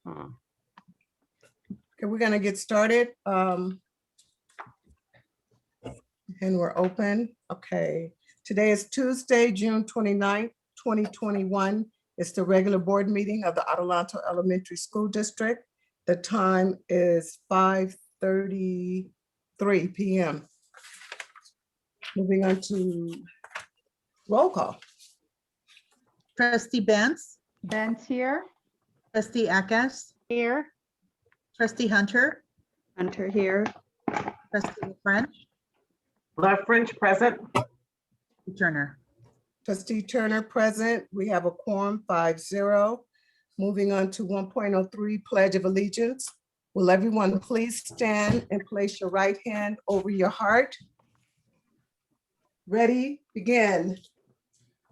Huh. Okay, we're gonna get started. And we're open. Okay, today is Tuesday, June 29th, 2021. It's the regular board meeting of the Adelanto Elementary School District. The time is 5:33 p.m. Moving on to roll call. Trustee Benz, Ben's here. trustee Eckes, Here. trustee Hunter, Hunter here. trustee French, The French present. Turner. Trustee Turner present. We have a quorum 5-0. Moving on to 1.03 Pledge of Allegiance. Will everyone please stand and place your right hand over your heart? Ready, begin.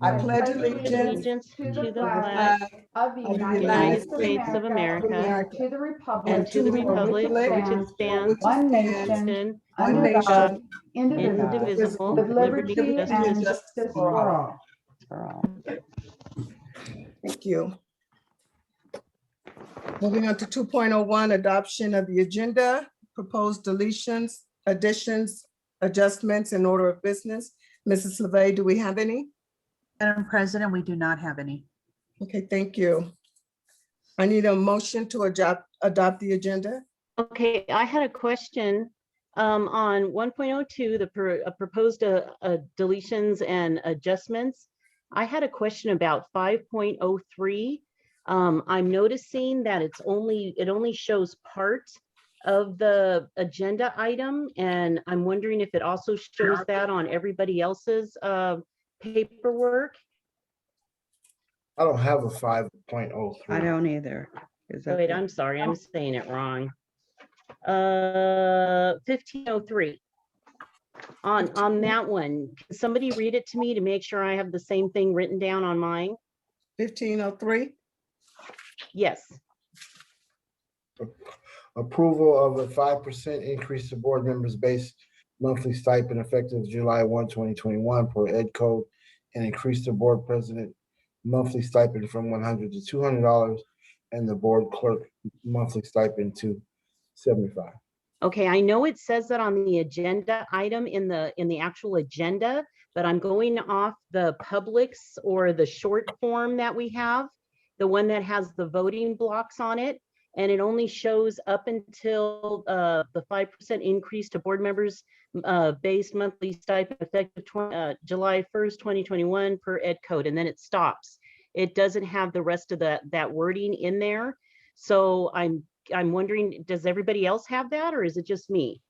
I pledge allegiance Allegiance to the flag Of the of the United States of America. America, To the republic. and to the republic for which it stands, One nation, nation, one under God, nation, indivisible, indivisible, with liberty liberty and justice justice for all. for all. Thank you. Moving on to 2.01, adoption of the agenda, proposed deletions, additions, adjustments in order of business. Mrs. LeVey, do we have any? Madam President, we do not have any. Okay, thank you. I need a motion to adopt the agenda. Okay, I had a question on 1.02, the proposed deletions and adjustments. I had a question about 5.03. I'm noticing that it only shows part of the agenda item, and I'm wondering if it also shows that on everybody else's paperwork. I don't have a 5.03. I don't either. Is Oh, that wait, the- I'm sorry, I'm saying it wrong. 1503. On that one, can somebody read it to me to make sure I have the same thing written down on mine? 1503. Yes. Approval of a 5% increase to board members' base monthly stipend effective July 1, 2021 per ed code, and increase the board president monthly stipend from $100 to $200 and the board clerk monthly stipend to $75. Okay, I know it says that on the agenda item in the actual agenda, but I'm going off the Publix or the short form that we have, the one that has the voting blocks on it, and it only shows up until the 5% increase to board members base monthly stipend effective July 1st, 2021 per ed code, and then it stops. It doesn't have the rest of that wording in there. So I'm wondering, does everybody else have that, or is it just me?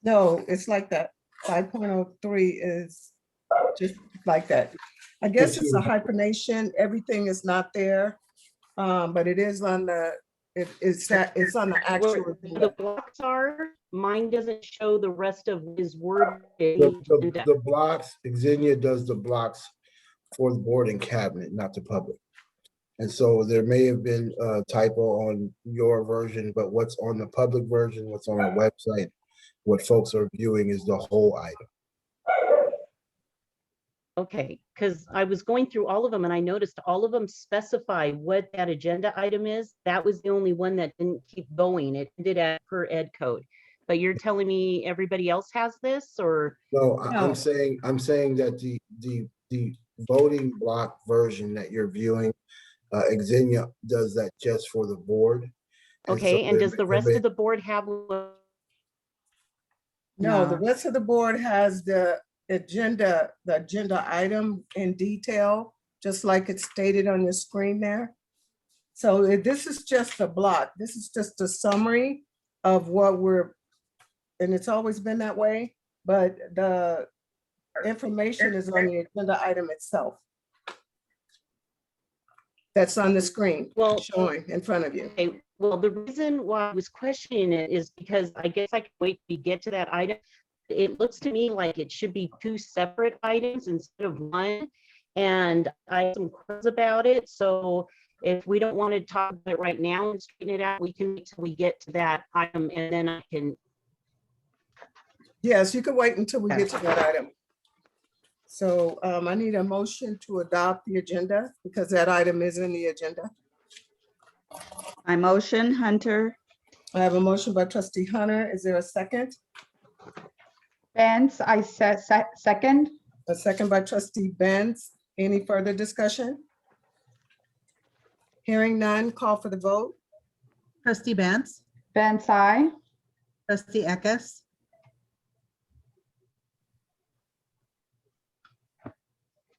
No, it's like that. 5.03 is just like that. I guess it's a hyphenation. Everything is not there. But it is on the, it's on the actual. Where the blocks are, mine doesn't show the rest of his word. The blocks, Xenia does the blocks for the board and cabinet, not the public. And so there may have been a typo on your version, but what's on the public version, what's on our website, what folks are viewing is the whole item. Okay, because I was going through all of them and I noticed all of them specify what that agenda item is. That was the only one that didn't keep going. It did at per ed code. But you're telling me everybody else has this, or? No, No. I'm saying that the voting block version that you're viewing, Xenia does that just for the board. Okay, and does the rest of the board have? No, the rest of the board has the agenda item in detail, just like it's stated on your screen there. So this is just a block. This is just a summary of what and it's always been that way, but the information is on the agenda item itself. That's on the screen, Well, showing in front of you. okay, well, the reason why I was questioning it is because I guess I can wait to get to that item. It looks to me like it should be two separate items instead of one. And I have some questions about it. So if we don't want to talk about it right now and straighten it out, we can wait till we get to that item, and then I can. Yes, you can wait until we get to that item. So I need a motion to adopt the agenda because that item is in the agenda. I motion Hunter. I have a motion by trustee Hunter. Is there a second? Benz, I second. A second by trustee Benz. Any further discussion? Hearing none, call for the vote. Trustee Benz, Benz, I. trustee Eckes,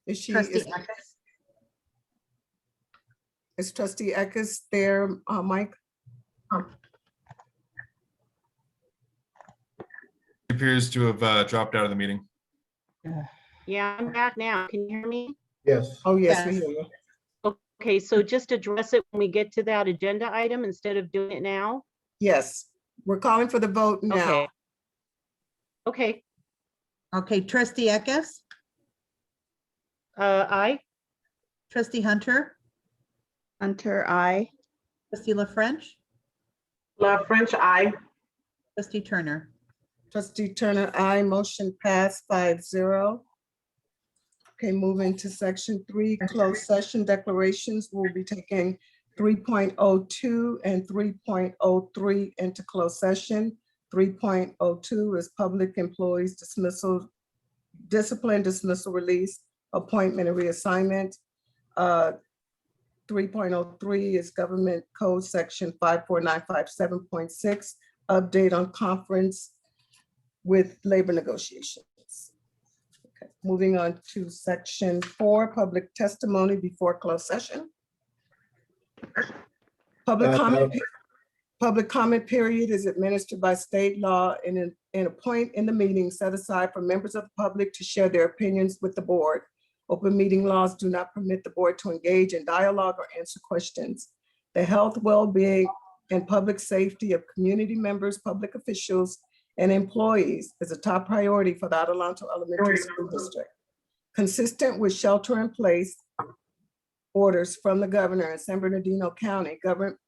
Is she, trustee is Eckes, is trustee Eckes there, Mike? Appears to have dropped out of the meeting. Yeah, I'm back now. Can you hear me? Yes. Oh, yes, we Yes. hear you. Okay, so just address it when we get to that agenda item instead of doing it now? Yes, we're calling for the vote now. Okay. Okay, okay, trustee Eckes, aye. trustee Hunter, Hunter, I. trustee La French, Love French, I. trustee Turner. Trustee Turner, I motion passed 5-0. Okay, moving to section 3, closed session declarations. We'll be taking 3.02 and 3.03 into closed session. 3.02 is public employees dismissal, discipline, dismissal, release, appointment, and reassignment. 3.03 is government code section 54957.6, update on conference with labor negotiations. Okay, moving on to section 4, public testimony before closed session. Public comment period is administered by state law and a point in the meeting set aside for members of the public to share their opinions with the board. Open meeting laws do not permit the board to engage in dialogue or answer questions. The health, well-being, and public safety of community members, public officials, and employees is a top priority for the Adelanto Elementary School District. Consistent with shelter-in-place orders from the governor in San Bernardino County,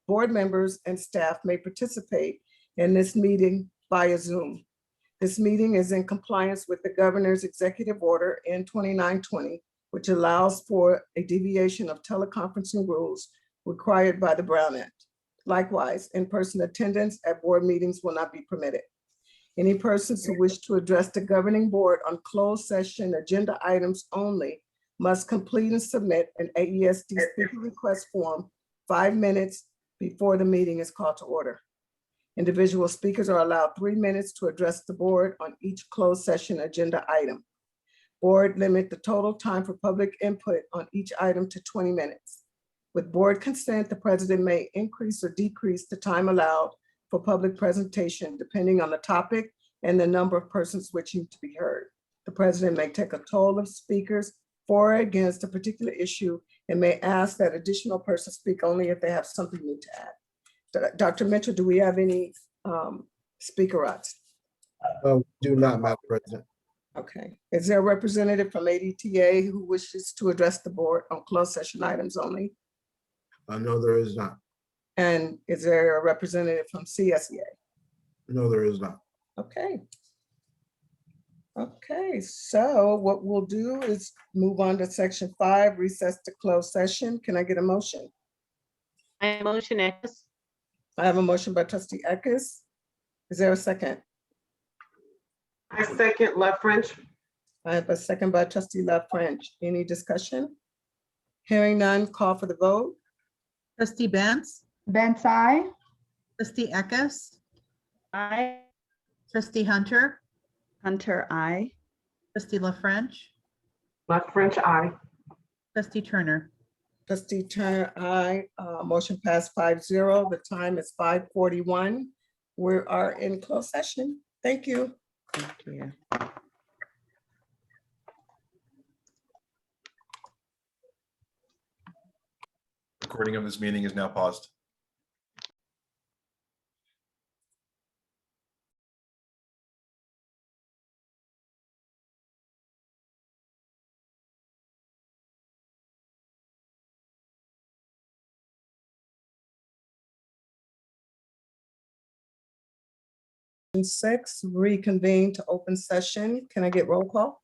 board members and staff may participate in this meeting via Zoom. This meeting is in compliance with the governor's executive order N2920, which allows for a deviation of teleconferencing rules required by the Brown Act. Likewise, in-person attendance at board meetings will not be permitted. Any persons who wish to address the governing board on closed session agenda items only must complete and submit an AESD speaker request form 5 minutes before the meeting is called to order. Individual speakers are allowed 3 minutes to address the board on each closed session agenda item. Board limit the total time for public input on each item to 20 minutes. With board consent, the president may increase or decrease the time allowed for public presentation depending on the topic and the number of persons wishing to be heard. The president may take a toll of speakers for or against a particular issue and may ask that additional persons speak only if they have something new to add. Dr. Mitchell, do we have any speaker rights? Do not, Madam President. Okay. Is there a representative from ADTA who wishes to address the board on closed session items only? No, there is not. And is there a representative from CSEA? No, there is not. Okay. Okay, so what we'll do is move on to section 5, recess to closed session. Can I get a motion? I motion Eckes. I have a motion by trustee Eckes. Is there a second? I second Love French. I have a second by trustee La French. Any discussion? Hearing none, call for the vote. Trustee Benz, Benz, I. trustee Eckes, Aye. trustee Hunter, Hunter, I. trustee La French, Love French, I. trustee Turner. Trustee Turner, aye. Motion passed 5-0. The time is 5:41. We are in closed session. Thank you. Thank you. Recording of this meeting is now paused. And 6, reconvene to open session. Can I get roll call?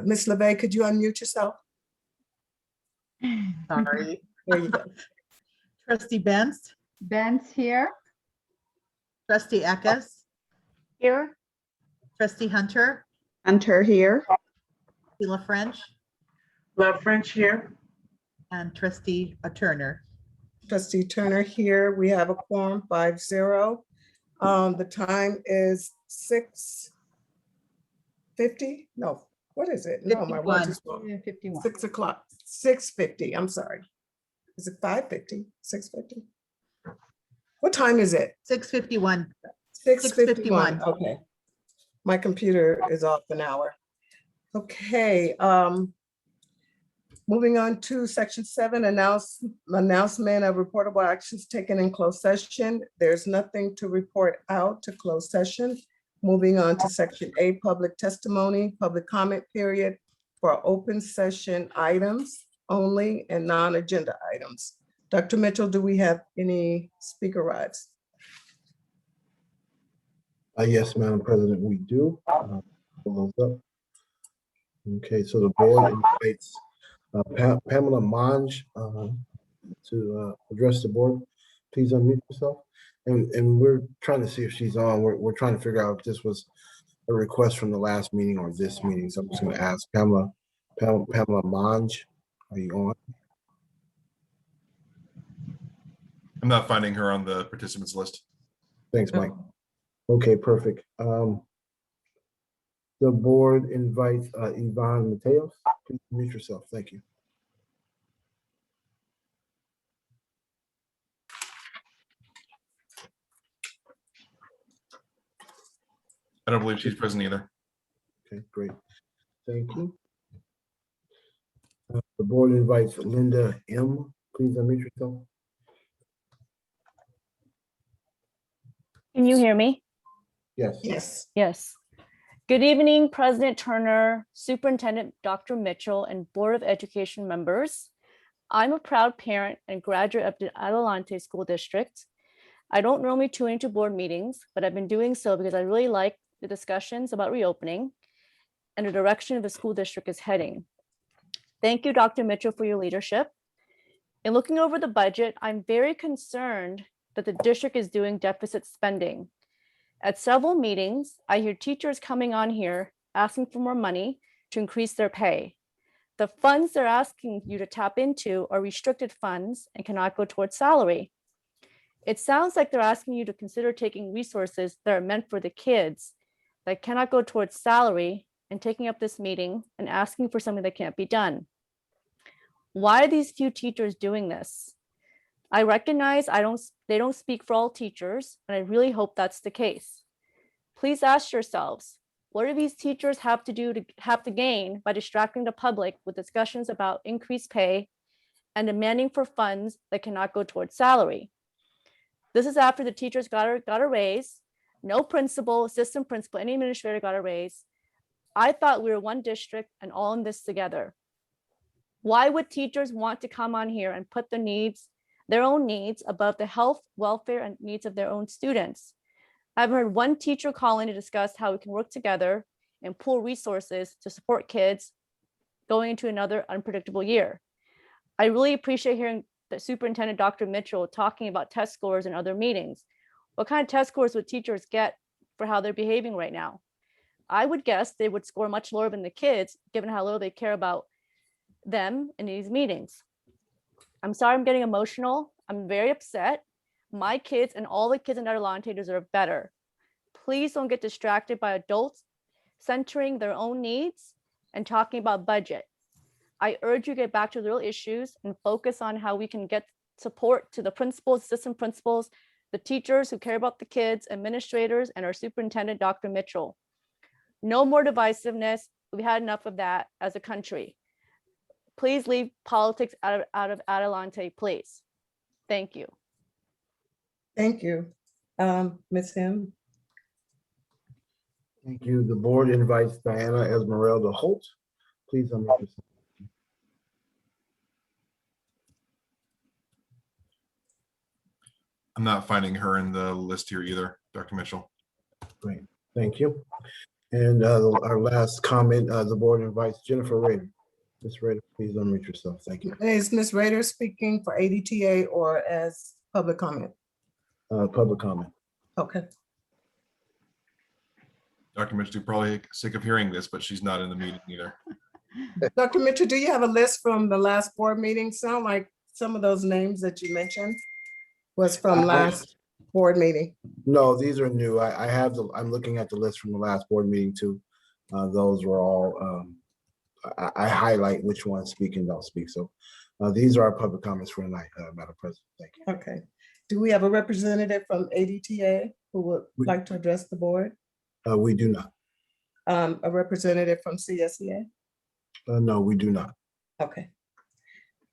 Ms. LeVey, could you unmute yourself? Sorry. There you go. Trustee Benz, Benz here. trustee Eckes, Here, trustee Hunter, Hunter here. trustee La French, Love French here. and trustee Turner. Trustee Turner here. We have a quorum 5-0. The time is 6:50. No, what is it? No, my watch is wrong. 51. 6 o'clock, 6:50. I'm sorry. Is it 5:50? 6:50? What time is it? 6:51. 6:51. Okay. My computer is off an hour. Okay, moving on to section 7, announcement of reportable actions taken in closed session. There's nothing to report out to closed session. Moving on to section 8, public testimony, public comment period for open session items only and non-agenda items. Dr. Mitchell, do we have any speaker rights? Yes, Madam President, we do. Pull those up. Okay, so the board invites Pamela Monge to address the board. Please unmute yourself. And we're trying to see if she's on. We're trying to figure out if this was a request from the last meeting or this meeting. So I'm just going to ask Pamela Monge, are you on? I'm not finding her on the participants list. Thanks, Mike. Okay, perfect. The board invites Yvonne Mateos. Please mute yourself. Thank you. I don't believe she's present either. Okay, great. Thank you. The board invites Linda M. Please unmute yourself. Can you hear me? Yes. Yes. Yes. Good evening, President Turner, Superintendent Dr. Mitchell, and Board of Education members. I'm a proud parent and graduate of the Adelanto School District. I don't normally tune into board meetings, but I've been doing so because I really like the discussions about reopening and the direction the school district is heading. Thank you, Dr. Mitchell, for your leadership. In looking over the budget, I'm very concerned that the district is doing deficit spending. At several meetings, I hear teachers coming on here asking for more money to increase their pay. The funds they're asking you to tap into are restricted funds and cannot go towards salary. It sounds like they're asking you to consider taking resources that are meant for the kids that cannot go towards salary and taking up this meeting and asking for something that can't be done. Why are these few teachers doing this? I recognize they don't speak for all teachers, and I really hope that's the case. Please ask yourselves, what do these teachers have to gain by distracting the public with discussions about increased pay and demanding for funds that cannot go towards salary? This is after the teachers got a raise. No principal, assistant principal, any administrator got a raise. I thought we were one district and all in this together. Why would teachers want to come on here and put their own needs above the health, welfare, and needs of their own students? I've heard one teacher call in to discuss how we can work together and pool resources to support kids going into another unpredictable year. I really appreciate hearing the Superintendent Dr. Mitchell talking about test scores in other meetings. What kind of test scores would teachers get for how they're behaving right now? I would guess they would score much lower than the kids, given how little they care about them in these meetings. I'm sorry I'm getting emotional. I'm very upset. My kids and all the kids in Adelanto deserve better. Please don't get distracted by adults centering their own needs and talking about budget. I urge you to get back to the real issues and focus on how we can get support to the principals, assistant principals, the teachers who care about the kids, administrators, and our superintendent, Dr. Mitchell. No more divisiveness. We've had enough of that as a country. Please leave politics out of Adelanto, please. Thank you. Thank you. Ms. Him. Thank you. The board invites Diana Esmeralda Holt. Please unmute yourself. I'm not finding her in the list here either, Dr. Mitchell. Great. Thank you. And our last comment, the board invites Jennifer Rader. Ms. Rader, please unmute yourself. Thank you. Is Ms. Rader speaking for ADTA or as public comment? Public comment. Okay, Dr. Mitchell, you're probably sick of hearing this, but she's not in the meeting either. Dr. Mitchell, do you have a list from the last board meeting? Sound like some of those names that you mentioned was from last board meeting. No, these are new. I'm looking at the list from the last board meeting too. Those were all, I highlight which ones speak and don't speak. So these are our public comments for tonight, Madam President. Thank you. Okay. Do we have a representative from ADTA who would like to address the board? We do not. A representative from CSEA? No, we do not. Okay.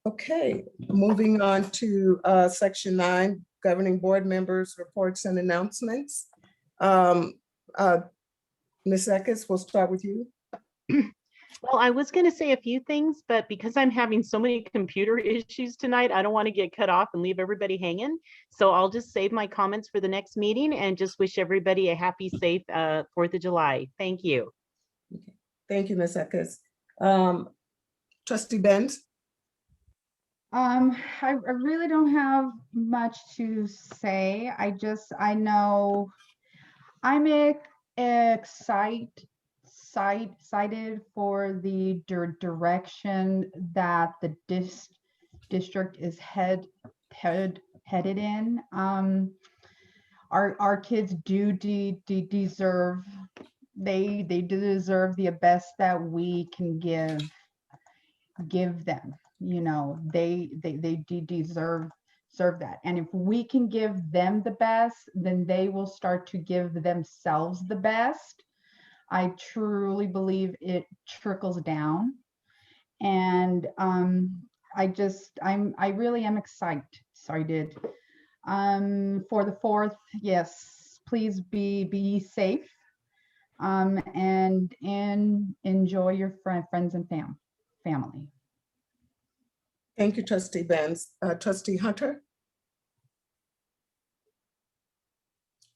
Okay, moving on to section 9, governing board members, reports and announcements. Ms. Eckes, we'll start with you. Well, I was going to say a few things, but because I'm having so many computer issues tonight, I don't want to get cut off and leave everybody hanging. So I'll just save my comments for the next meeting and just wish everybody a happy, safe 4th of July. Thank you. Thank you, Ms. Eckes. Trustee Benz? I really don't have much to say. I know I'm excited for the direction that the district is headed in. Our kids do deserve, they deserve the best that we can give them. You know, they deserve that. And if we can give them the best, then they will start to give themselves the best. I truly believe it trickles down. And I really am excited for the 4th. Yes, please be safe and enjoy your friends and family. Thank you, Trustee Benz. Trustee Hunter?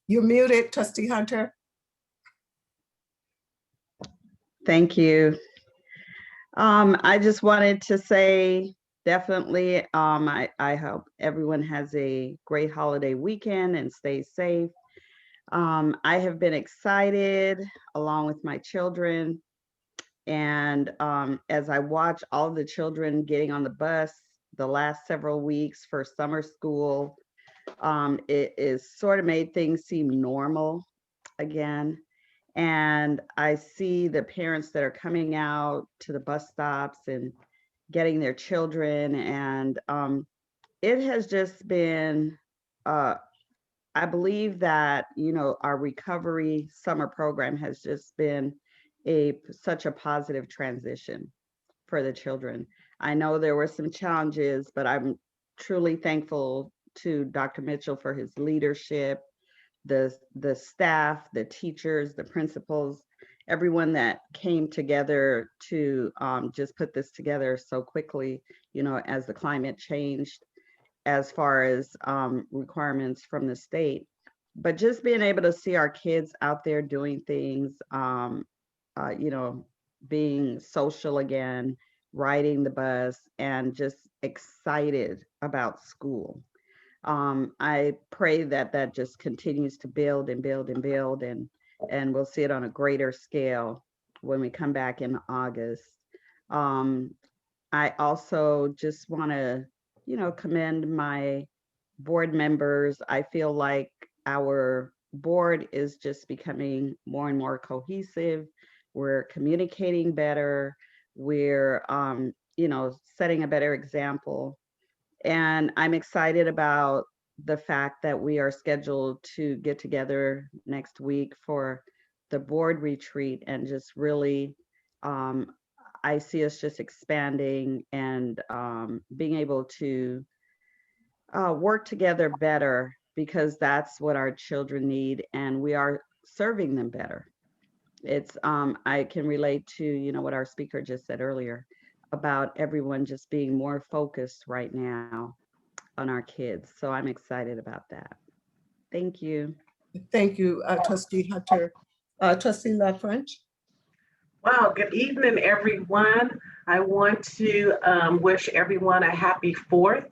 You're muted, Trustee Hunter. Thank you. I just wanted to say definitely, I hope everyone has a great holiday weekend and stays safe. I have been excited along with my children. And as I watch all the children getting on the bus the last several weeks for summer school, it is sort of made things seem normal again. And I see the parents that are coming out to the bus stops and getting their children. And it has just been, I believe that, you know, our recovery summer program has just been such a positive transition for the children. I know there were some challenges, but I'm truly thankful to Dr. Mitchell for his leadership, the staff, the teachers, the principals, everyone that came together to just put this together so quickly, you know, as the climate changed as far as requirements from the state. But just being able to see our kids out there doing things, you know, being social again, riding the bus, and just excited about school. I pray that that just continues to build and build and build, and we'll see it on a greater scale when we come back in August. I also just want to, you know, commend my board members. I feel like our board is just becoming more and more cohesive. We're communicating better. We're, you know, setting a better example. And I'm excited about the fact that we are scheduled to get together next week for the board retreat, and just really, I see us just expanding and being able to work together better, because that's what our children need, and we are serving them better. It's, I can relate to, you know, what our speaker just said earlier about everyone just being more focused right now on our kids. So I'm excited about that. Thank you. Thank you, Trustee Hunter. Trustee LaFrench? Wow, good evening, everyone. I want to wish everyone a happy 4th.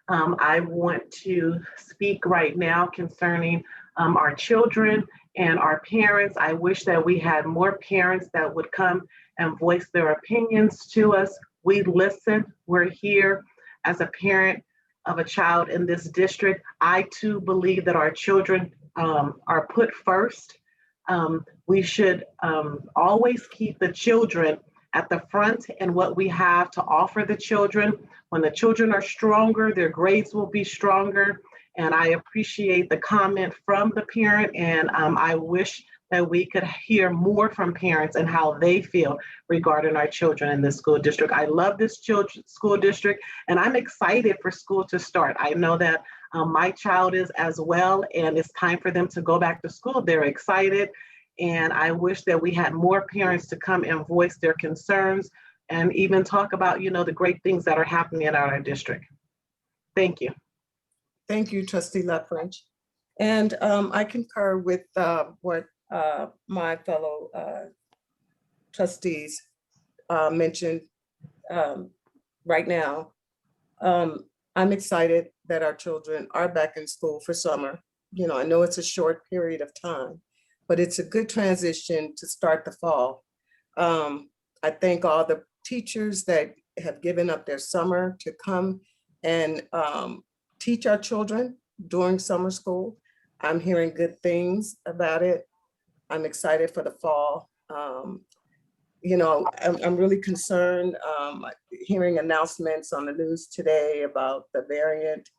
I want to speak right now concerning our children and our parents. I wish that we had more parents that would come and voice their opinions to us. We listen. We're here as a parent of a child in this district. I too believe that our children are put first. We should always keep the children at the front and what we have to offer the children. When the children are stronger, their grades will be stronger. And I appreciate the comment from the parent, and I wish that we could hear more from parents and how they feel regarding our children in this school district. I love this school district, and I'm excited for school to start. I know that my child is as well, and it's time for them to go back to school. They're excited, and I wish that we had more parents to come and voice their concerns and even talk about, the great things that are happening in our district. Thank you. Thank you, Trustee La French. And I concur with what my fellow trustees mentioned right now. I'm excited that our children are back in school for summer. I know it's a short period of time, but it's a good transition to start the fall. I thank all the teachers that have given up their summer to come and teach our children during summer school. I'm hearing good things about it. I'm excited for the fall. I'm really concerned hearing announcements on the news today about the variant.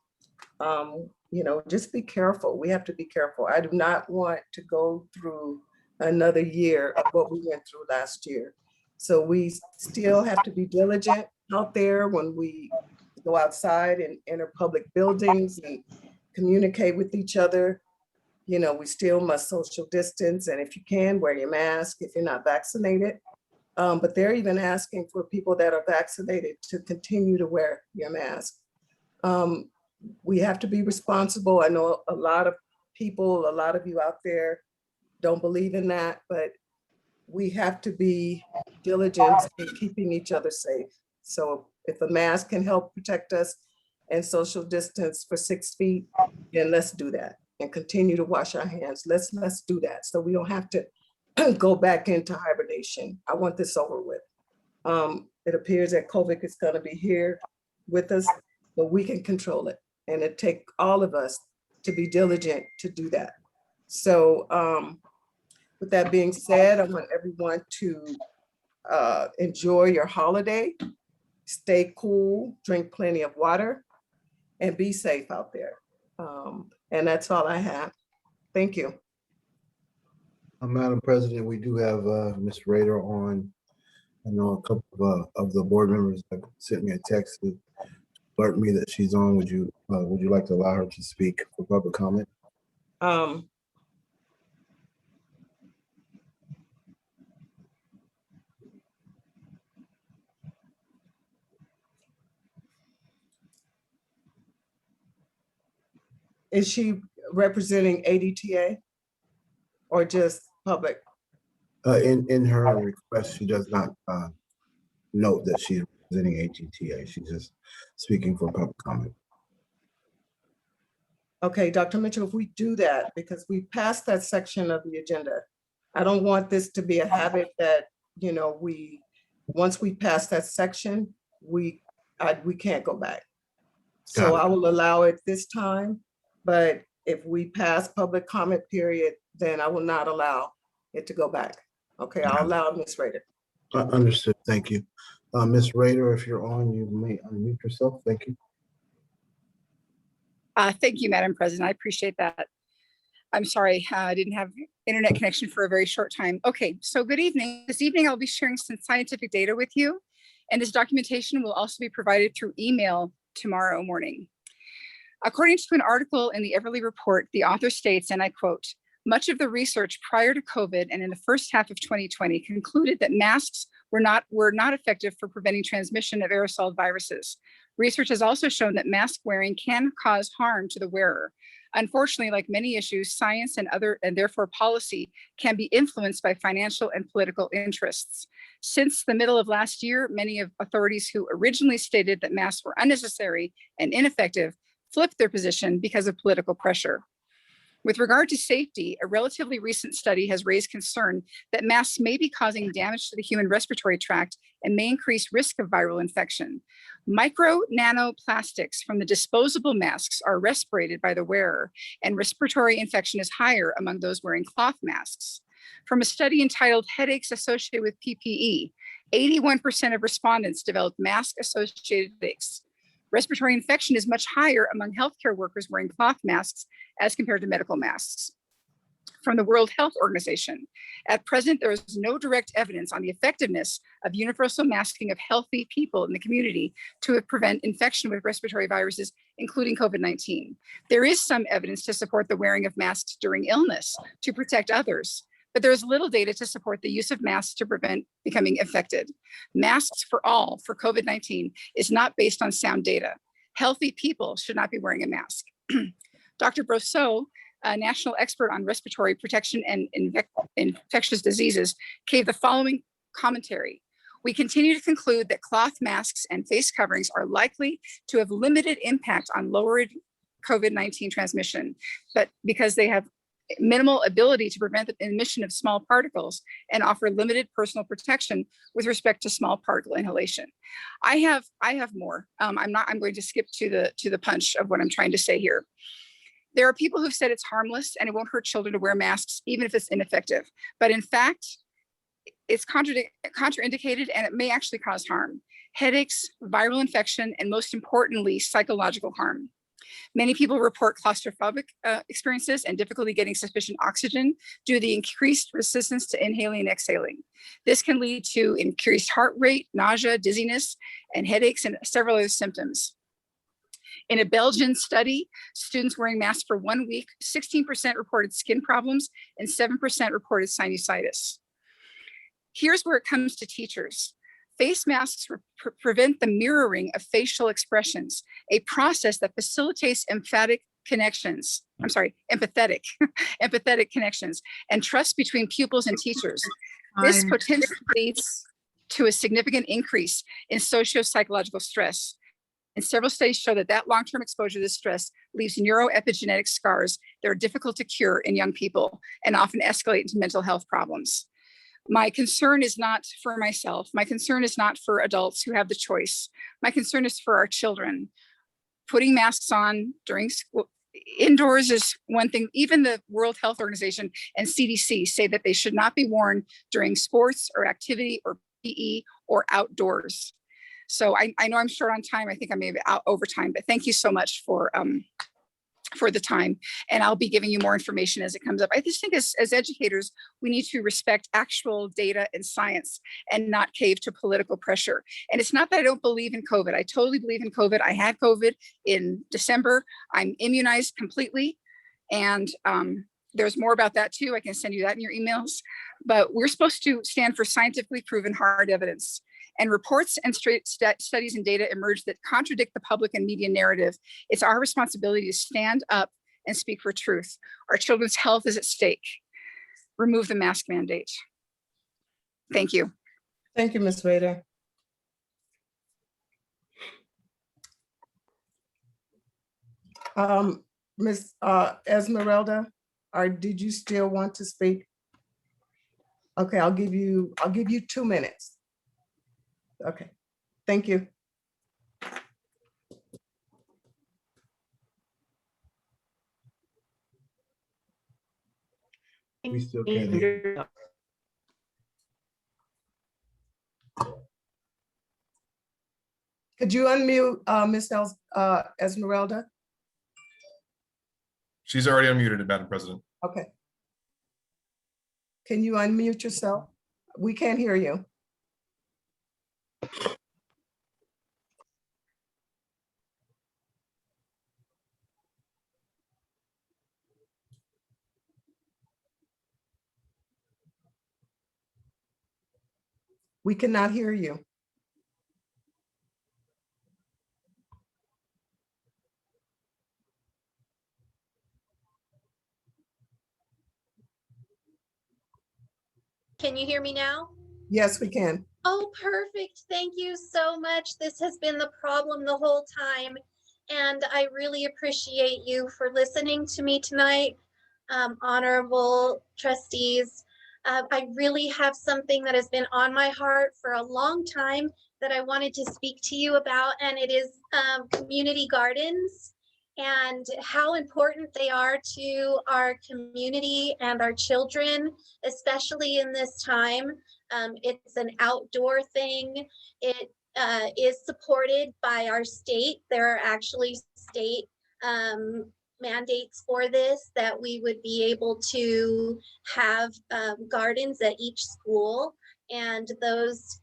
Just be careful. We have to be careful. I do not want to go through another year of what we went through last year. So we still have to be diligent out there when we go outside and enter public buildings and communicate with each other. We still must social distance, and if you can, wear your mask if you're not vaccinated. But they're even asking for people that are vaccinated to continue to wear your mask. We have to be responsible. I know a lot of people, a lot of you out there don't believe in that, but we have to be diligent in keeping each other safe. So if a mask can help protect us and social distance for 6 feet, then let's do that and continue to wash our hands. Let's do that so we don't have to go back into hibernation. I want this over with. It appears that COVID is going to be here with us, but we can control it. And it takes all of us to be diligent to do that. So with that being said, I want everyone to enjoy your holiday, stay cool, drink plenty of water, and be safe out there. And that's all I have. Thank you. Madam President, we do have Ms. Rader on. I know a couple of the board members have sent me a text to alert me that she's on. Would you like to allow her to speak for public comment? Is she representing ADTA or just public? In her request, she does not note that she is representing AGTA. She's just speaking for public comment. Okay, Dr. Mitchell, if we do that, because we passed that section of the agenda, I don't want this to be a habit that, once we pass that section, we can't go back. So I will allow it this time, but if we pass public comment period, then I will not allow it to go back. Okay, I'll allow Ms. Rader. Understood, thank you. Ms. Rader, if you're on, you may unmute yourself, thank you. Thank you, Madam President. I appreciate that. I'm sorry, I didn't have internet connection for a very short time. Okay, so good evening. This evening, I'll be sharing some scientific data with you, and this documentation will also be provided through email tomorrow morning. According to an article in the Everly Report, the author states, and I quote, "Much of the research prior to COVID and in the first half of 2020 concluded that masks were not effective for preventing transmission of aerosol viruses. Research has also shown that mask wearing can cause harm to the wearer. Unfortunately, like many issues, science and therefore policy can be influenced by financial and political interests. Since the middle of last year, many of authorities who originally stated that masks were unnecessary and ineffective flipped their position because of political pressure. With regard to safety, a relatively recent study has raised concern that masks may be causing damage to the human respiratory tract and may increase risk of viral infection. Micro nanoplastics from the disposable masks are respirated by the wearer, and respiratory infection is higher among those wearing cloth masks. From a study entitled Headaches Associated with PPE, 81% of respondents developed mask-associated headaches. Respiratory infection is much higher among healthcare workers wearing cloth masks as compared to medical masks. From the World Health Organization, at present, there is no direct evidence on the effectiveness of universal masking of healthy people in the community to prevent infection with respiratory viruses, including COVID-19. There is some evidence to support the wearing of masks during illness to protect others, but there is little data to support the use of masks to prevent becoming infected. Masks for all for COVID-19 is not based on sound data. Healthy people should not be wearing a mask. Dr. Brosseau, a national expert on respiratory protection and infectious diseases, gave the following commentary. We continue to conclude that cloth masks and face coverings are likely to have limited impact on lowered COVID-19 transmission, but because they have minimal ability to prevent the emission of small particles and offer limited personal protection with respect to small particle inhalation. I have more. I'm going to skip to the punch of what I'm trying to say here. There are people who've said it's harmless and it won't hurt children to wear masks, even if it's ineffective. But in fact, it's contraindicated and it may actually cause harm. Headaches, viral infection, and most importantly, psychological harm. Many people report claustrophobic experiences and difficulty getting sufficient oxygen due to the increased resistance to inhaling and exhaling. This can lead to increased heart rate, nausea, dizziness, and headaches, and several other symptoms. In a Belgian study, students wearing masks for 1 week, 16% reported skin problems and 7% reported sinusitis. Here's where it comes to teachers. Face masks prevent the mirroring of facial expressions, a process that facilitates empathetic connections and trust between pupils and teachers. This potentially leads to a significant increase in socio-psychological stress. And several studies show that long-term exposure to this stress leaves neuroepigenetic scars that are difficult to cure in young people and often escalate into mental health problems. My concern is not for myself. My concern is not for adults who have the choice. My concern is for our children. Putting masks on during school, indoors is one thing. Even the World Health Organization and CDC say that they should not be worn during sports or activity or PE or outdoors. So I know I'm short on time. I think I may be out over time, but thank you so much for the time. And I'll be giving you more information as it comes up. I just think as educators, we need to respect actual data and science and not cave to political pressure. And it's not that I don't believe in COVID. I totally believe in COVID. I had COVID in December. I'm immunized completely. And there's more about that too. I can send you that in your emails. But we're supposed to stand for scientifically proven hard evidence. And reports and studies and data emerge that contradict the public and media narrative. It's our responsibility to stand up and speak for truth. Our children's health is at stake. Remove the mask mandate. Thank you. Thank you, Ms. Vader. Ms. Esmeralda, did you still want to speak? Okay, I'll give you 2 minutes. Okay, thank you. We still can't hear you. Could you unmute Ms. Esmeralda? She's already unmuted, Madam President. Okay. Can you unmute yourself? We can't hear you. We cannot hear you. Can you hear me now? Yes, we can. Oh, perfect. Thank you so much. This has been the problem the whole time. And I really appreciate you for listening to me tonight, honorable trustees. I really have something that has been on my heart for a long time that I wanted to speak to you about, and it is community gardens and how important they are to our community and our children, especially in this time. It's an outdoor thing. It is supported by our state. There are actually state mandates for this, that we would be able to have gardens at each school, and those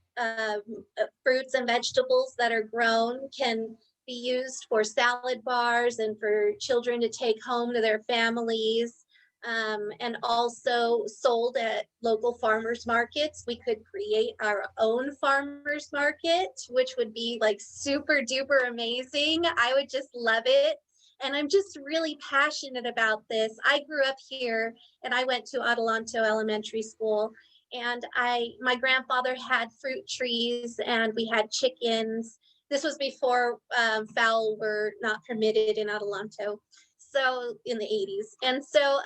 fruits and vegetables that are grown can be used for salad bars and for children to take home to their families, and also sold at local farmers markets. We could create our own farmers market, which would be like super duper amazing. I would just love it. And I'm just really passionate about this. I grew up here and I went to Adelanto Elementary School, and my grandfather had fruit trees and we had chickens. This was before fowl were not permitted in Adelanto, so in the 80s. And so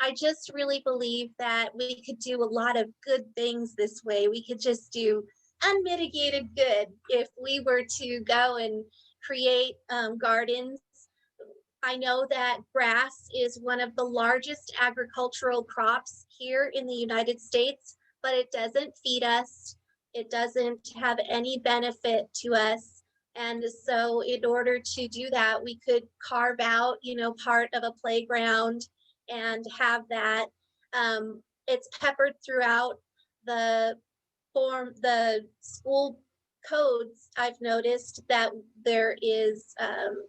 I just really believe that we could do a lot of good things this way. We could just do unmitigated good if we were to go and create gardens. I know that grass is one of the largest agricultural crops here in the United States, but it doesn't feed us. It doesn't have any benefit to us. And so in order to do that, we could carve out, part of a playground and have that. It's peppered throughout the school codes. I've noticed that there is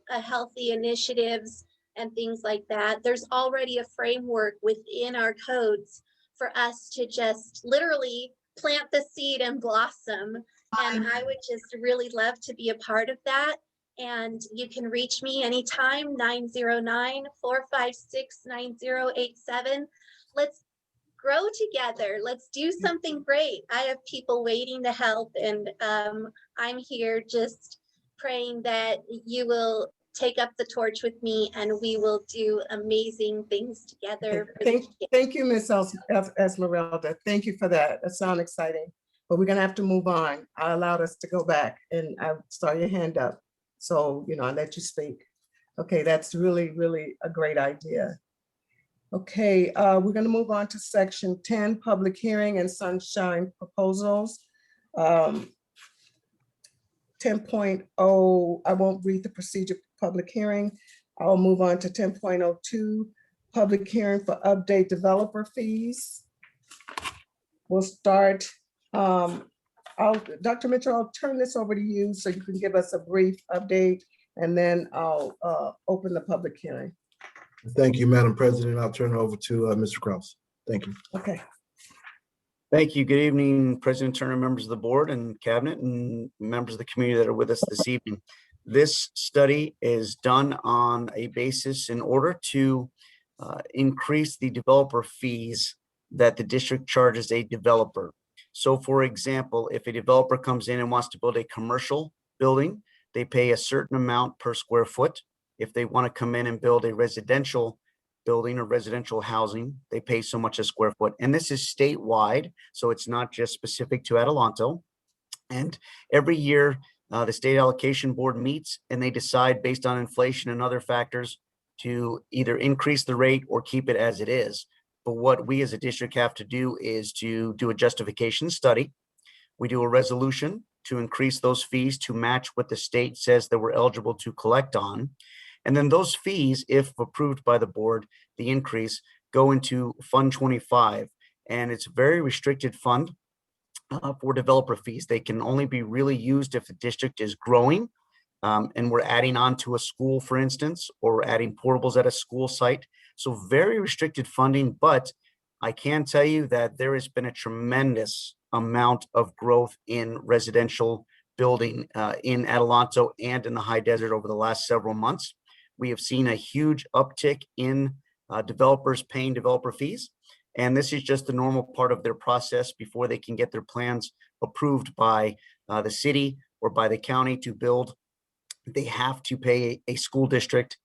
a healthy initiatives and things like that. There's already a framework within our codes for us to just literally plant the seed and blossom. And I would just really love to be a part of that. And you can reach me anytime, 909-456-9087. Let's grow together. Let's do something great. I have people waiting to help, and I'm here just praying that you will take up the torch with me and we will do amazing things together. Thank you, Ms. Esmeralda. Thank you for that. That sounds exciting, but we're gonna have to move on. I allowed us to go back and I saw your hand up. So, I let you speak. Okay, that's really, really a great idea. Okay, we're going to move on to section 10, public hearing and sunshine proposals. 10.0, I won't read the procedure for public hearing. I'll move on to 10.02, public hearing for update developer fees. We'll start, Dr. Mitchell, I'll turn this over to you so you can give us a brief update, and then I'll open the public hearing. Thank you, Madam President. I'll turn it over to Mr. Kraus. Thank you. Okay. Thank you. Good evening, President Turner, members of the board and cabinet, and members of the community that are with us this evening. This study is done on a basis in order to increase the developer fees that the district charges a developer. So for example, if a developer comes in and wants to build a commercial building, they pay a certain amount per square foot. If they want to come in and build a residential building or residential housing, they pay so much a square foot. And this is statewide, so it's not just specific to Adelanto. And every year, the state allocation board meets and they decide based on inflation and other factors to either increase the rate or keep it as it is. But what we as a district have to do is to do a justification study. We do a resolution to increase those fees to match what the state says that we're eligible to collect on. And then those fees, if approved by the board, the increase, go into Fund 25. And it's a very restricted fund for developer fees. They can only be really used if the district is growing and we're adding on to a school, for instance, or we're adding portables at a school site. So very restricted funding, but I can tell you that there has been a tremendous amount of growth in residential building in Adelanto and in the high desert over the last several months. We have seen a huge uptick in developers paying developer fees. And this is just the normal part of their process before they can get their plans approved by the city or by the county to build. They have to pay a school district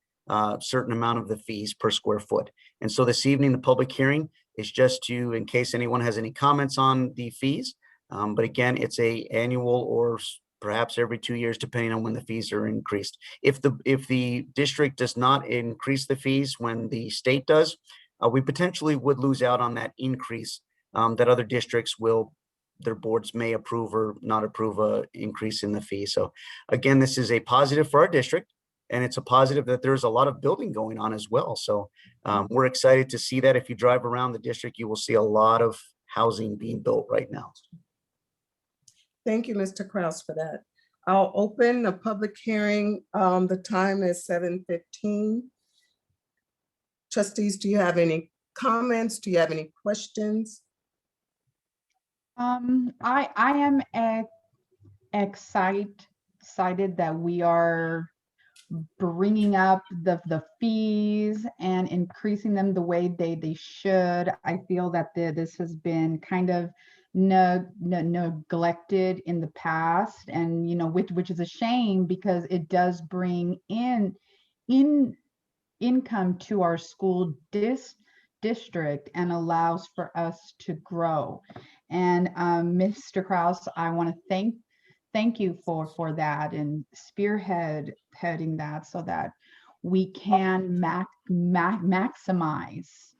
certain amount of the fees per square foot. And so this evening, the public hearing is just to, in case anyone has any comments on the fees. But again, it's a annual or perhaps every 2 years, depending on when the fees are increased. If the district does not increase the fees when the state does, we potentially would lose out on that increase that other districts will, their boards may approve or not approve a increase in the fee. So again, this is a positive for our district, and it's a positive that there's a lot of building going on as well. So we're excited to see that. If you drive around the district, you will see a lot of housing being built right now. Thank you, Mr. Kraus, for that. I'll open the public hearing. The time is 7:15. Trustees, do you have any comments? Do you have any questions? I am excited that we are bringing up the fees and increasing them the way they should. I feel that this has been kind of neglected in the past, and which is a shame, because it does bring in income to our school district and allows for us to grow. And Mr. Kraus, I want to thank you for that and spearheading that, so that we can maximize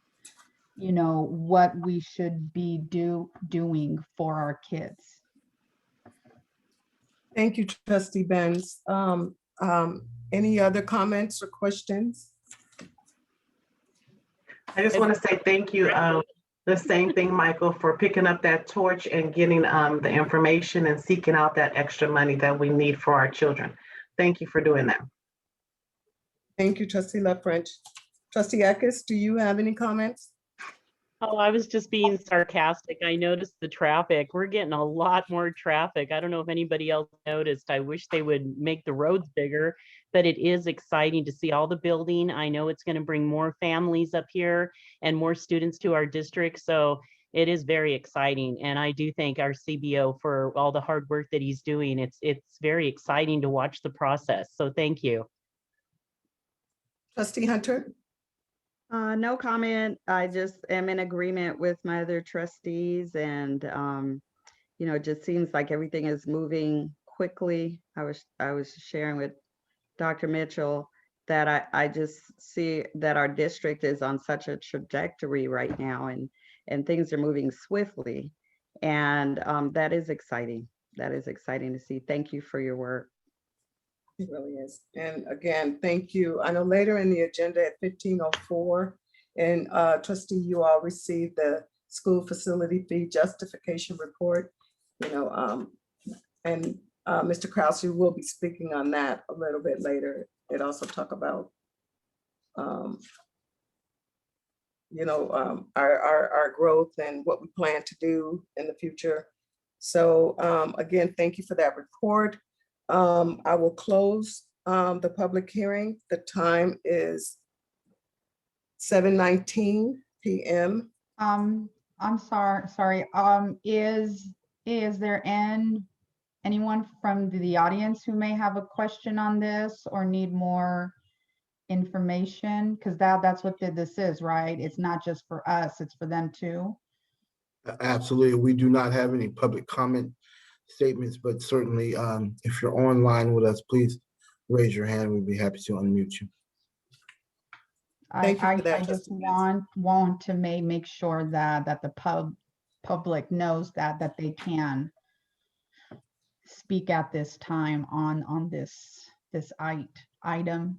what we should be doing for our kids. Thank you, Trustee Benz. Any other comments or questions? I just want to say thank you. The same thing, Michael, for picking up that torch and getting the information and seeking out that extra money that we need for our children. Thank you for doing that. Thank you, Trustee LaFrench. Trustee Eckes, do you have any comments? Oh, I was just being sarcastic. I noticed the traffic. We're getting a lot more traffic. I don't know if anybody else noticed. I wish they would make the roads bigger, but it is exciting to see all the building. I know it's going to bring more families up here and more students to our district. So it is very exciting. And I do thank our CBO for all the hard work that he's doing. It's very exciting to watch the process. So thank you. Trustee Hunter? No comment. I just am in agreement with my other trustees, and it just seems like everything is moving quickly. I was sharing with Dr. Mitchell that I just see that our district is on such a trajectory right now, and things are moving swiftly, and that is exciting. That is exciting to see. Thank you for your work. It really is. And again, thank you. I know later in the agenda at 15:04, and trustee, you all received the school facility fee justification report, and Mr. Kraus, you will be speaking on that a little bit later. It also talk about our growth and what we plan to do in the future. So again, thank you for that report. I will close the public hearing. The time is 7:19 p.m. I'm sorry. Is there anyone from the audience who may have a question on this or need more information? Because that's what this is, right? It's not just for us, it's for them too. Absolutely. We do not have any public comment statements, but certainly if you're online with us, please raise your hand. We'd be happy to unmute you. I that, just Trustee Benz. want to make sure that the public knows that they can speak at this time on this item.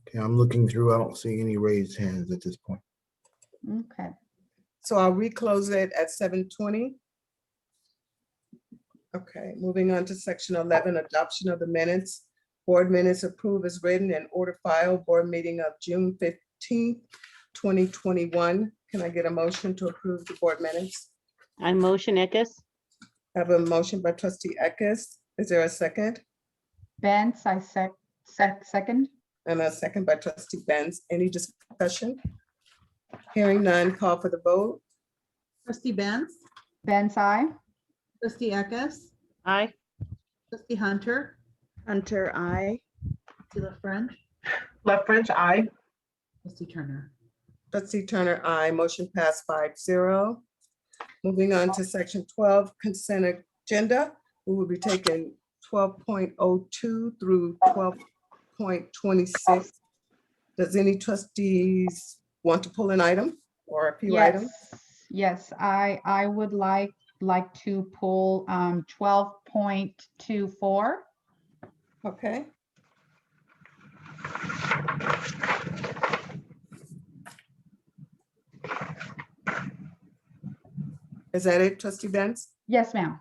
Okay, I'm looking through. I don't see any raised hands at this point. Okay. So I'll reclose it at 7:20. Okay, moving on to section 11, adoption of the minutes. Board minutes approved as written and order file board meeting of June 15th, 2021. Can I get a motion to approve the board minutes? I motion Eckes. I have a motion by trustee Eckes. Is there a second? Benz, I second. And a second by trustee Benz. Any discussion? Hearing none, call for the vote. Trustee Benz, Benz, I. trustee Eckes, Aye. trustee Hunter, Hunter, I. trustee La French, Left French, I. trustee Turner. Trustee Turner, I. Motion passed 5-0. Moving on to section 12, consent agenda. We will be taking 12.02 through 12.26. Does any trustees want to pull an item or a few items? Yes, I would like to pull 12.24. Okay. Is that it, trustee Benz? Yes, ma'am.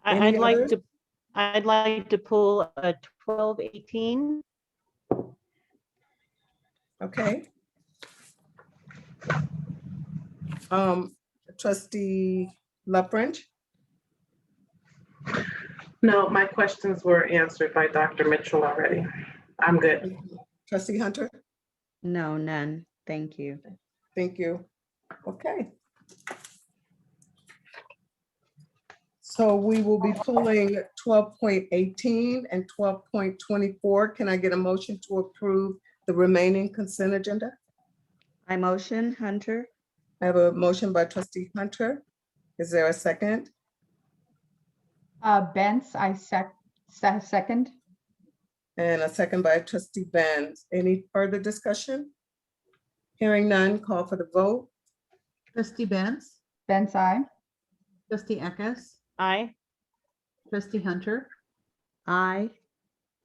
Any I'd like others? to, I'd like to pull a 1218. Okay. Trustee La French? No, my questions were answered by Dr. Mitchell already. I'm good. Trustee Hunter? No, none. Thank you. Thank you. Okay. So we will be pulling 12.18 and 12.24. Can I get a motion to approve the remaining consent agenda? I motion, Hunter. I have a motion by trustee Hunter. Is there a second? Benz, I second. And a second by trustee Benz. Any further discussion? Hearing none, call for the vote. Trustee Benz, Benz, I. trustee Eckes, Aye. trustee Hunter, I.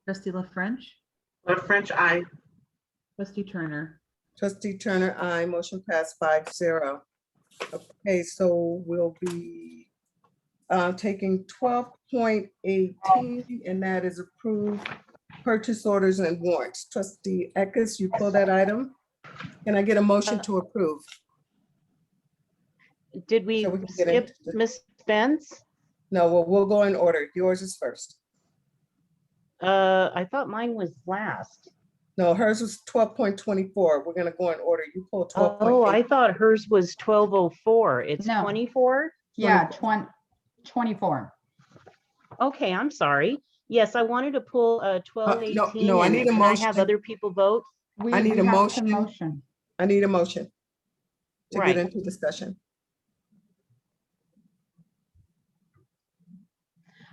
trustee La French, Left French, I. trustee Turner. Trustee Turner, I. Motion passed 5-0. Okay, so we'll be taking 12.18, and that is approved purchase orders and warrants. Trustee Eckes, you pull that item. Can I get a motion to approve? Did we So we can get skip into- Miss Benz? No, we'll go in order. Yours is first. I thought mine was last. No, hers was 12.24. We're gonna go in order. You pull 12.8. Oh, I thought hers was 1204. It's No. 24? Yeah, 24. Okay, I'm sorry. Yes, I wanted to pull 1218. no, I need a and I have motion. other people vote. I need a have to motion. I need a motion to Right. get into discussion.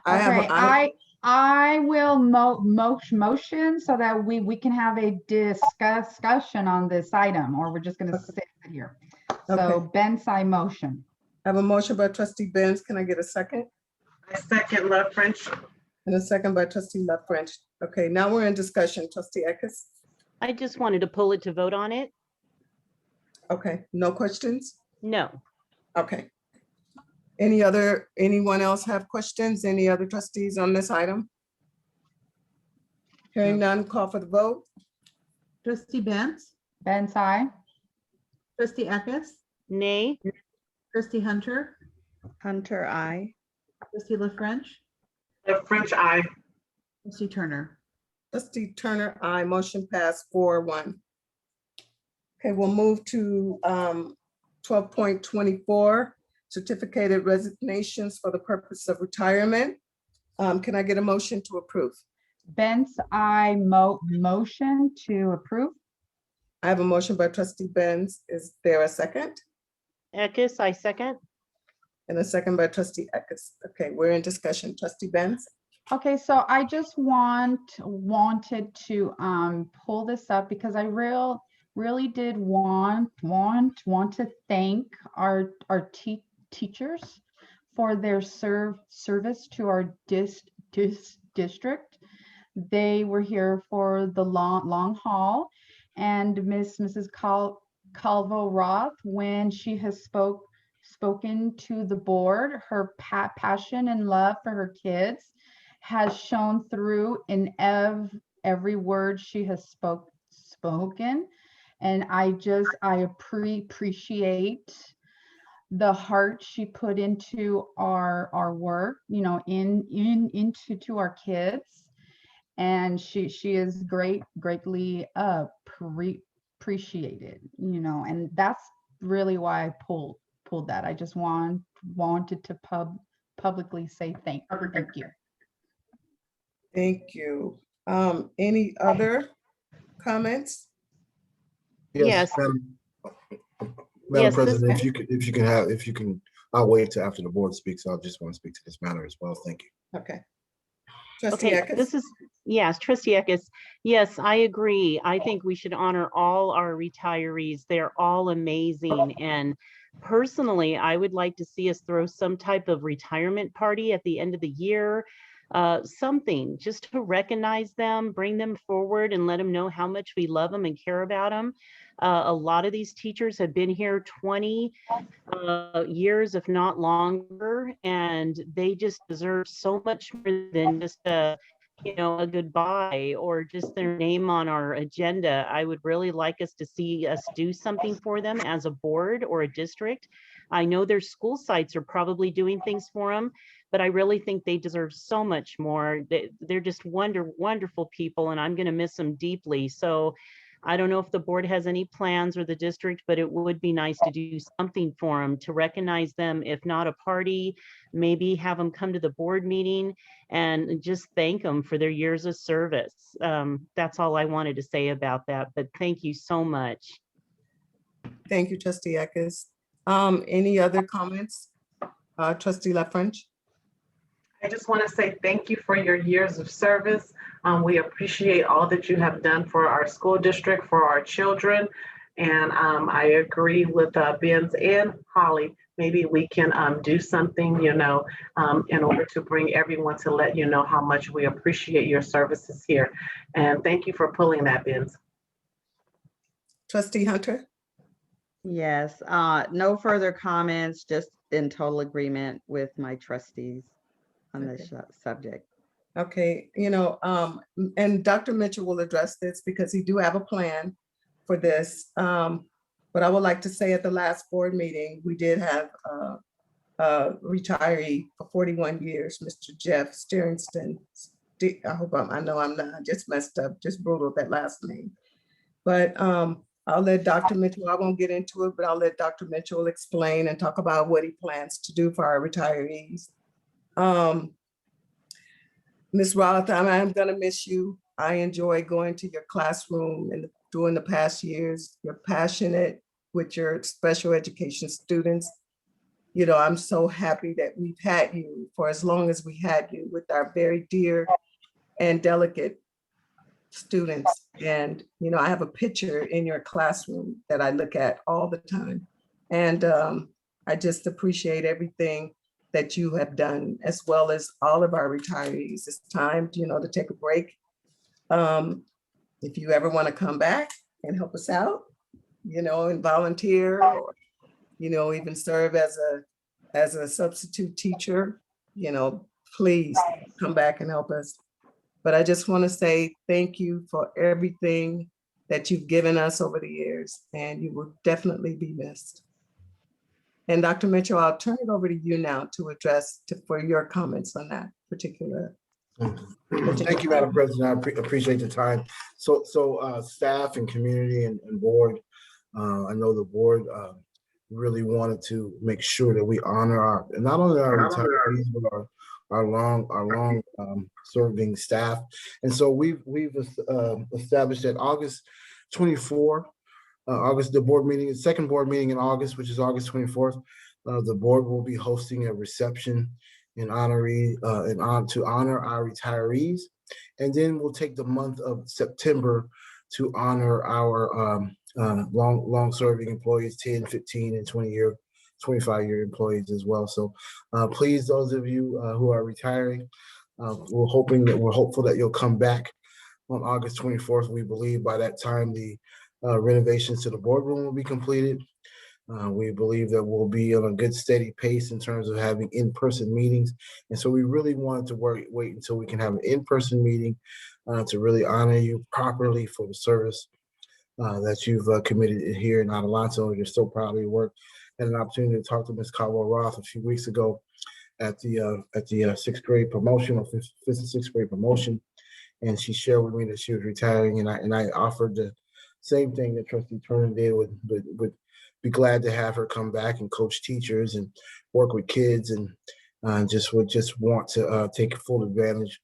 Okay, I will motion so that we can have a discussion on this item, or we're just gonna sit here. So Okay. Benz, I motion. I have a motion by trustee Benz. Can I get a second? I second Left French. And a second by trustee La French. Okay, now we're in discussion. Trustee Eckes? I just wanted to pull it to vote on it. Okay, no questions? No. Okay. Anyone else have questions? Any other trustees on this item? Hearing none, call for the vote. Trustee Benz, Benz, I. trustee Eckes, Nay. trustee Hunter, Hunter, I. trustee La French, Left French, I. trustee Turner. Trustee Turner, aye. Motion passed 4-1. Okay, we'll move to 12.24, certificated resignations for the purpose of retirement. Can I get a motion to approve? Benz, I motion to approve. I have a motion by trustee Benz. Is there a second? Eckes, I second. And a second by trustee Eckes. Okay, we're in discussion. Trustee Benz? Okay, so I just wanted to pull this up because I really did want to thank our teachers for their service to our district. They were here for the long haul, and Mrs. Calvo Roth, when she has spoken to the board, her passion and love for her kids has shown through in every word she has spoken. And I appreciate the heart she put into our work, into our kids. And she is greatly appreciated, and that's really why I pulled that. I just wanted to publicly say thank you. Thank you. Any other comments? Yes, Yes. Madam Yes, this- President, if you can, I'll wait till after the board speaks. I just want to speak to this matter as well. Thank you. Okay. Trustee Okay, Eckes? this is, yes, Trustee Eckes. Yes, I agree. I think we should honor all our retirees. They're all amazing. And personally, I would like to see us throw some type of retirement party at the end of the year. Something just to recognize them, bring them forward and let them know how much we love them and care about them. A lot of these teachers have been here 20 years, if not longer, and they just deserve so much more than just a goodbye or just their name on our agenda. I would really like us to see us do something for them as a board or a district. I know their school sites are probably doing things for them, but I really think they deserve so much more. They're just wonderful people, and I'm going to miss them deeply. So I don't know if the board has any plans or the district, but it would be nice to do something for them to recognize them, if not a party, maybe have them come to the board meeting and just thank them for their years of service. That's all I wanted to say about that, but thank you so much. Thank you, Trustee Eckes. Any other comments? Trustee La French? I just want to say thank you for your years of service. We appreciate all that you have done for our school district, for our children. And I agree with Benz and Holly. Maybe we can do something, in order to bring everyone to let you know how much we appreciate your services here. And thank you for pulling that, Benz. Trustee Hunter? Yes, no further comments, just in total agreement with my trustees on this subject. Okay, and Dr. Mitchell will address this because he do have a plan for this. But I would like to say at the last board meeting, we did have a retiree for 41 years, Mr. Jeff Stearingston. I know I'm not, I just messed up, just brutal that last name. But I'll let Dr. Mitchell, I won't get into it, but I'll let Dr. Mitchell explain and talk about what he plans to do for our retirees. Ms. Roth, I'm gonna miss you. I enjoy going to your classroom and during the past years. You're passionate with your special education students. I'm so happy that we've had you for as long as we had you with our very dear and delicate students. And, I have a picture in your classroom that I look at all the time. And I just appreciate everything that you have done, as well as all of our retirees. It's time, to take a break. If you ever want to come back and help us out, and volunteer, or, even serve as a substitute teacher, please come back and help us. But I just want to say thank you for everything that you've given us over the years, and you will definitely be missed. And Dr. Mitchell, I'll turn it over to you now to address for your comments on that particular. Thank you, Madam President. I appreciate the time. So staff and community and board, I know the board really wanted to make sure that we honor not only our retirees, but our long serving staff. And so we've established that August 24th, the board meeting, second board meeting in August, which is August 24th, the board will be hosting a reception to honor our retirees. And then we'll take the month of September to honor our long-serving employees, 10, 15, and 25-year employees as well. So please, those of you who are retiring, we're hopeful that you'll come back on August 24th. We believe by that time the renovations to the boardroom will be completed. We believe that we'll be on a good steady pace in terms of having in-person meetings. And so we really wanted to wait until we can have an in-person meeting to really honor you properly for the service that you've committed here in Adelanto. You're so proud of your work. Had an opportunity to talk to Ms. Caldwell Roth a few weeks ago at the sixth grade promotion, or fifth and sixth grade promotion. And she shared with me that she was retiring, and I offered to Same thing that Trustee Turner did would be glad to have her come back and coach teachers and work with kids, and just want to take full advantage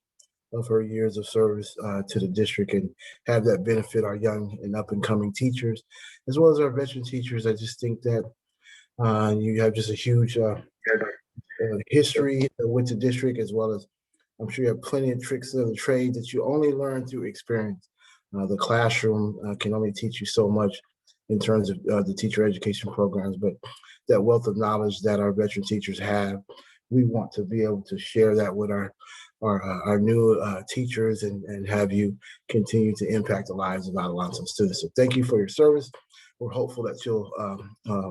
of her years of service to the district and have that benefit our young and up and coming teachers, as well as our veteran teachers. I just think that you have just a huge history with the district, as well as I'm sure you have plenty of tricks of the trade that you only learn through experience. The classroom can only teach you so much in terms of the teacher education programs, but that wealth of knowledge that our veteran teachers have, we want to be able to share that with our new teachers and have you continue to impact the lives of Adelanto students. So thank you for your service. We're hopeful that you'll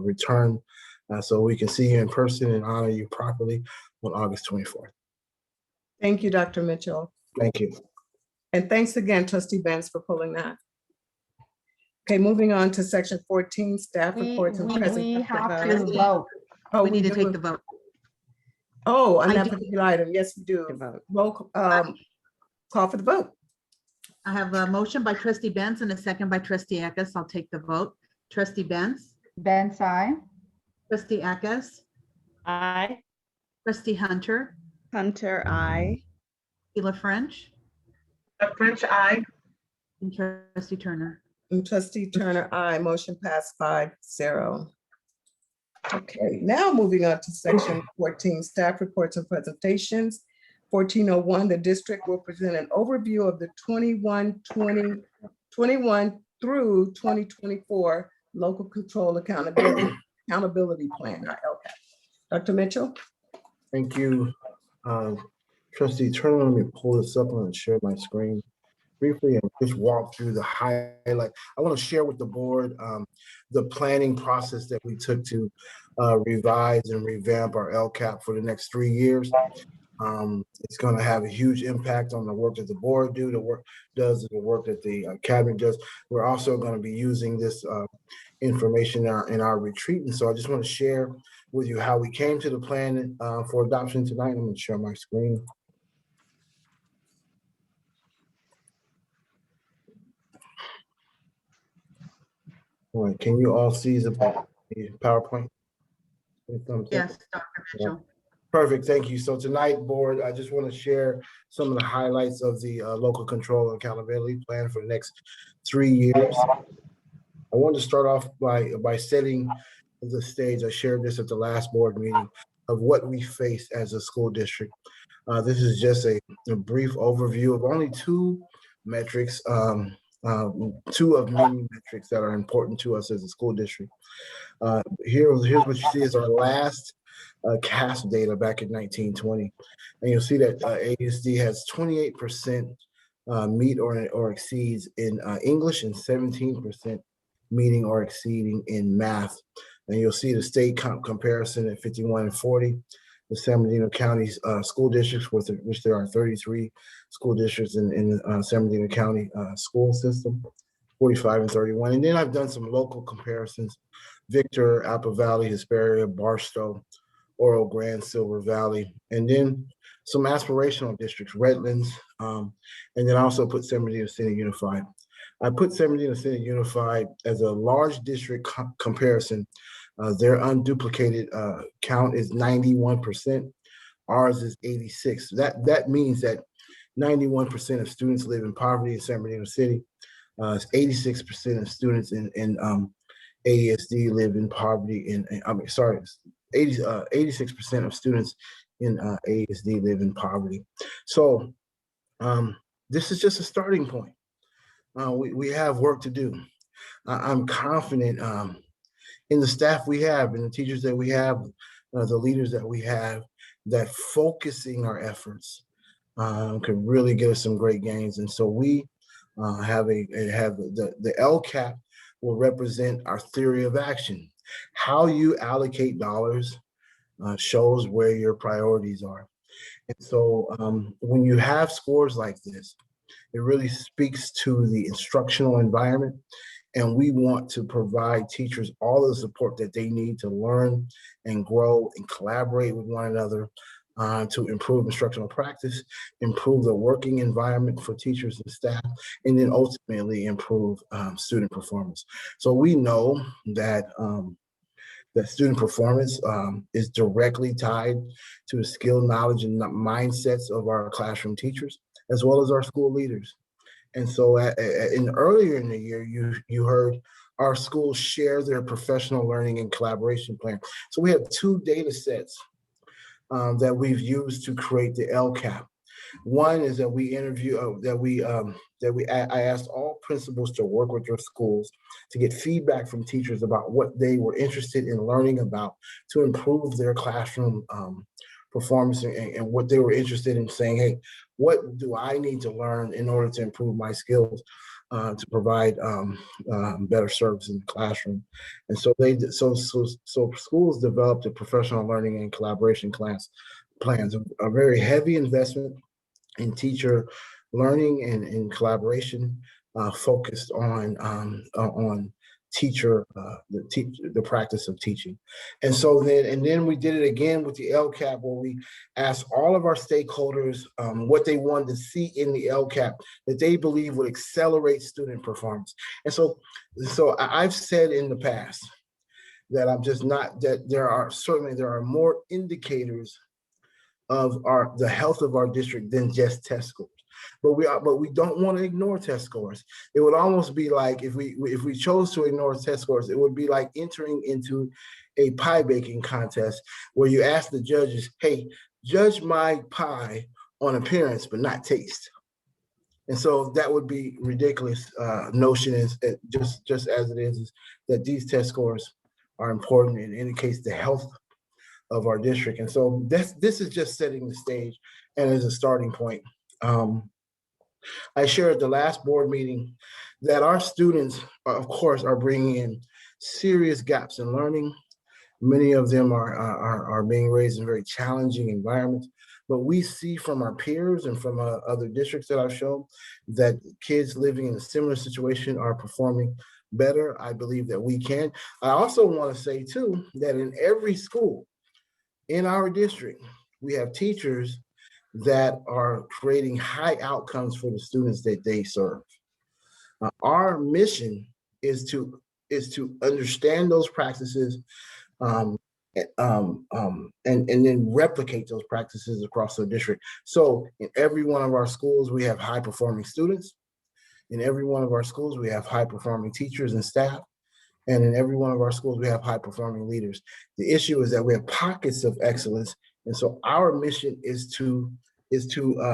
return so we can see you in person and honor you properly on August 24th. Thank you, Dr. Mitchell. Thank you. And thanks again, Trustee Benz, for pulling that. Okay, moving on to section 14, staff We reports and have presentations. to vote. Oh, We need to do? take the vote. Oh, on I that do- particular item, yes, we do. Vote. Roll, call for the vote. I have a motion by trustee Benz and a second by trustee Eckes. I'll take the vote. Trustee Benz, Benz, I. trustee Eckes, Aye. trustee Hunter, Hunter, I. Sheila French, French, I. and trustee Turner. And Trustee Turner, aye. Motion passed 5-0. Okay, now moving on to section 14, staff reports and presentations. 1401, the district will present an overview of the 21 through 2024 local control accountability plan, LCAP. Dr. Mitchell? Thank you, Trustee Turner. Let me pull this up and share my screen briefly and just walk through the highlight. I want to share with the board the planning process that we took to revise and revamp our LCAP for the next 3 years. It's going to have a huge impact on the work that the board does, the work that the cabinet does. We're also going to be using this information in our retreat. And so I just want to share with you how we came to the plan for adoption tonight. I'm going to share my screen. All right, can you all see the PowerPoint? Thumbs up? Yes, Dr. Mitchell. Perfect, thank you. So tonight, board, I just want to share some of the highlights of the local control and accountability plan for the next 3 years. I wanted to start off by setting the stage. I shared this at the last board meeting of what we face as a school district. This is just a brief overview of only 2 metrics, 2 of many metrics that are important to us as a school district. Here's what you see is our last CAS data back in 1920. And you'll see that AESD has 28% meet or exceeds in English and 17% meeting or exceeding in math. And you'll see the state comparison at 51 and 40. The San Bernardino County school districts, which there are 33 school districts in the San Bernardino County school system, 45 and 31. And then I've done some local comparisons: Victor, Apple Valley, Hesperia, Barstow, Oro Grande, Silver Valley, and then some aspirational districts, Redlands, and then I also put San Bernardino City Unified. I put San Bernardino City Unified as a large district comparison. Their unduplicated count is 91%. Ours is 86. That means that 91% of students live in poverty in San Bernardino City. 86% of students in AESD live in poverty. 86% of students in AESD live in poverty. So this is just a starting point. We have work to do. I'm confident in the staff we have, and the teachers that we have, the leaders that we have, that focusing our efforts could really get us some great gains. And so we have the LCAP will represent our theory of action. How you allocate dollars shows where your priorities are. And so when you have scores like this, it really speaks to the instructional environment. And we want to provide teachers all the support that they need to learn and grow and collaborate with one another to improve instructional practice, improve the working environment for teachers and staff, and then ultimately improve student performance. So we know that that student performance is directly tied to the skill, knowledge, and mindsets of our classroom teachers, as well as our school leaders. And so earlier in the year, you heard our schools share their professional learning and collaboration plan. So we have 2 data sets that we've used to create the LCAP. One is that I asked all principals to work with their schools to get feedback from teachers about what they were interested in learning about to improve their classroom performance, and what they were interested in saying, hey, what do I need to learn in order to improve my skills to provide better service in the classroom. And so schools developed a professional learning and collaboration plans, a very heavy investment in teacher learning and in collaboration, focused on the practice of teaching. And so then we did it again with the LCAP, where we asked all of our stakeholders what they wanted to see in the LCAP that they believe would accelerate student performance. And so I've said in the past that there are more indicators of the health of our district than just test scores. But we don't want to ignore test scores. It would almost be like if we chose to ignore test scores, it would be like entering into a pie baking contest where you ask the judges, hey, judge my pie on appearance but not taste. And so that would be ridiculous notion, is just as it is that these test scores are important and indicates the health of our district. And so this is just setting the stage and as a starting point. I shared at the last board meeting that our students, of course, are bringing in serious gaps in learning. Many of them are being raised in very challenging environments, but we see from our peers and from other districts that I've shown that kids living in a similar situation are performing better. I believe that we can. I also want to say too, that in every school in our district, we have teachers that are creating high outcomes for the students that they serve. Our mission is to understand those practices and then replicate those practices across the district. So in every one of our schools, we have high performing students. In every one of our schools, we have high performing teachers and staff. And in every one of our schools, we have high performing leaders. The issue is that we have pockets of excellence. And so our mission is to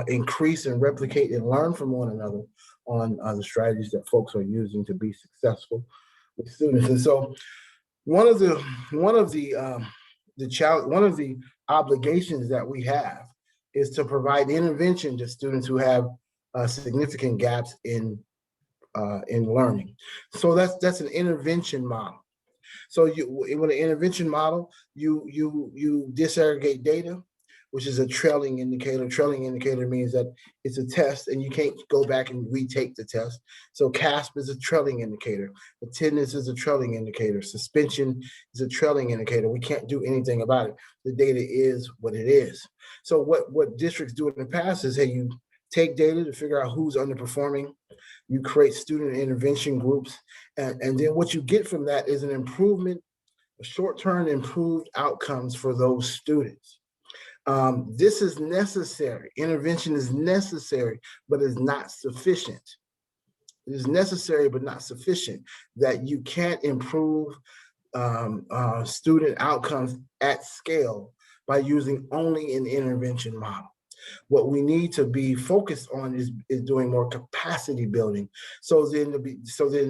increase and replicate and learn from one another on the strategies that folks are using to be successful with students. And so one of the obligations that we have is to provide intervention to students who have significant gaps in learning. So that's an intervention model. So with an intervention model, you disaggregate data, which is a trailing indicator. Trailing indicator means that it's a test and you can't go back and retake the test. So CASP is a trailing indicator. Attendance is a trailing indicator. Suspension is a trailing indicator. We can't do anything about it. The data is what it is. So what districts do in the past is, hey, you take data to figure out who's underperforming. You create student intervention groups. And then what you get from that is an improvement, a short-term improved outcomes for those students. This is necessary. Intervention is necessary, but is not sufficient. It is necessary, but not sufficient. That you can't improve student outcomes at scale by using only an intervention model. What we need to be focused on is doing more capacity building. So then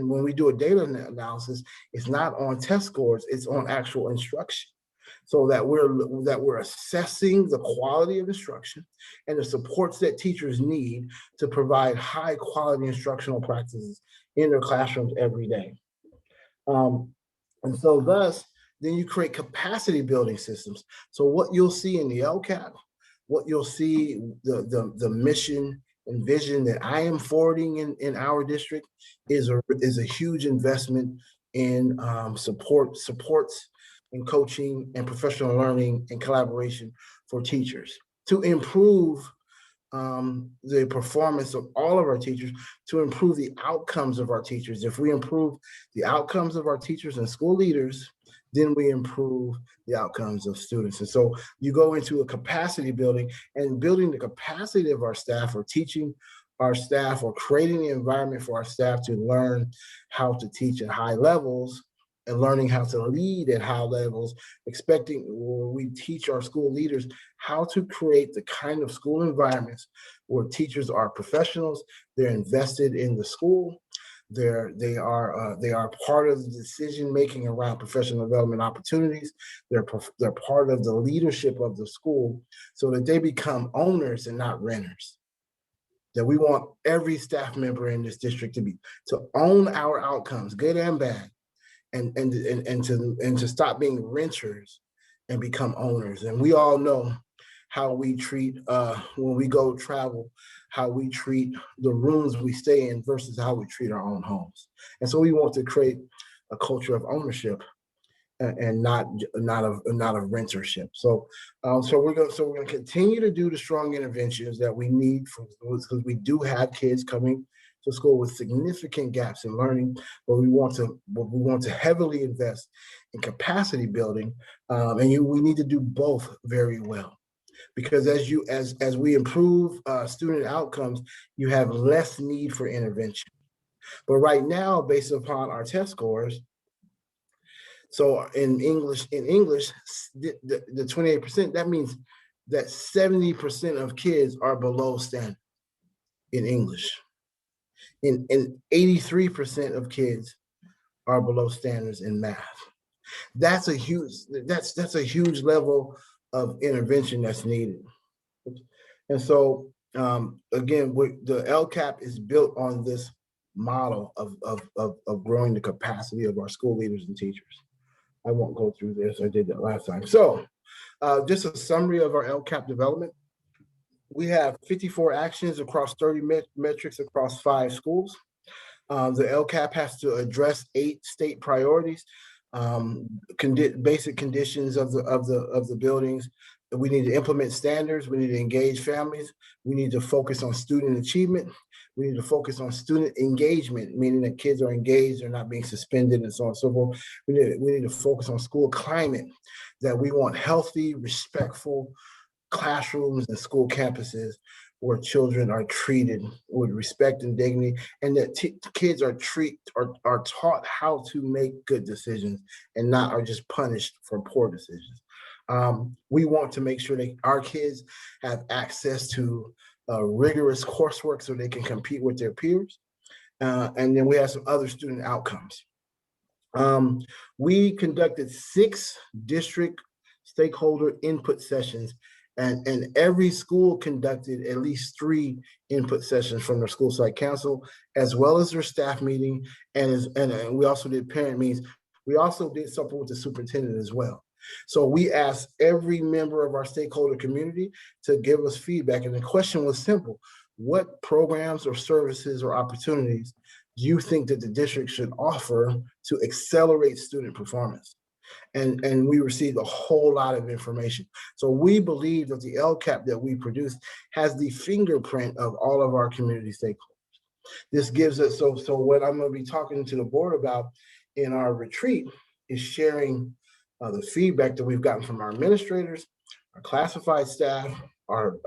when we do a data analysis, it's not on test scores, it's on actual instruction. So that we're assessing the quality of instruction and the supports that teachers need to provide high quality instructional practices in their classrooms every day. And so thus, then you create capacity building systems. So what you'll see in the LCAP, what you'll see, the mission and vision that I am forwarding in our district is a huge investment in supports and coaching and professional learning and collaboration for teachers to improve the performance of all of our teachers, to improve the outcomes of our teachers. If we improve the outcomes of our teachers and school leaders, then we improve the outcomes of students. And so you go into a capacity building, and building the capacity of our staff, or teaching our staff, or creating the environment for our staff to learn how to teach at high levels, and learning how to lead at high levels, we teach our school leaders how to create the kind of school environments where teachers are professionals, they're invested in the school, they are part of the decision making around professional development opportunities, they're part of the leadership of the school, so that they become owners and not renters. That we want every staff member in this district to own our outcomes, good and bad, and to stop being renters and become owners. And we all know how we treat when we go travel, how we treat the rooms we stay in versus how we treat our own homes. And so we want to create a culture of ownership and not of rentership. So we're going to continue to do the strong interventions that we need because we do have kids coming to school with significant gaps in learning, but we want to heavily invest in capacity building, we need to do both very well, because as we improve student outcomes, you have less need for intervention. But right now, based upon our test scores, so in English, the 28%, that means that 70% of kids are below standard in English. And 83% of kids are below standards in math. That's a huge level of intervention that's needed. And so again, the LCAP is built on this model of growing the capacity of our school leaders and teachers. I won't go through this, I did that last time. So just a summary of our LCAP development. We have 54 actions across 30 metrics across 5 schools. The LCAP has to address 8 state priorities, basic conditions of the buildings. We need to implement standards. We need to engage families. We need to focus on student achievement. We need to focus on student engagement, meaning that kids are engaged, they're not being suspended, and so on and so forth. We need to focus on school climate, that we want healthy, respectful classrooms and school campuses where children are treated with respect and dignity, and that kids are taught how to make good decisions and not are just punished for poor decisions. We want to make sure that our kids have access to rigorous coursework so they can compete with their peers. And then we have some other student outcomes. We conducted 6 district stakeholder input sessions, and every school conducted at least 3 input sessions from their school site council, as well as their staff meeting, and we also did parent meetings. We also did something with the superintendent as well. So we asked every member of our stakeholder community to give us feedback, and the question was simple: what programs or services or opportunities do you think that the district should offer to accelerate student performance? And we received a whole lot of information. So we believe that the LCAP that we produced has the fingerprint of all of our community stakeholders. This gives us, so what I'm going to be talking to the board about in our retreat is sharing the feedback that we've gotten from our administrators, our classified staff, our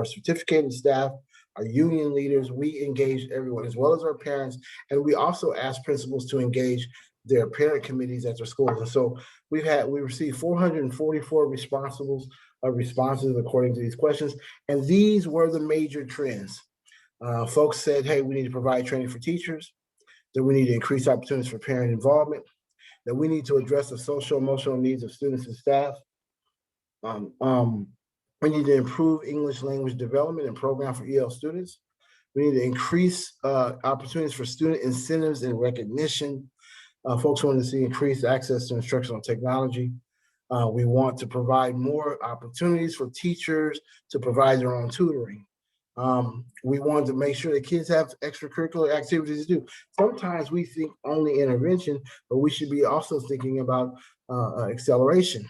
certificated staff, our union leaders. We engaged everyone, as well as our parents, and we also asked principals to engage their parent committees at their schools. And so we received 444 responses according to these questions, and these were the major trends. Folks said, hey, we need to provide training for teachers, that we need to increase opportunities for parent involvement, that we need to address the social emotional needs of students and staff. We need to improve English language development and program for EL students. We need to increase opportunities for student incentives and recognition. Folks want to see increased access to instructional technology. We want to provide more opportunities for teachers to provide their own tutoring. We want to make sure that kids have extracurricular activities to do. Sometimes we think only intervention, but we should be also thinking about acceleration.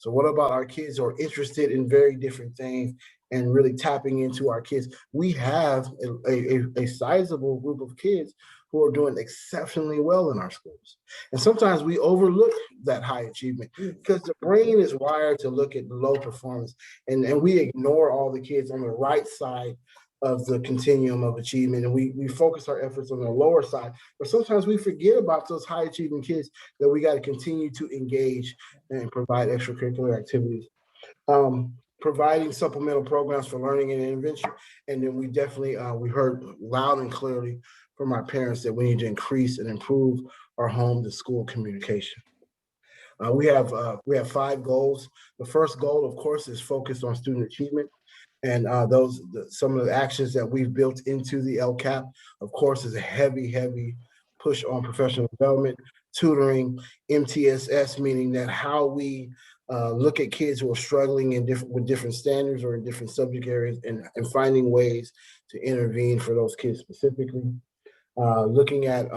So what about our kids who are interested in very different things and really tapping into our kids? We have a sizable group of kids who are doing exceptionally well in our schools. And sometimes we overlook that high achievement because the brain is wired to look at low performance, and we ignore all the kids on the right side of the continuum of achievement, and we focus our efforts on the lower side. But sometimes we forget about those high achieving kids that we got to continue to engage and provide extracurricular activities. Providing supplemental programs for learning and intervention. And then we definitely, we heard loud and clearly from our parents that we need to increase and improve our home to school communication. We have 5 goals. The first goal, of course, is focused on student achievement. And some of the actions that we've built into the LCAP, of course, is a heavy push on professional development, tutoring, MTSS, meaning that how we look at kids who are struggling with different standards or in different subject areas, and finding ways to intervene for those kids specifically. Looking at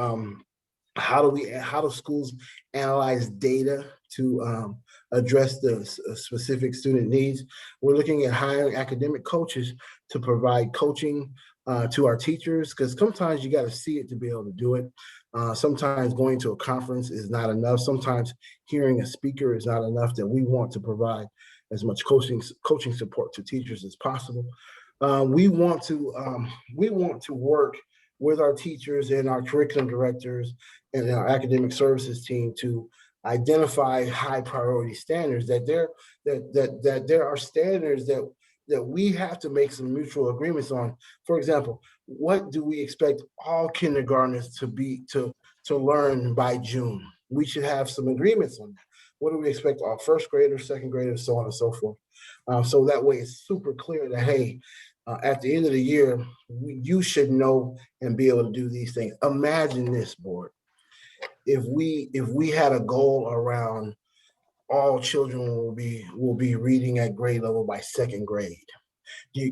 how do schools analyze data to address the specific student needs. We're looking at hiring academic coaches to provide coaching to our teachers, because sometimes you got to see it to be able to do it. Sometimes going to a conference is not enough. Sometimes hearing a speaker is not enough. That we want to provide as much coaching support to teachers as possible. We want to work with our teachers and our curriculum directors and our academic services team to identify high priority standards, that there are standards that we have to make some mutual agreements on. For example, what do we expect all kindergartners to learn by June? We should have some agreements on that. What do we expect all first graders, second graders, so on and so forth? So that way it's super clear that, hey, at the end of the year, you should know and be able to do these things. Imagine this, board. If we had a goal around all children will be reading at grade level by second grade.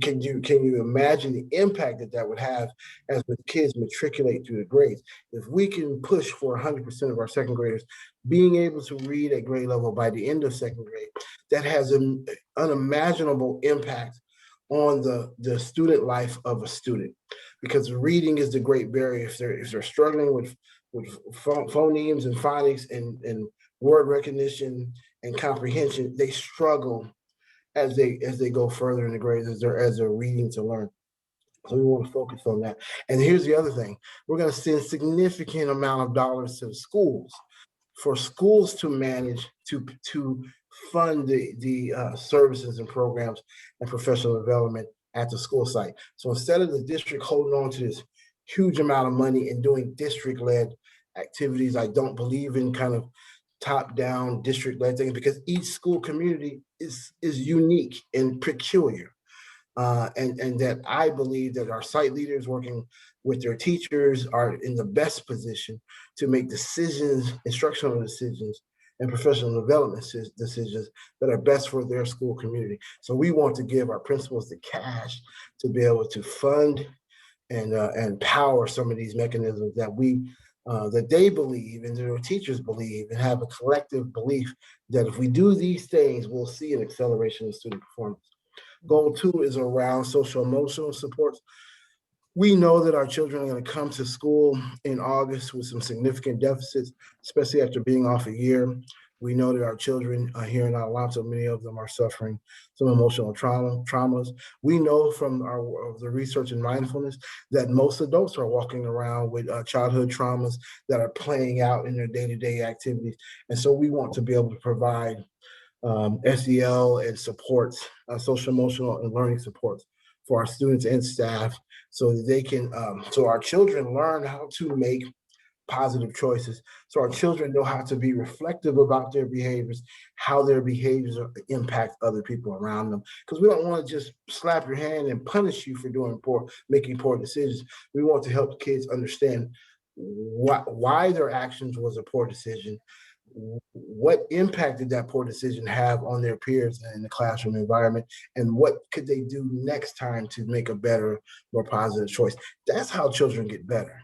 Can you imagine the impact that would have as the kids matriculate through the grades? If we can push for 100% of our second graders being able to read at grade level by the end of second grade, that has an unimaginable impact on the student life of a student, because reading is the great barrier. If they're struggling with phonemes and phonics and word recognition and comprehension, they struggle as they go further in the grades, as they're reading to learn. So we want to focus on that. And here's the other thing: we're going to send significant amount of dollars to the schools for schools to manage to fund the services and programs and professional development at the school site. So instead of the district holding on to this huge amount of money and doing district-led activities, I don't believe in kind of top-down district-led things, because each school community is unique and peculiar. And that I believe that our site leaders working with their teachers are in the best position to make decisions, instructional decisions, and professional development decisions that are best for their school community. So we want to give our principals the cash to be able to fund and power some of these mechanisms that they believe and their teachers believe, and have a collective belief that if we do these things, we'll see an acceleration of student performance. Goal 2 is around social emotional supports. We know that our children are going to come to school in August with some significant deficits, especially after being off a year. We know that our children here in Adelanto, many of them are suffering some emotional traumas. We know from the research in mindfulness that most adults are walking around with childhood traumas that are playing out in their day-to-day activities. And so we want to be able to provide SEL and supports, social emotional and learning supports for our students and staff, so that they can, so our children learn how to make positive choices. So our children know how to be reflective about their behaviors, how their behaviors impact other people around them. Because we don't want to just slap your hand and punish you for making poor decisions. We want to help kids understand why their actions was a poor decision, what impact did that poor decision have on their peers in the classroom environment, and what could they do next time to make a better, more positive choice. That's how children get better.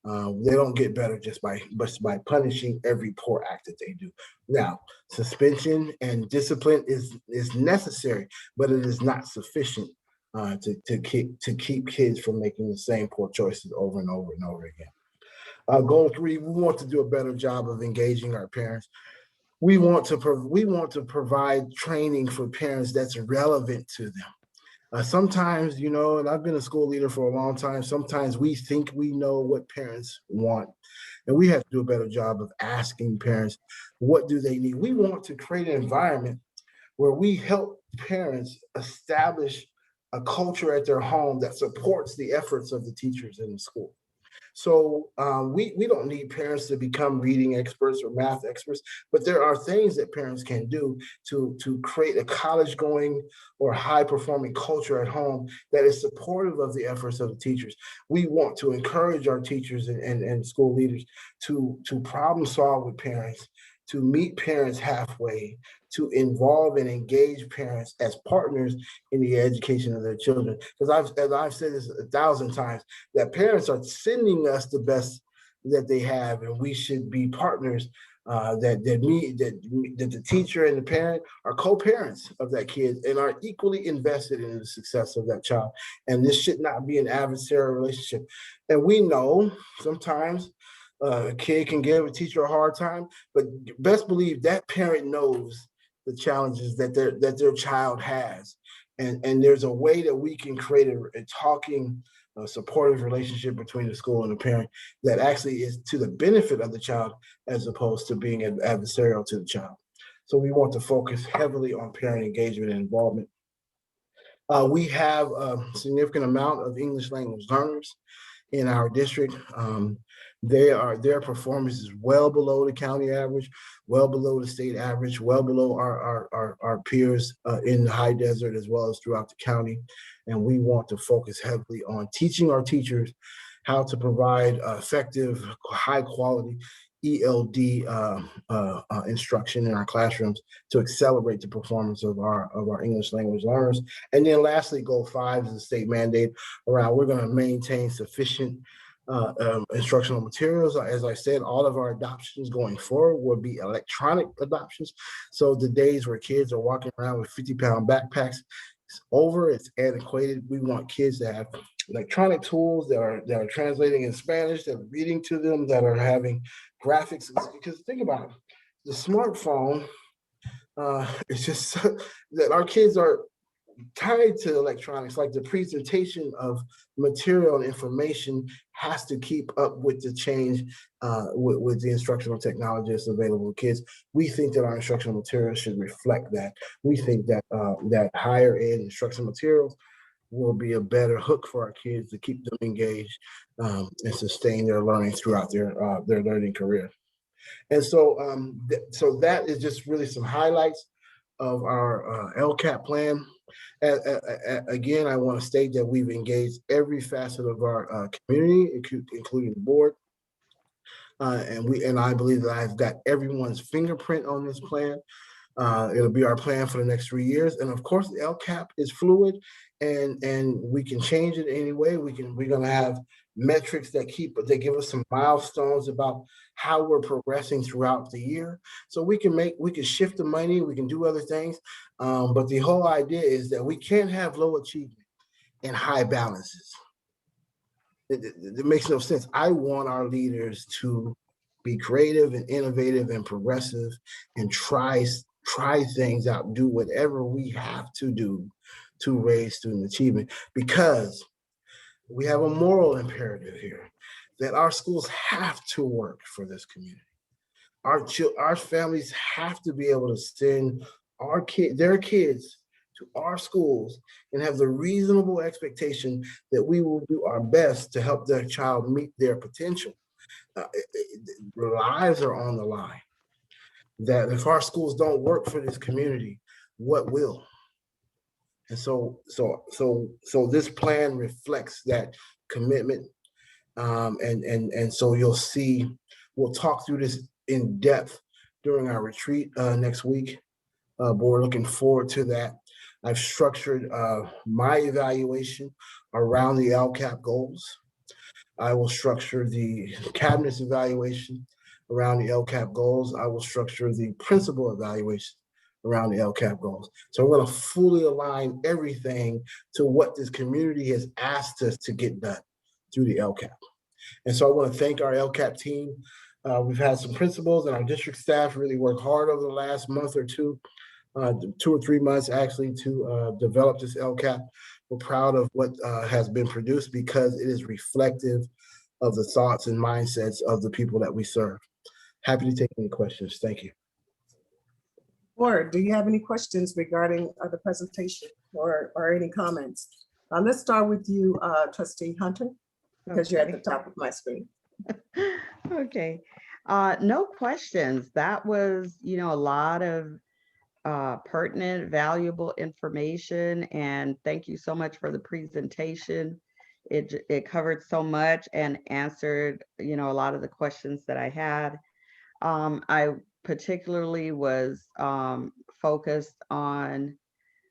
They don't get better just by punishing every poor act that they do. Now, suspension and discipline is necessary, but it is not sufficient to keep kids from making the same poor choices over and over and over again. Goal 3, we want to do a better job of engaging our parents. We want to provide training for parents that's relevant to them. Sometimes, you know, and I've been a school leader for a long time, sometimes we think we know what parents want, and we have to do a better job of asking parents, what do they need? We want to create an environment where we help parents establish a culture at their home that supports the efforts of the teachers in the school. So we don't need parents to become reading experts or math experts, but there are things that parents can do to create a college going or high performing culture at home that is supportive of the efforts of the teachers. We want to encourage our teachers and school leaders to problem solve with parents, to meet parents halfway, to involve and engage parents as partners in the education of their children. Because as I've said this 1,000 times, that parents are sending us the best that they have, and we should be partners. That the teacher and the parent are co-parents of that kid and are equally invested in the success of that child. And this should not be an adversarial relationship. And we know sometimes a kid can give a teacher a hard time, but best believe that parent knows the challenges that their child has. And there's a way that we can create a talking, supportive relationship between the school and the parent that actually is to the benefit of the child as opposed to being adversarial to the child. So we want to focus heavily on parent engagement and involvement. We have a significant amount of English language learners in our district. Their performance is well below the county average, well below the state average, well below our peers in the high desert as well as throughout the county. And we want to focus heavily on teaching our teachers how to provide effective, high quality ELD instruction in our classrooms to accelerate the performance of our English language learners. And then lastly, goal 5 is the state mandate around we're going to maintain sufficient instructional materials. As I said, all of our adoptions going forward will be electronic adoptions. So the days where kids are walking around with 50-pound backpacks, it's over, it's antiquated. We want kids to have electronic tools that are translating in Spanish, that are reading to them, that are having graphics. Because think about it, the smartphone, it's just that our kids are tied to electronics. Like the presentation of material and information has to keep up with the change with the instructional technology that's available to kids. We think that our instructional materials should reflect that. We think that that higher ed instructional materials will be a better hook for our kids to keep them engaged and sustain their learning throughout their learning career. And so, so that is just really some highlights of our LCAP plan. Again, I want to state that we've engaged every facet of our community, including the board. And I believe that I've got everyone's fingerprint on this plan. It'll be our plan for the next 3 years. And of course, the LCAP is fluid and we can change it anyway. We're going to have metrics that give us some milestones about how we're progressing throughout the year. So we can shift the money, we can do other things. But the whole idea is that we can't have low achievement and high balances. It makes no sense. I want our leaders to be creative and innovative and progressive and try things out, do whatever we have to do to raise student achievement, because we have a moral imperative here that our schools have to work for this community. Our families have to be able to send their kids to our schools and have the reasonable expectation that we will do our best to help their child meet their potential. Their lives are on the line. That if our schools don't work for this community, what will? And so this plan reflects that commitment. And so you'll see, we'll talk through this in depth during our retreat next week. We're looking forward to that. I've structured my evaluation around the LCAP goals. I will structure the cabinet's evaluation around the LCAP goals. I will structure the principal evaluation around the LCAP goals. So we're going to fully align everything to what this community has asked us to get done through the LCAP. And so I want to thank our LCAP team. We've had some principals and our district staff really work hard over the last month or two, 2 or 3 months actually, to develop this LCAP. We're proud of what has been produced because it is reflective of the thoughts and mindsets of the people that we serve. Happy to take any questions. Thank you. Board, do you have any questions regarding the presentation or any comments? Let's start with you, Trustee Hunter, because you're at the top of my screen. Okay, no questions. That was, a lot of pertinent, valuable information, and thank you so much for the presentation. It covered so much and answered, a lot of the questions that I had. I particularly was focused on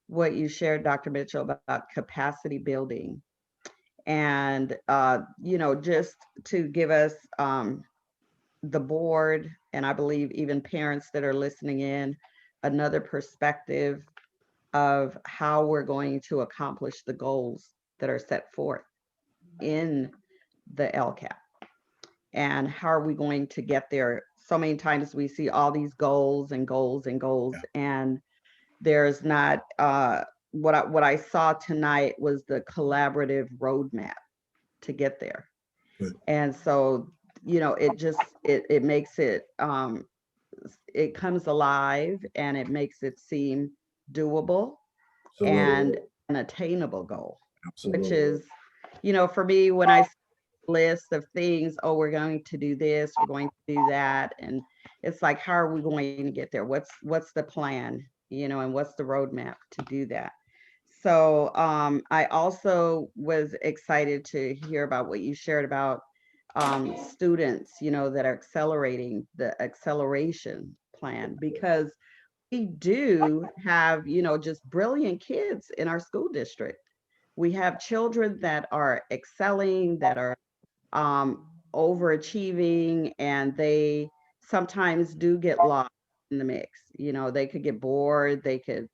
what you shared, Dr. Mitchell, about capacity building. And, just to give us the board, and I believe even parents that are listening in, another perspective of how we're going to accomplish the goals that are set forth in the LCAP. And how are we going to get there? So many times we see all these goals and goals and goals, and there's not, what I saw tonight was the collaborative roadmap to get there. Good. And so, it just, it makes it, it comes alive, and it makes it seem doable and an attainable goal. Absolutely. Which is, for me, when I list of things, oh, we're going to do this, we're going to do that, and it's like, how are we going to get there? What's the plan, and what's the roadmap to do that? So I also was excited to hear about what you shared about students, that are accelerating the acceleration plan, because we do have, just brilliant kids in our school district. We have children that are excelling, that are overachieving, and they sometimes do get lost in the mix. They could get bored, they could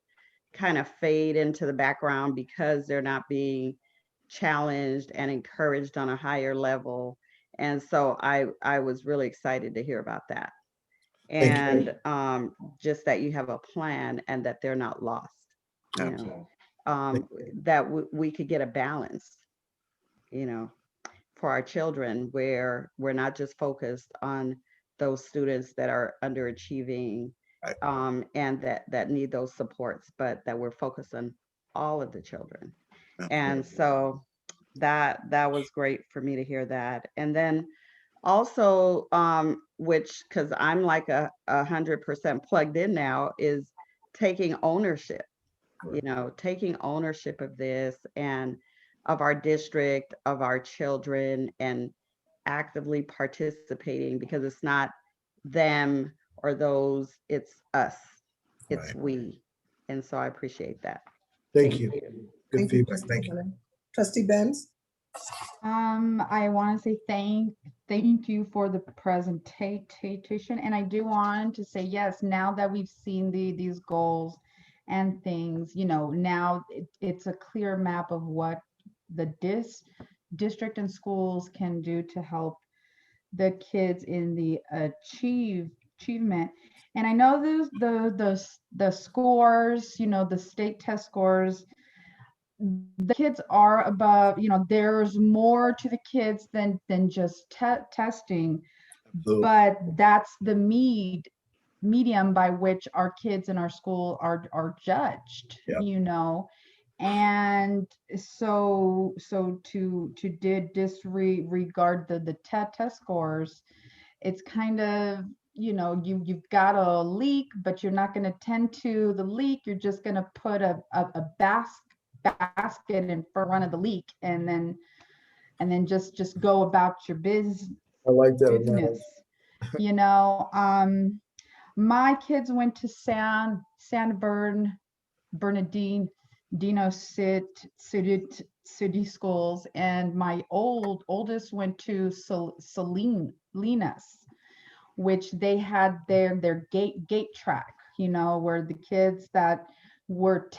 kind of fade into the background because they're not being challenged and encouraged on a higher level. And so I was really excited to hear about that. And just that you have a plan and that they're not lost, that we could get a balance, for our children, where we're not just focused on those students that are underachieving, and that need those supports, but that we're focused on all of the children. And so that was great for me to hear that. And then also, which, because I'm like 100% plugged in now, is taking ownership, taking ownership of this and of our district, of our children, and actively participating, because it's not them or those, it's us, it's we. And so I appreciate that. Thank you. Good Thank feedback. you, Thank you. Trustee Benz. I want to say thank you for the presentation, and I do want to say, yes, now that we've seen these goals and things, now it's a clear map of what the district and schools can do to help the kids in the achievement. And I know the scores, the state test scores, the kids are above, there's more to the kids than just testing. Absolutely. But that's the medium by which our kids in our school are judged. And so to disregard the test scores, it's kind of, you've got a leak, but you're not going to tend to the leak. You're just going to put a basket in front of the leak, and then just go about your business. I like that. My kids went to San Bernardino city schools, and my oldest went to Salinas, which they had their gate track, you know, where the kids that were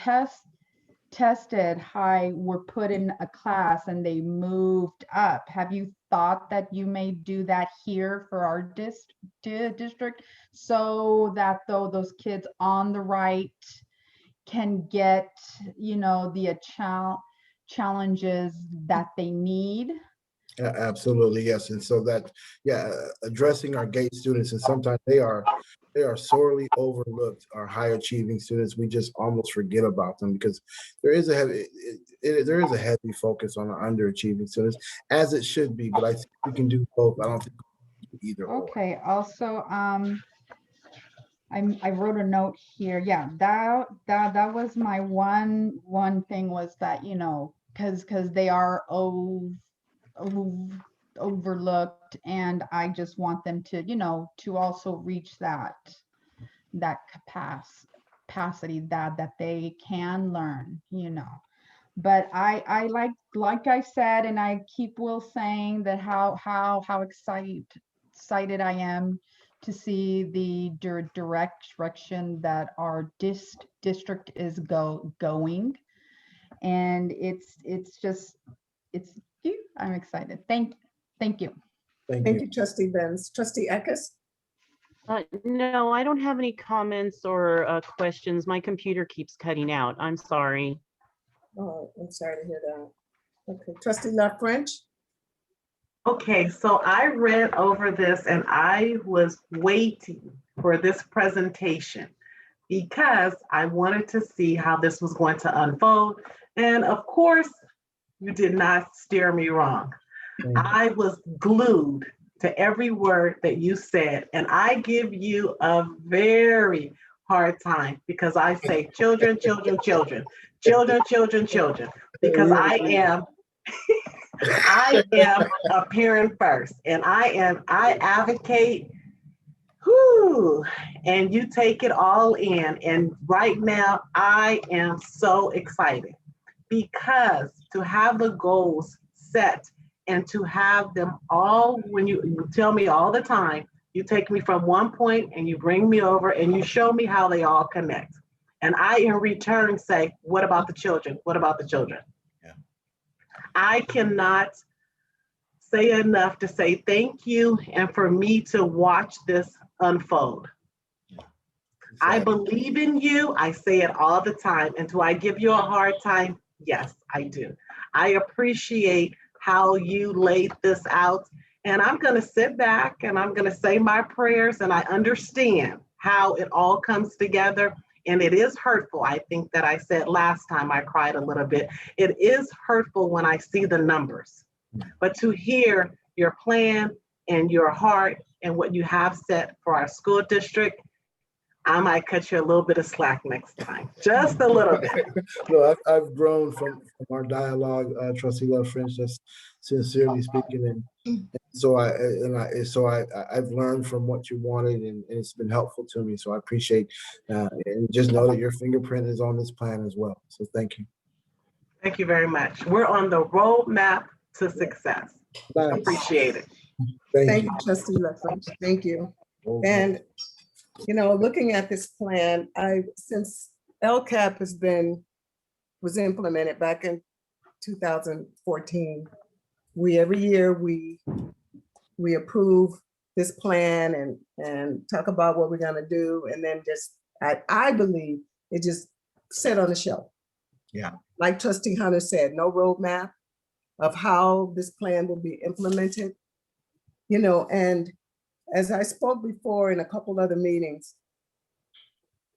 tested high were put in a class and they moved up. Have you thought that you may do that here for our district, so that though those kids on the right can get, you know, the challenges that they need? Absolutely, yes. And so that, yeah, addressing our GATE students, and sometimes they are sorely overlooked, our high achieving students. We just almost forget about them because there is a heavy focus on our underachieving students, as it should be. But I think we can do both. I don't think either or. Okay, also, I wrote a note here. Yeah, that was my one thing, was that, you know, because they are overlooked, and I just want them to, you know, to also reach that capacity that they can learn, you know. But I like I said, and I will saying that how excited I am to see the direction that our district is going, and I'm excited. Thank you. Thank Thank you. you, trustee Benz. Trustee Eckes? No, I don't have any comments or questions. My computer keeps cutting out. I'm sorry. Oh, I'm sorry to hear that. Okay, trustee La French? Okay, so I read over this and I was waiting for this presentation because I wanted to see how this was going to unfold. And of course, you did not steer me wrong. I was glued to every word that you said, and I give you a very hard time because I say children, children, children, children, children, children, because I am a parent first, and I advocate, and you take it all in. And right now I am so excited because to have the goals set and to have them all, when you tell me all the time, you take me from one point and you bring me over and you show me how they all connect. And I, in return, say, what about the children? What about the children? Yeah. I cannot say enough to say thank you and for me to watch this unfold. I believe in you. I say it all the time. And do I give you a hard time? Yes, I do. I appreciate how you laid this out. And I'm going to sit back and I'm going to say my prayers, and I understand how it all comes together. And it is hurtful. I think that I said last time I cried a little bit. It is hurtful when I see the numbers. But to hear your plan and your heart and what you have set for our school district, I might cut you a little bit of slack next time, just a little bit. No, I've grown from our dialogue, Trustee Love French, just sincerely speaking, and so I've learned from what you wanted, and it's been helpful to me. So I appreciate, and just know that your fingerprint is on this plan as well. So thank you. Thank you very much. We're on the roadmap to success. Nice. Appreciate it. Thank you, trustee La French. Thank you. And you know, looking at this plan, since LCAP was implemented back in 2014, every year we approve this plan and talk about what we're gonna do, and then I believe it just sit on the shelf. Yeah. Like trustee Hunter said, no roadmap of how this plan will be implemented. You know, and as I spoke before in a couple other meetings,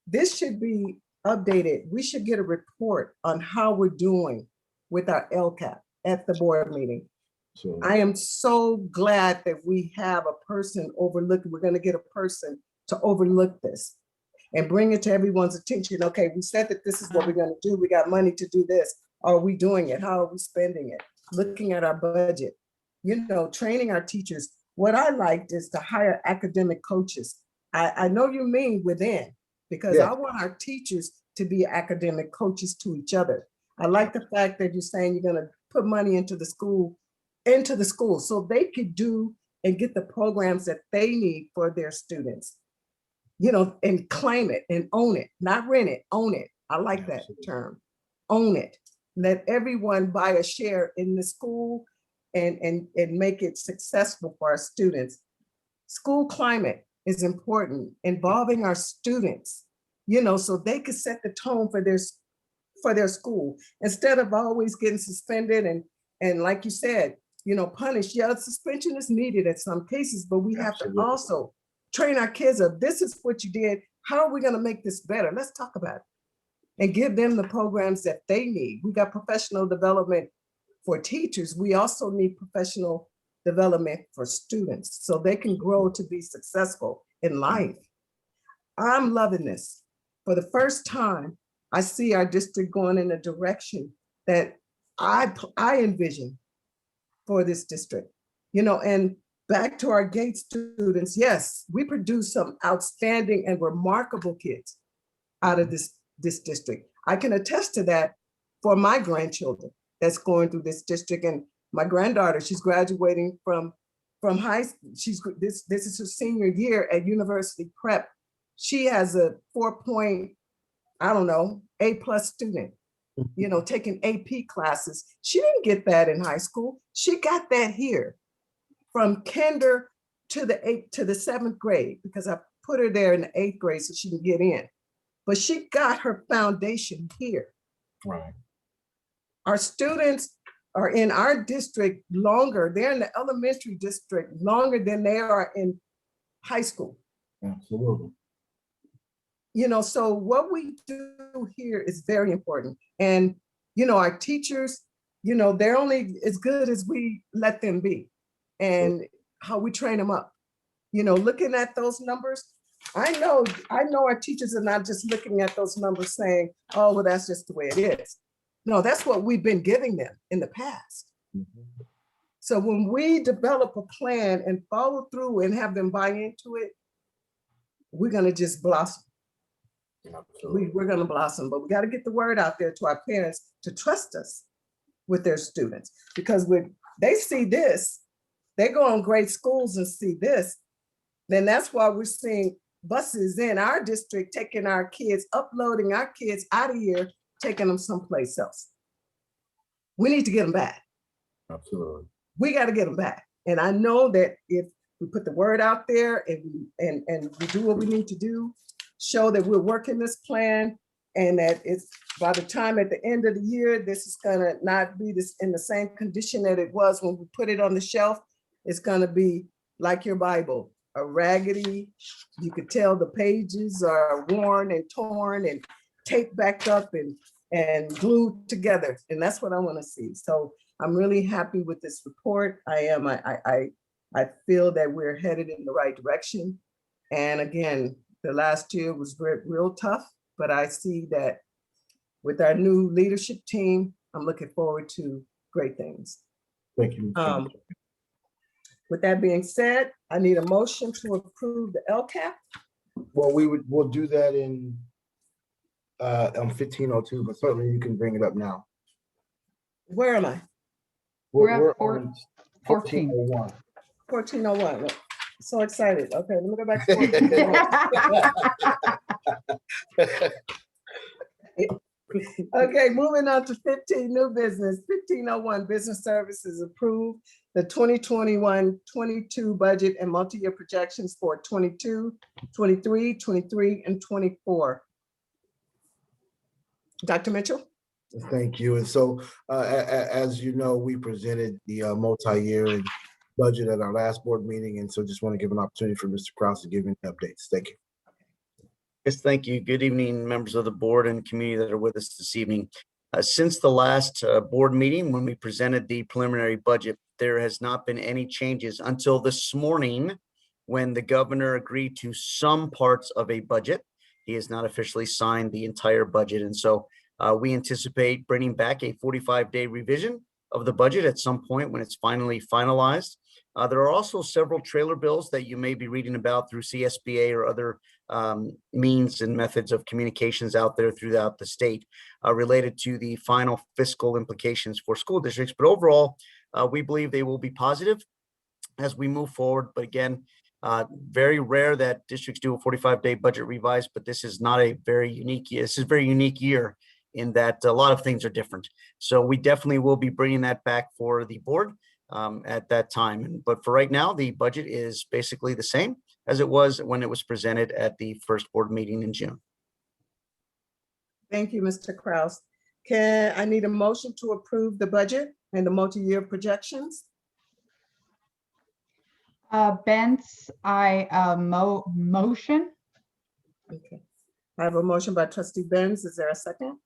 this should be updated. We should get a report on how we're doing with our LCAP at the board meeting. So I am so glad that we have a person overlooking. We're going to get a person to overlook this and bring it to everyone's attention. Okay, we said that this is what we're going to do. We got money to do this. Are we doing it? How are we spending it? Looking at our budget, you know, training our teachers. What I liked is to hire academic coaches. I know you mean within, because Yes. I want our teachers to be academic coaches to each other. I like the fact that you're saying you're going to put money into the school, so they could do and get the programs that they need for their students. You know, and claim it and own it, not rent it, own it. I like that term, own it. Let everyone buy a share in the school and make it successful for our students. School climate is important, involving our students, you know, so they could set the tone for their school instead of always getting suspended and like you said, you know, punished. Yeah, suspension is needed in some cases, but we have to also train our kids up. This is what you did. How are we going to make this better? Let's talk about it and give them the programs that they need. We got professional development for teachers. We also need professional development for students so they can grow to be successful in life. I'm loving this. For the first time, I see our district going in a direction that I envision for this district, you know, and back to our GATE students. Yes, we produce some outstanding and remarkable kids out of this district. I can attest to that for my grandchildren that's going through this district. And my granddaughter, she's graduating from high school. This is her senior year at University Prep. She has a 4.0, I don't know, A+ student, you know, taking AP classes. She didn't get that in high school. She got that here from kinder to the 7th grade, because I put her there in the 8th grade so she can get in. But she got her foundation here. Right. Our students are in our district longer. They're in the elementary district longer than they are in high school. Absolutely. You know, so what we do here is very important. And, you know, our teachers, you know, they're only as good as we let them be and how we train them up. You know, looking at those numbers, I know our teachers are not just looking at those numbers saying, oh, well, that's just the way it is. No, that's what we've been giving them in the past. Mm-hmm. So when we develop a plan and follow through and have them buy into it, we're going to just blossom. We're going to blossom, but we got to get the word out there to our parents to trust us with their students, because when they see this, they go on great schools and see this, then that's why we're seeing buses in our district taking our kids, uploading our kids out of here, taking them someplace else. We need to get them back. Absolutely. We got to get them back. And I know that if we put the word out there and we do what we need to do, show that we're working this plan, and that it's by the time at the end of the year, this is gonna not be this in the same condition that it was when we put it on the shelf. It's gonna be like your Bible, a raggedy, you could tell the pages are worn and torn and taped back up and glued together. And that's what I wanna see. So I'm really happy with this report. I feel that we're headed in the right direction. And again, the last year was real tough, but I see that with our new leadership team, I'm looking forward to great things. Thank you. With that being said, I need a motion to approve the LCAP. Well, we'll do that in on 1502, but certainly you can bring it up now. Where am I? We're at on 14. 1401. 1401. So excited. Okay, let me go back to 1401. Okay, moving on to 15, new business. 1501, business services, approved the 2021-22 budget and multi-year projections for 22, 23, 23, and 24. Dr. Mitchell? Thank you. And so, as you know, we presented the multi-year budget at our last board meeting. And so just want to give an opportunity for Mr. Krause to give me updates. Thank you. Yes, thank you. Good evening, members of the board and community that are with us this evening. Since the last board meeting, when we presented the preliminary budget, there has not been any changes until this morning when the governor agreed to some parts of a budget. He has not officially signed the entire budget. And so we anticipate bringing back a 45-day revision of the budget at some point when it's finally finalized. There are also several trailer bills that you may be reading about through CSBA or other means and methods of communications out there throughout the state related to the final fiscal implications for school districts. But overall, we believe they will be positive as we move forward. But again, very rare that districts do a 45-day budget revise, but this is not a very unique year. This is a very unique year in that a lot of things are different. So we definitely will be bringing that back for the board at that time. But for right now, the budget is basically the same as it was when it was presented at the first board meeting in June. Thank you, Mr. Kraus. I need a motion to approve the budget and the multi-year projections? Benz, motion. Okay. I have a motion by trustee Benz. Is there a second?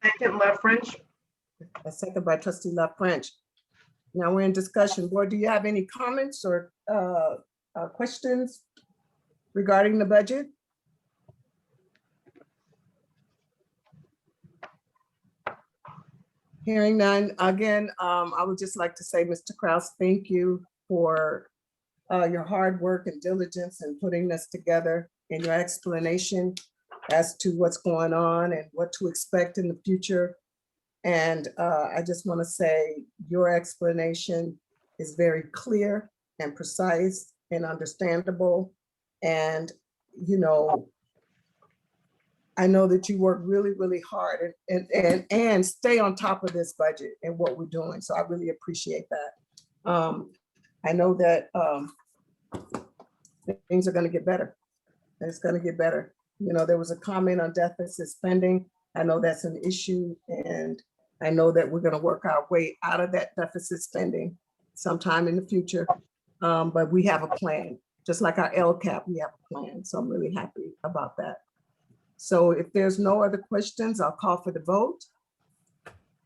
Second, Love French. A second by trustee La French. Now we're in discussion. Board, do you have any comments or questions regarding the budget? Hearing none. Again, I would just like to say, Mr. Kraus, thank you for your hard work and diligence in putting this together and your explanation as to what's going on and what to expect in the future. And I just want to say your explanation is very clear and precise and understandable. And, you know, I know that you work really, really hard and stay on top of this budget and what we're doing. So I really appreciate that. I know that things are going to get better. It's going to get better. You know, there was a comment on deficit spending. I know that's an issue, and I know that we're going to work our way out of that deficit spending sometime in the future. But we have a plan, just like our LCAP, we have a plan. So I'm really happy about that. So if there's no other questions, I'll call for the vote.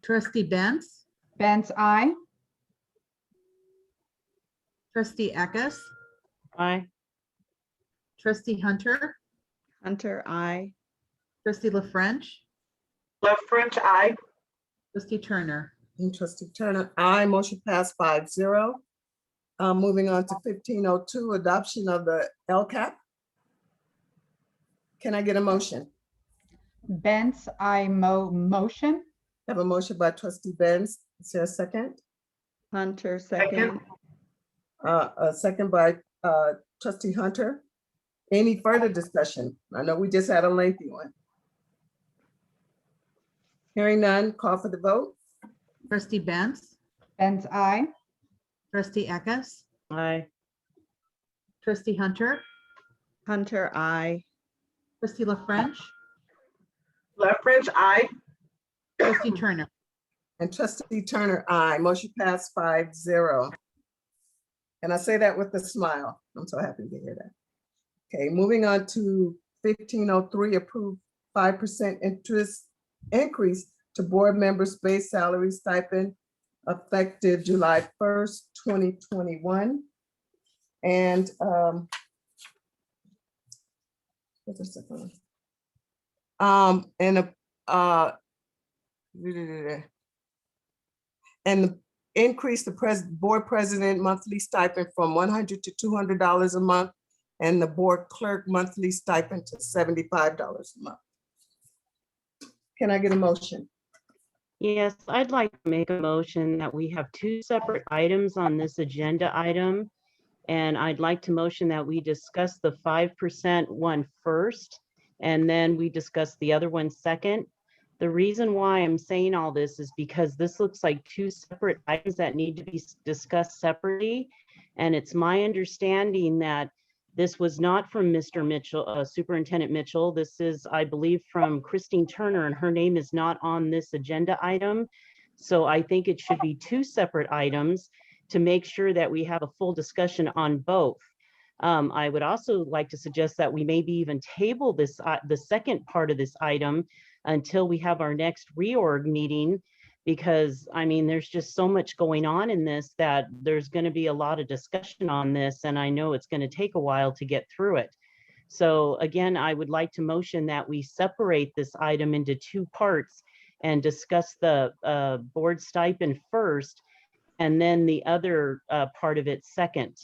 Trustee Benz, Benz, I. trustee Eckes, Aye. trustee Hunter, Hunter, I. trustee La French, Love French, aye. trustee Turner. And trustee Turner, aye. Motion passed 5-0. Moving on to 1502, adoption of the LCAP. Can I get a motion? Benz, I motion. I have a motion by trustee Benz. Is there a second? Hunter, second. A second by trustee Hunter. Any further discussion? I know we just had a lengthy one. Hearing none, call for the vote. Trustee Benz, Benz, I. trustee Eckes, Aye. trustee Hunter, Hunter, I. trustee La French, Love French, aye. trustee Turner. And trustee Turner, aye. Motion passed 5-0. And I say that with a smile. I'm so happy to hear that. Okay, moving on to 1503, approve 5% interest increase to board members' base salary stipend effective July 1st, 2021. And what's the second one? And increase the board president monthly stipend from $100 to $200 a month, and the board clerk monthly stipend to $75 a month. Can I get a motion? Yes, I'd like to make a motion that we have two separate items on this agenda item. And I'd like to motion that we discuss the 5% one first, and then we discuss the other one second. The reason why I'm saying all this is because this looks like two separate items that need to be discussed separately. And it's my understanding that this was not from Mr. Mitchell, Superintendent Mitchell. This is, I believe, from Christine Turner, and her name is not on this agenda item. So I think it should be two separate items to make sure that we have a full discussion on both. I would also like to suggest that we maybe even table this, the second part of this item until we have our next reorg meeting, because I mean, there's just so much going on in this that there's going to be a lot of discussion on this, and I know it's going to take a while to get through it. So again, I would like to motion that we separate this item into two parts and discuss the board stipend first, and then the other part of it second.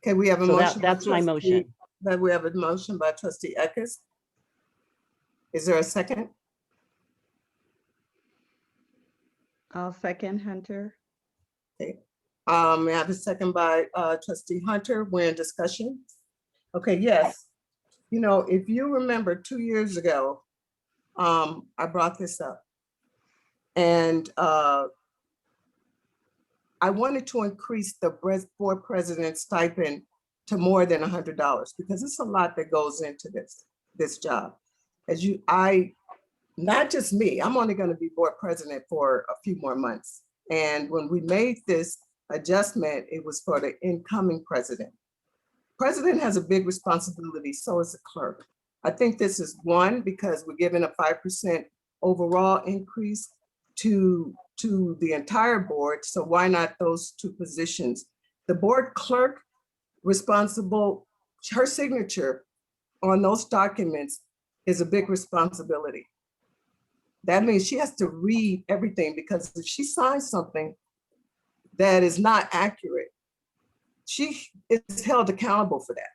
Okay, we have a So motion. by that's my trustee- motion. That we have a motion by trustee Eckes. Is there a second? I'll second Hunter. Okay. May I have a second by trustee Hunter? We're in discussion. Okay, yes. You know, if you remember 2 years ago, I brought this up. And I wanted to increase the board president stipend to more than $100 because it's a lot that goes into this job. Not just me, I'm only going to be board president for a few more months. And when we made this adjustment, it was for the incoming president. President has a big responsibility, so is the clerk. I think this is one, because we're giving a 5% overall increase to the entire board. So why not those two positions? The board clerk responsible, her signature on those documents is a big responsibility. That means she has to read everything, because if she signs something that is not accurate, she is held accountable for that.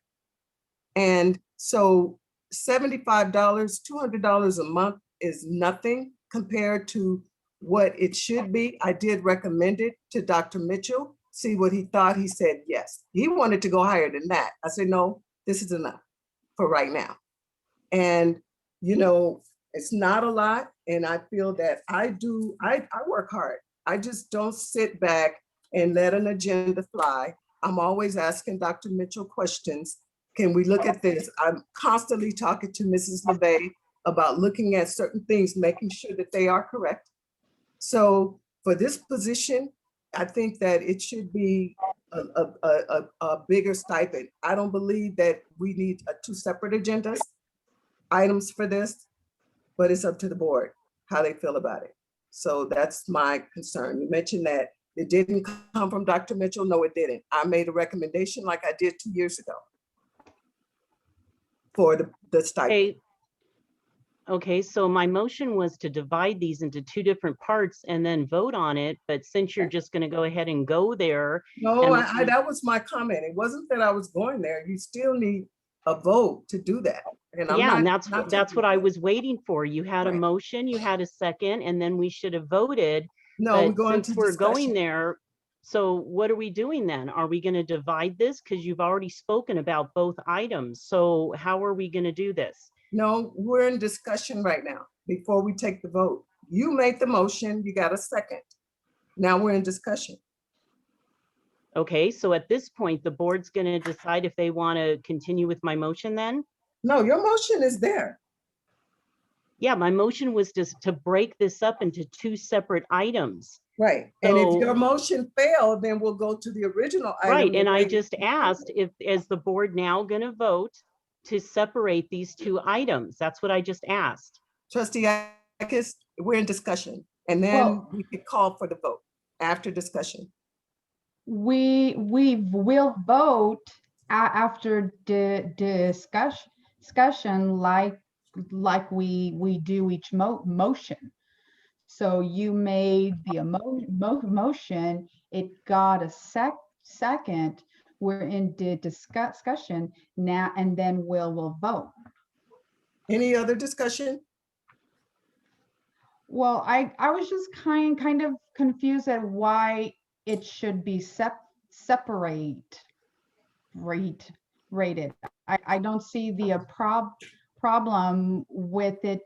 And so $75, $200 a month is nothing compared to what it should be. I did recommend it to Dr. Mitchell, see what he thought. He said yes. He wanted to go higher than that. I said, no, this is enough for right now. And, you know, it's not a lot. And I feel that I work hard. I just don't sit back and let an agenda fly. I'm always asking Dr. Mitchell questions. Can we look at this? I'm constantly talking to Mrs. LeVay about looking at certain things, making sure that they are correct. So for this position, I think that it should be a bigger stipend. I don't believe that we need two separate agendas, items for this, but it's up to the board how they feel about it. So that's my concern. You mentioned that it didn't come from Dr. Mitchell. No, it didn't. I made a recommendation like I did 2 years ago for the stipend. Okay, so my motion was to divide these into two different parts and then vote on it. But since you're just going to go ahead and go there. No, that was my comment. It wasn't that I was going there. You still need a vote to do that. And Yeah, and that's not what I was waiting for. You had a Right. motion, you had a second, and then we should have voted. No, we're But going since to we're going discussion. there, so what are we doing then? Are we going to divide this? Because you've already spoken about both items. So how are we going to do this? No, we're in discussion right now before we take the vote. You made the motion, you got a second. Now we're in discussion. Okay, so at this point, the board's going to decide if they want to continue with my motion then? No, your motion is there. Yeah, my motion was just to break this up into two separate items. Right. And if So- your motion failed, then we'll go to the original item. Right, and I that- just asked if, is the board now going to vote to separate these two items? That's what I just asked. Trustee Atkins, we're in discussion, and then Well- we could call for the vote after discussion. We will vote after the discussion like we do each motion. So you made the motion, it got a second, we're in the discussion now, and then we'll vote. Any other discussion? Well, I was just kind of confused at why it should be rated. I don't see the problem with it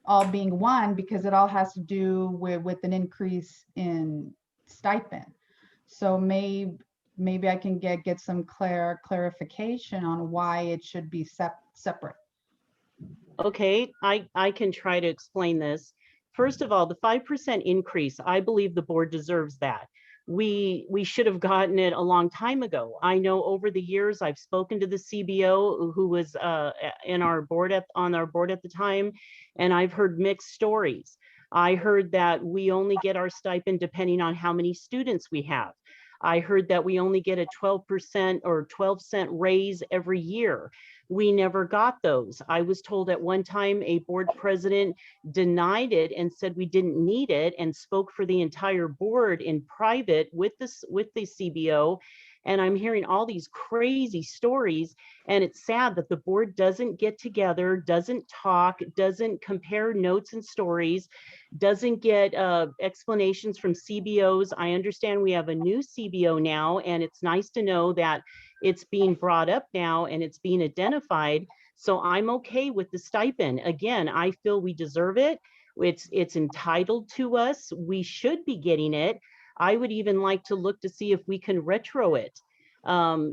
all being one, because it all has to do with an increase in stipend. So maybe I can get some clarification on why it should be separate. Okay, I can try to explain this. First of all, the 5% increase, I believe the board deserves that. We should have gotten it a long time ago. I know over the years, I've spoken to the CBO who was on our board at the time, and I've heard mixed stories. I heard that we only get our stipend depending on how many students we have. I heard that we only get a 12% or 12-cent raise every year. We never got those. I was told at one time a board president denied it and said we didn't need it, and spoke for the entire board in private with the CBO. And I'm hearing all these crazy stories, and it's sad that the board doesn't get together, doesn't talk, doesn't compare notes and stories, doesn't get explanations from CBOs. I understand we have a new CBO now, and it's nice to know that it's being brought up now and it's being identified. So I'm okay with the stipend. Again, I feel we deserve it. It's entitled to us. We should be getting it. I would even like to look to see if we can retro it,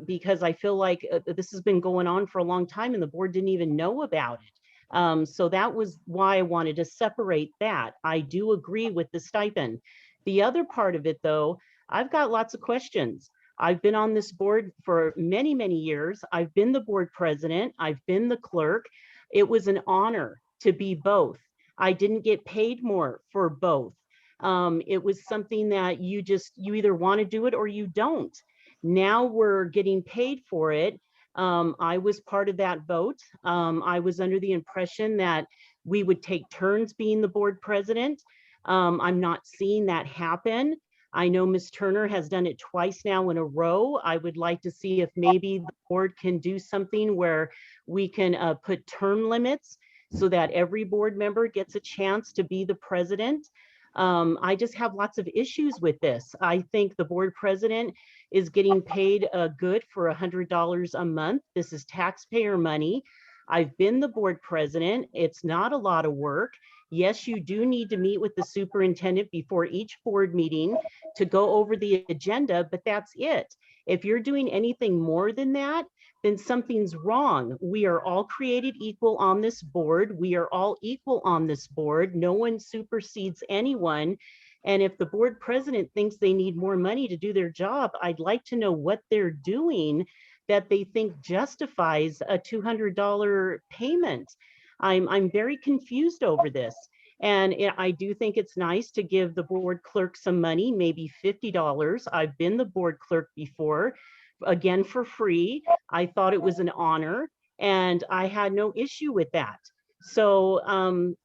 because I feel like this has been going on for a long time and the board didn't even know about it. So that was why I wanted to separate that. I do agree with the stipend. The other part of it, though, I've got lots of questions. I've been on this board for many, many years. I've been the board president. I've been the clerk. It was an honor to be both. I didn't get paid more for both. It was something that you either want to do it or you don't. Now we're getting paid for it. I was part of that vote. I was under the impression that we would take turns being the board president. I'm not seeing that happen. I know Ms. Turner has done it twice now in a row. I would like to see if maybe the board can do something where we can put term limits so that every board member gets a chance to be the president. I just have lots of issues with this. I think the board president is getting paid good for $100 a month. This is taxpayer money. I've been the board president. It's not a lot of work. Yes, you do need to meet with the superintendent before each board meeting to go over the agenda, but that's it. If you're doing anything more than that, then something's wrong. We are all created equal on this board. We are all equal on this board. No one supersedes anyone. And if the board president thinks they need more money to do their job, I'd like to know what they're doing that they think justifies a $200 payment. I'm very confused over this. And I do think it's nice to give the board clerk some money, maybe $50. I've been the board clerk before, again, for free. I thought it was an honor and I had no issue with that. So I'm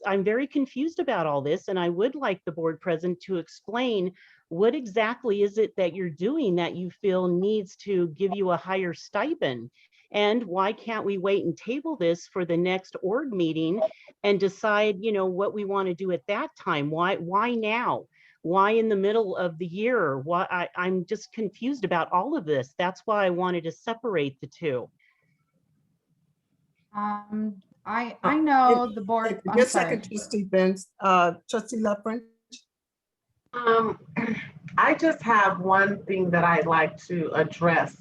very confused about all this, and I would like the board president to explain what exactly is it that you're doing that you feel needs to give you a higher stipend? And why can't we wait and table this for the next org meeting and decide, what we want to do at that time? Why now? Why in the middle of the year? I'm just confused about all of this. That's why I wanted to separate the two. I know the board. I'm Just a sorry. second, trustee Benz, trustee Lufrin. I just have one thing that I'd like to address.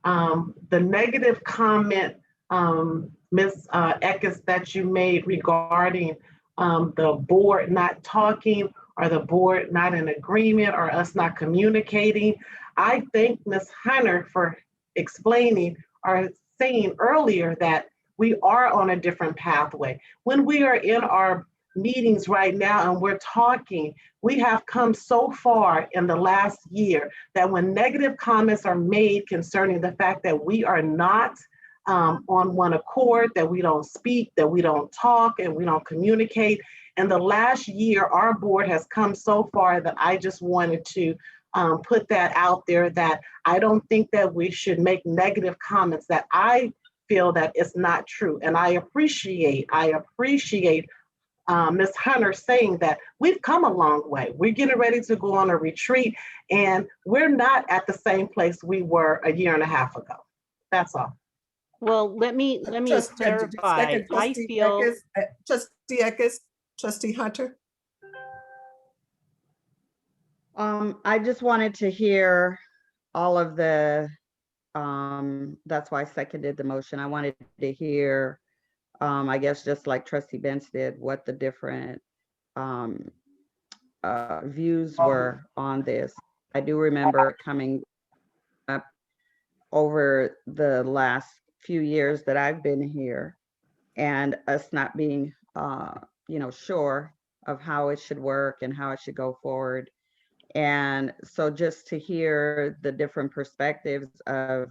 The negative comment, Ms. Eckes, that you made regarding the board not talking or the board not in agreement or us not communicating. I thank Ms. Hunter for explaining or saying earlier that we are on a different pathway. When we are in our meetings right now and we're talking, we have come so far in the last year that when negative comments are made concerning the fact that we are not on one accord, that we don't speak, that we don't talk, and we don't communicate. In the last year, our board has come so far that I just wanted to put that out there, that I don't think that we should make negative comments, that I feel that it's not true. And I appreciate Ms. Hunter saying that we've come a long way. We're getting ready to go on a retreat, and we're not at the same place we were a year and a half ago. That's all. Well, let me clarify. I feel Trustee Eckes, trustee Hunter. I just wanted to hear all of the, that's why I seconded the motion. I wanted to hear, I guess, just like trustee Benz did, what the different views were on this. I do remember it coming up over the last few years that I've been here, and us not being, sure of how it should work and how it should go forward. And so just to hear the different perspectives of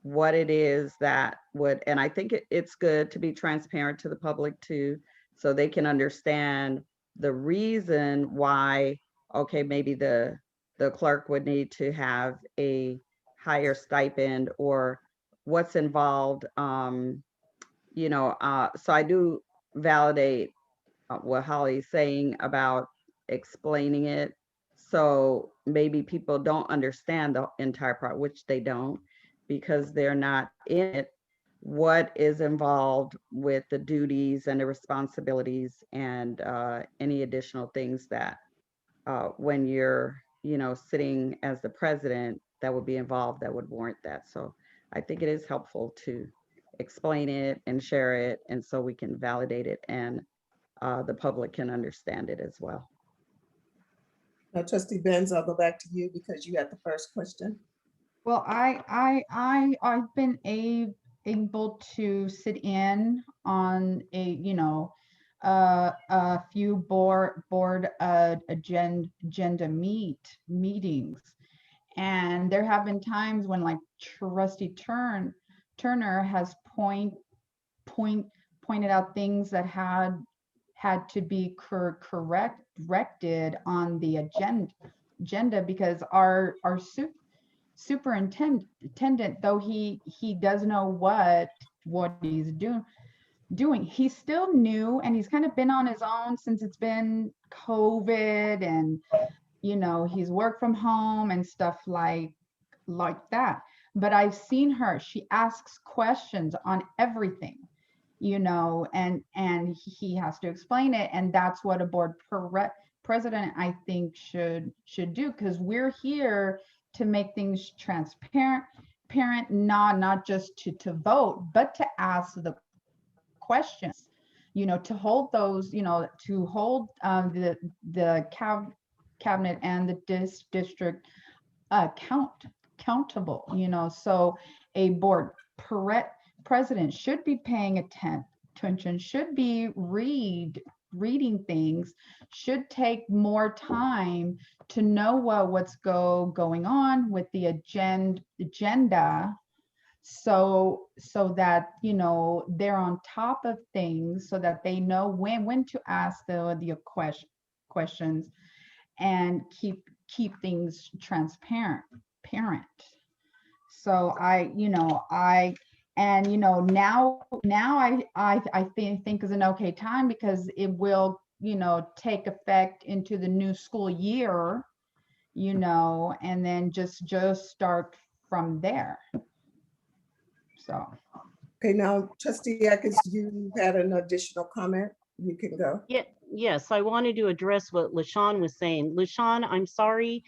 what it is that would, and I think it's good to be transparent to the public too, so they can understand the reason why, okay, maybe the the clerk would need to have a higher stipend or what's involved. So I do validate what Holly's saying about explaining it. So maybe people don't understand the entire part, which they don't, because they're not in it. What is involved with the duties and the responsibilities and any additional things that when you're, sitting as the president, that would be involved, that would warrant that. So I think it is helpful to explain it and share it, and so we can validate it and the public can understand it as well. Now, Trustee Benz, I'll go back to you because you had the first question. Well, I've been able to sit in on a few board agenda meetings, and there have been times when, like, Trustee Turner has pointed out things that had to be corrected on the agenda because our superintendent, though he does know what he's doing, he's still new, and he's kind of been on his own since it's been COVID, and he's worked from home and stuff like that. But I've seen her, she asks questions on everything, and he has to explain it, and that's what a board president, I think, should do, because we're here to make things transparent, not just to vote, but to ask the questions, to hold those, to hold the cabinet and the district accountable, so a board president should be paying attention, should be reading things, should take more time to know what's going on with the agenda, so that they're on top of things, so that they know when to ask the questions and keep things transparent. So now I think is an okay time, because it will take effect into the new school year, and then just start from there. So. Okay, now, Trustee Atkins, you had an additional comment. You can go. Yeah, yes, I wanted to address what LaShawn was saying. LaShawn, I'm sorry.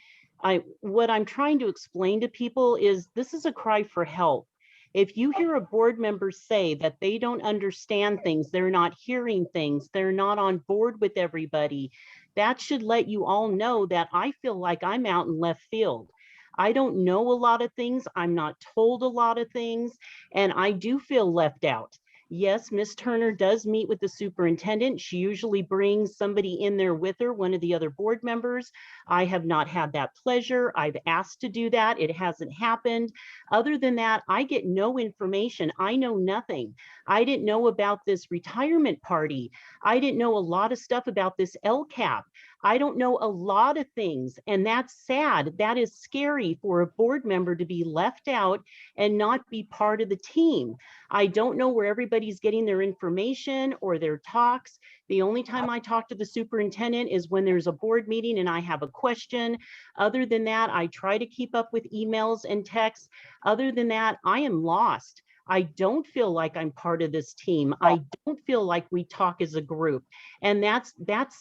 What I'm trying to explain to people is this is a cry for help. If you hear a board member say that they don't understand things, they're not hearing things, they're not on board with everybody, that should let you all know that I feel like I'm out in left field. I don't know a lot of things. I'm not told a lot of things, and I do feel left out. Yes, Ms. Turner does meet with the superintendent. She usually brings somebody in there with her, one of the other board members. I have not had that pleasure. I've asked to do that. It hasn't happened. Other than that, I get no information. I know nothing. I didn't know about this retirement party. I didn't know a lot of stuff about this LCAP. I don't know a lot of things, and that's sad. That is scary for a board member to be left out and not be part of the team. I don't know where everybody's getting their information or their talks. The only time I talk to the superintendent is when there's a board meeting and I have a question. Other than that, I try to keep up with emails and texts. Other than that, I am lost. I don't feel like I'm part of this team. I don't feel like we talk as a group. And that's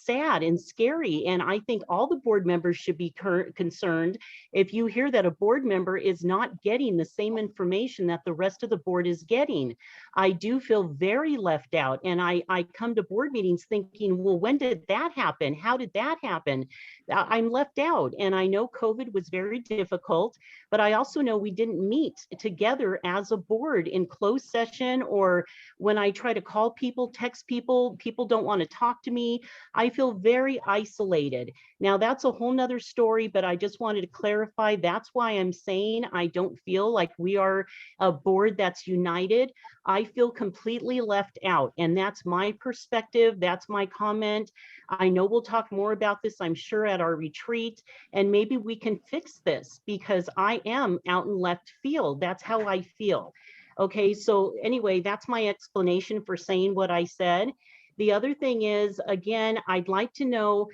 sad and scary. And I think all the board members should be concerned if you hear that a board member is not getting the same information that the rest of the board is getting. I do feel very left out. And I come to board meetings thinking, well, when did that happen? How did that happen? I'm left out. And I know COVID was very difficult, but I also know we didn't meet together as a board in closed session, or when I try to call people, text people, people don't want to talk to me. I feel very isolated. Now that's a whole nother story, but I just wanted to clarify. That's why I'm saying I don't feel like we are a board that's united. I feel completely left out, and that's my perspective. That's my comment. I know we'll talk more about this, I'm sure, at our retreat, and maybe we can fix this, because I am out in left field. That's how I feel. Okay, so anyway, that's my explanation for saying what I said. The other thing is, again, I'd like to know,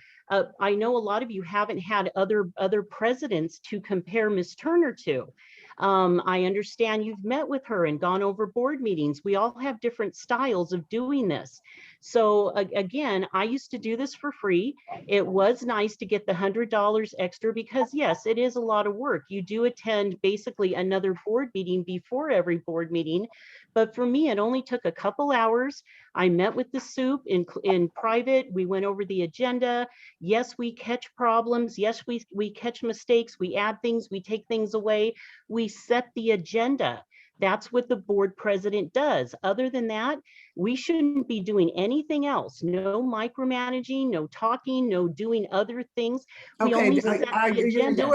I know a lot of you haven't had other presidents to compare Ms. Turner to. I understand you've met with her and gone over board meetings. We all have different styles of doing this. So again, I used to do this for free. It was nice to get the $100 extra, because yes, it is a lot of work. You do attend basically another board meeting before every board meeting. But for me, it only took a couple hours. I met with the soup in private. We went over the agenda. Yes, we catch problems. Yes, we catch mistakes. We add things, we take things away. We set the agenda. That's what the board president does. Other than that, we shouldn't be doing anything else. No micromanaging, no talking, no doing other things. We Okay, only set the agenda.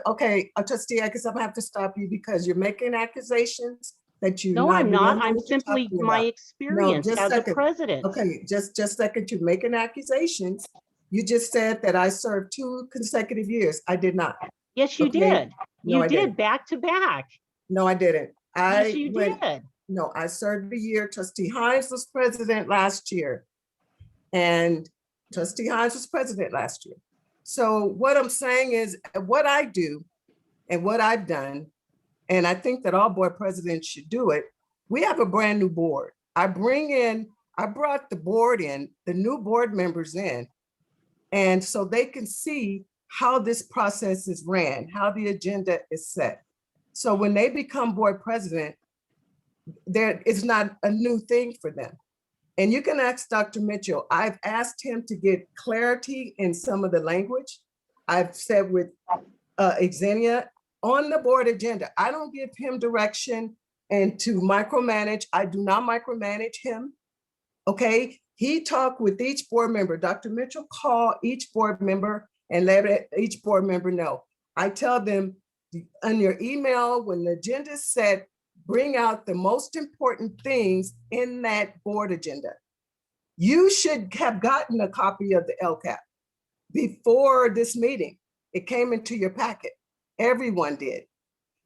okay, Trustee, I guess I'm gonna have to stop you because you're making accusations that you. No, I'm not. I'm what you're simply talking my about. experience just as a second. president. Okay, just a second, you're making accusations. You just said that I served 2 consecutive years. I did not. Yes, you Okay. did. No, You I did, didn't. back to back. No, I didn't. Yes, you did. No, I served a year. Trustee Hines was president last year. And Trustee Hines was president last year. So what I'm saying is, what I do and what I've done, and I think that all board presidents should do it, we have a brand new board. I brought the board in, the new board members in, and so they can see how this process is ran, how the agenda is set. So when they become board president, it's not a new thing for them. And you can ask Dr. Mitchell. I've asked him to get clarity in some of the language. I've said with Xenia on the board agenda, I don't give him direction and to micromanage. I do not micromanage him. Okay, he talked with each board member. Dr. Mitchell called each board member and let each board member know. I tell them on your email, when the agenda is set, bring out the most important things in that board agenda. You should have gotten a copy of the LCAP before this meeting. It came into your packet. Everyone did.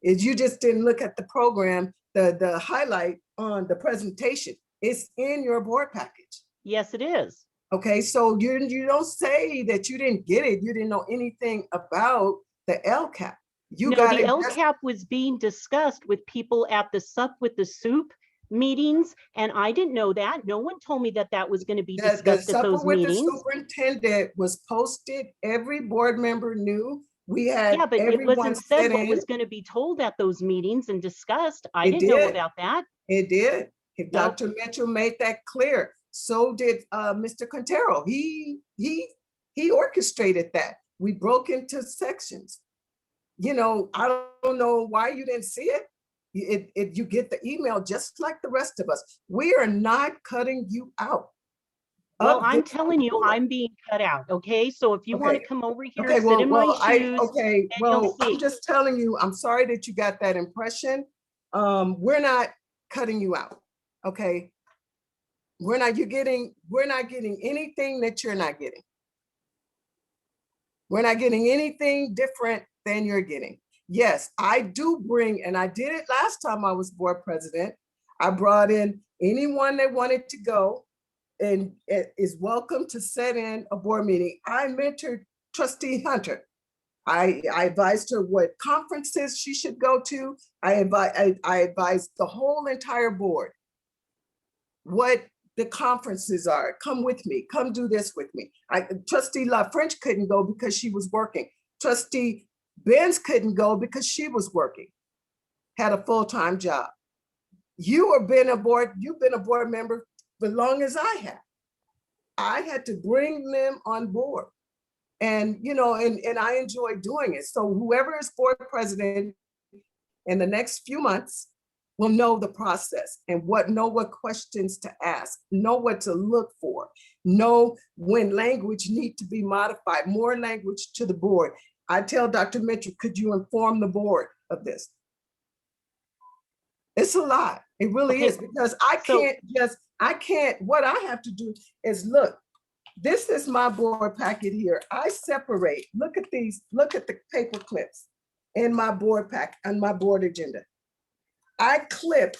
You just didn't look at the program, the highlight on the presentation. It's in your board package. Yes, it is. Okay, so you don't say that you didn't get it. You didn't know anything about the LCAP. No, the LCAP was being discussed with people at the Sup with the Soup meetings, and I didn't know that. No one told me that that was going to be discussed at those meetings. The superintendent was posted. Every board member knew. We had, yeah, but it wasn't said what was going to be told at those meetings and discussed. I didn't know about that. It did. No. Dr. Mitchell made that clear. So did Mr. Quintero. He orchestrated that. We broke into sections. You know, I don't know why you didn't see it. You get the email just like the rest of us. We are not cutting you out. Well, I'm telling you, I'm being cut out. Okay, so if you want to come over here, sit in my shoes. I'm just telling you. I'm sorry that you got that impression. We're not cutting you out. Okay, we're not getting anything that you're not getting. We're not getting anything different than you're getting. Yes, I do bring, and I did it last time I was board president. I brought in anyone that wanted to go and is welcome to sit in a board meeting. I mentored Trustee Hunter. I advised her what conferences she should go to. I advised the whole entire board what the conferences are. Come with me, come do this with me. Trustee LaFrench couldn't go because she was working. Trustee Benz couldn't go because she was working, had a full-time job. You've been a board member for as long as I have. I had to bring them on board. And, you know, and I enjoy doing it. So whoever is board president in the next few months, will know the process and know what questions to ask, know what to look for, know when language need to be modified, more language to the board. I tell Dr. Mitchell, could you inform the board of this? It's a lot. It really Okay, is, because what I have to do is look, this is my board packet here. I separate, look at these, look at the paper clips in my board pack, on my board agenda. I clip,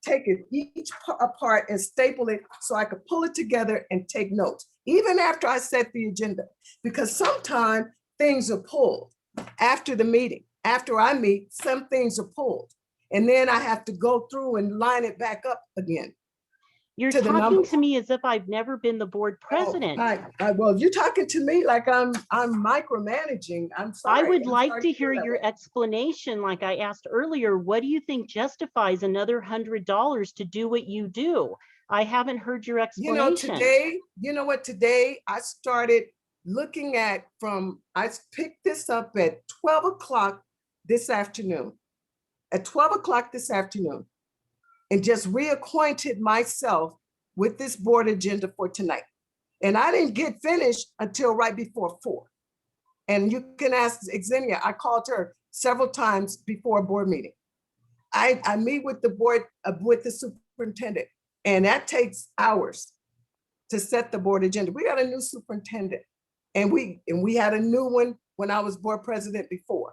take it each apart and staple it so I could pull it together and take notes, even after I set the agenda, because sometimes things are pulled after the meeting. After I meet, some things are pulled. And then I have to go through and line it back up again. You're to the talking numbers. to me as if I've never been the board president. Well, you're talking to me like I'm micromanaging. I'm sorry. I would I'm like sorry to feel hear that your way. explanation, like I asked earlier. What do you think justifies another $100 to do what you do? I haven't heard your You know, explanation. today I started looking at I picked this up at 12 o'clock this afternoon. At 12 o'clock this afternoon, and just reacquainted myself with this board agenda for tonight. And I didn't get finished until right before 4. And you can ask Xenia, I called her several times before a board meeting. I meet with the board, with the superintendent, and that takes hours to set the board agenda. We got a new superintendent, and we had a new one when I was board president before.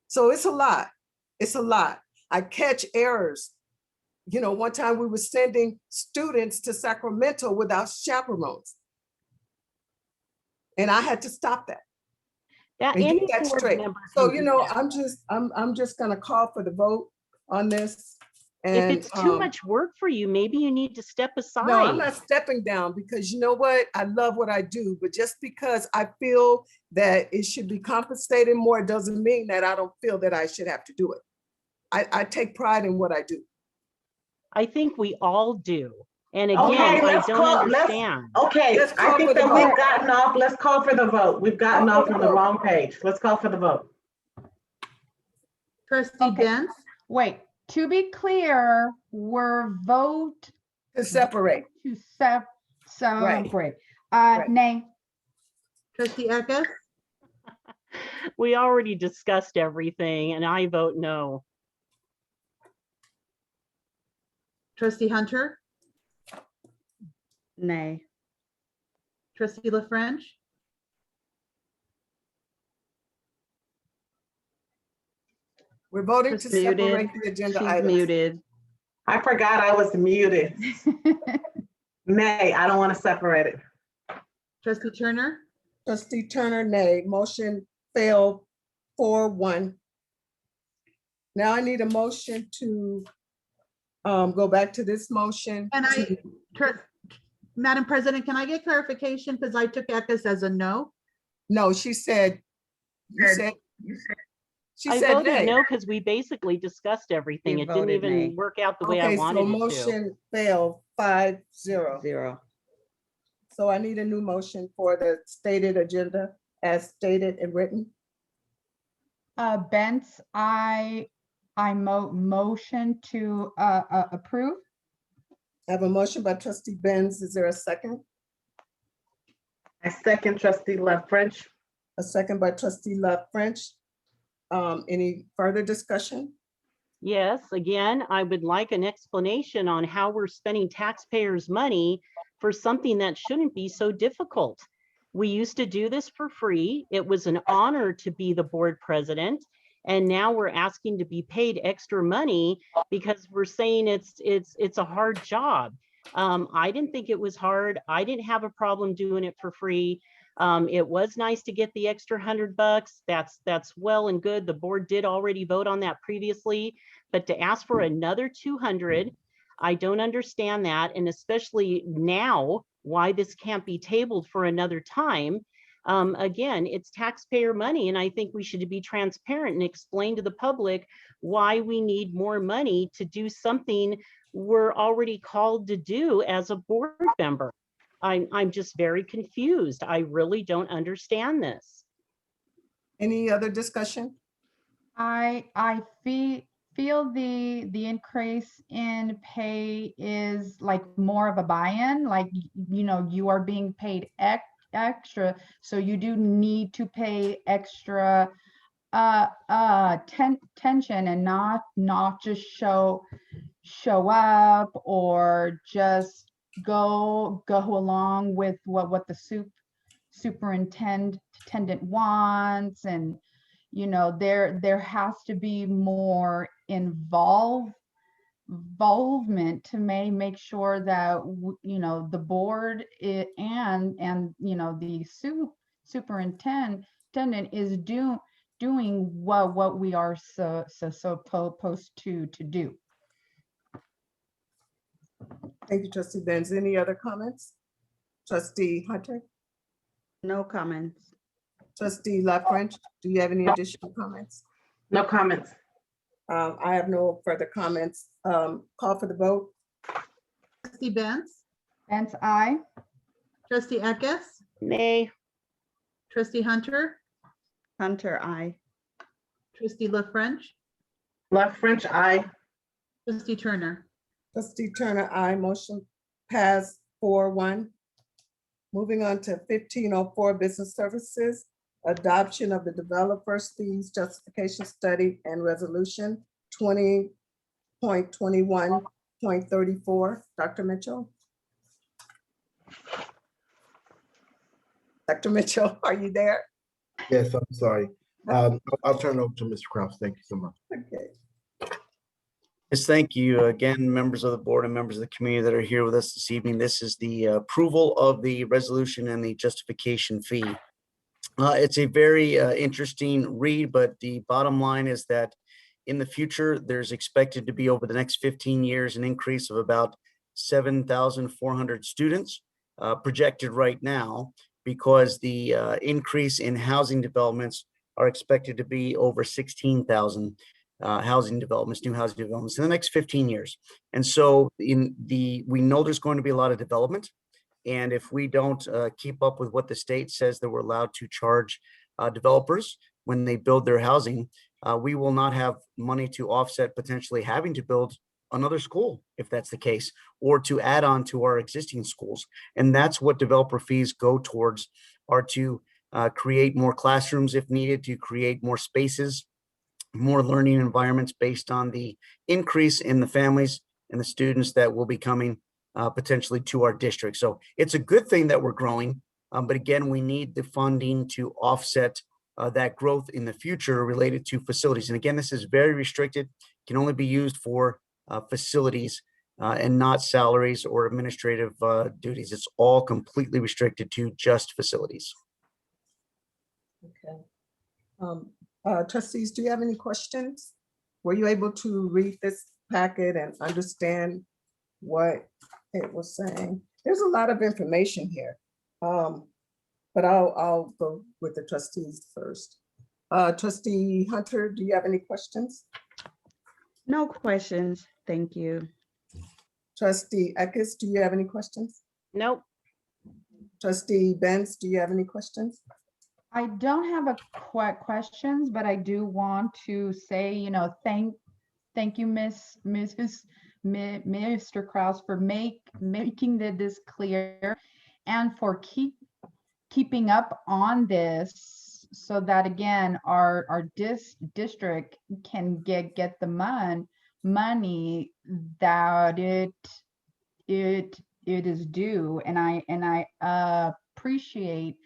So it's a lot. It's a lot. I catch errors. You know, one time we were sending students to Sacramento without chaperones. And I had to stop that. Yeah, And any get that board straight. member So, can you do know, that. I'm just gonna call for the vote on this. If And it's too much work for you, maybe you need to step aside. no, I'm not stepping down, because you know what? I love what I do, but just because I feel that it should be compensated more doesn't mean that I don't feel that I should have to do it. I take pride in what I do. I think we all do. And Okay, again, I let's don't call, understand. okay, Let's I call think for the that vote. we've gotten off, let's call for the vote. We've gotten Call off for on the the vote. wrong page. Let's call for the vote. Trustee Okay. Benz, Wait, to be clear, we're vote To separate. to Right. separate. Right. Nay. trustee Eckes, We already discussed everything and I vote no. trustee Hunter, Nay. trustee La French, We're voting to Muted. separate the agenda She's items. muted. I forgot I was muted. Nay, I don't want to separate it. trustee Turner, Trustee Turner, nay. Motion failed 4-1. Now I need a motion to go back to this motion. and Madam President, can I get clarification? Because I took Eckes as a no. No, she said, she I said voted nay. no because we basically discussed everything. You It didn't voted even nay. work out the way I Okay, so wanted it to. motion failed 5-0. 0. So I need a new motion for the stated agenda as stated and written. Benz, I motion to approve. I have a motion by trustee Benz. Is there a second? I second trustee La French. A second by trustee La French. Any further discussion? Yes, again, I would like an explanation on how we're spending taxpayers' money for something that shouldn't be so difficult. We used to do this for free. It was an honor to be the board president. And now we're asking to be paid extra money because we're saying it's a hard job. I didn't think it was hard. I didn't have a problem doing it for free. It was nice to get the extra $100. That's well and good. The board did already vote on that previously, but to ask for another 200, I don't understand that. And especially now, why this can't be tabled for another time. Again, it's taxpayer money, and I think we should be transparent and explain to the public why we need more money to do something we're already called to do as a board member. I'm just very confused. I really don't understand this. Any other discussion? I feel feel the increase in pay is like more of a buy-in, like, you know, you are being paid extra, so you do need to pay extra tension and not just show up or just go along with what the superintendent wants. And you know, there has to be more involvement to make sure that you know, the board and you know, the superintendent is doing what we are supposed to do. Thank you, trustee Benz. Any other comments? Trustee Hunter, No comments. trustee La French, do you have any additional comments? No comments. I have no further comments. Call for the vote. Trustee Benz, Benz, I. trustee Eckes, Nay. trustee Hunter, Hunter, I. trustee La French, Left French, aye. trustee Turner. Trustee Turner, aye. Motion passed 4-1. Moving on to 1504, business services, adoption of the developers fees justification study and resolution 20.21.34. Dr. Mitchell. Dr. Mitchell, are you there? Yes, I'm sorry. I'll turn it over to Mr. Kraus. Thank you so much. Okay. Yes, thank you again, members of the board and members of the community that are here with us this evening. This is the approval of the resolution and the justification fee. It's a very interesting read, but the bottom line is that in the future, there's expected to be over the next 15 years an increase of about 7,400 students projected right now, because the increase in housing developments are expected to be over 16,000 housing developments, new housing developments in the next 15 years. And so we know there's going to be a lot of development. And if we don't keep up with what the state says that we're allowed to charge developers when they build their housing, we will not have money to offset potentially having to build another school, if that's the case, or to add on to our existing schools. And that's what developer fees go towards, are to create more classrooms if needed, to create more spaces, more learning environments based on the increase in the families and the students that will be coming potentially to our district. So it's a good thing that we're growing, but again, we need the funding to offset that growth in the future related to facilities. And again, this is very restricted, can only be used for facilities and not salaries or administrative duties. It's all completely restricted to just facilities. Okay. Trustees, do you have any questions? Were you able to read this packet and understand what it was saying? There's a lot of information here, but I'll go with the trustees first. Trustee Hunter, do you have any questions? No questions. Thank you. Trustee Eckes, do you have any questions? Nope. Trustee Benz, do you have any questions? I don't have a questions, but I do want to say, you know, thank you, Mr. Kraus, for making this clear and for keeping up on this, so that again our district can get the money that it is due. And I appreciate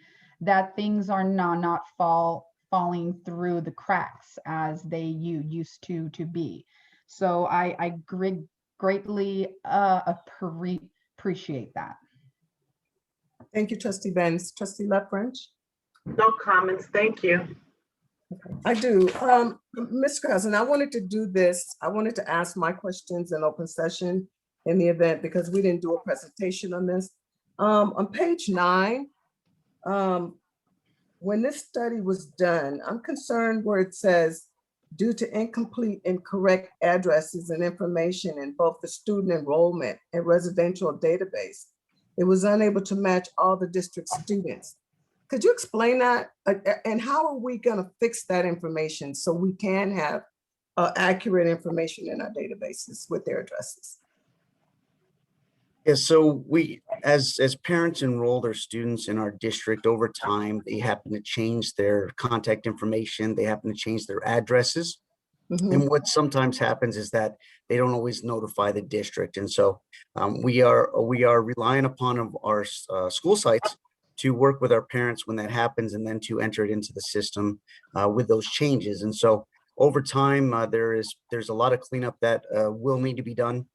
that things are not falling through the cracks as they used to be. So I greatly appreciate that. Thank you, Trustee Benz. Trustee La French? No comments, thank you. I do. Ms. Krause, and I wanted to do this. I wanted to ask my questions in open session in the event, because we didn't do a presentation on this. On page 9, when this study was done, I'm concerned where it says, due to incomplete and correct addresses and information in both the student enrollment and residential database, it was unable to match all the district students. Could you explain that? And how are we going to fix that information so we can have accurate information in our databases with their addresses. Yeah, so we, as parents enroll their students in our district over time, they happen to change their contact information, they happen to change their addresses. Mhm. And what sometimes happens is that they don't always notify the district. And so we are relying upon our school sites to work with our parents when that happens, and then to enter it into the system with those changes. And so over time, there's a lot of cleanup that will need to be done,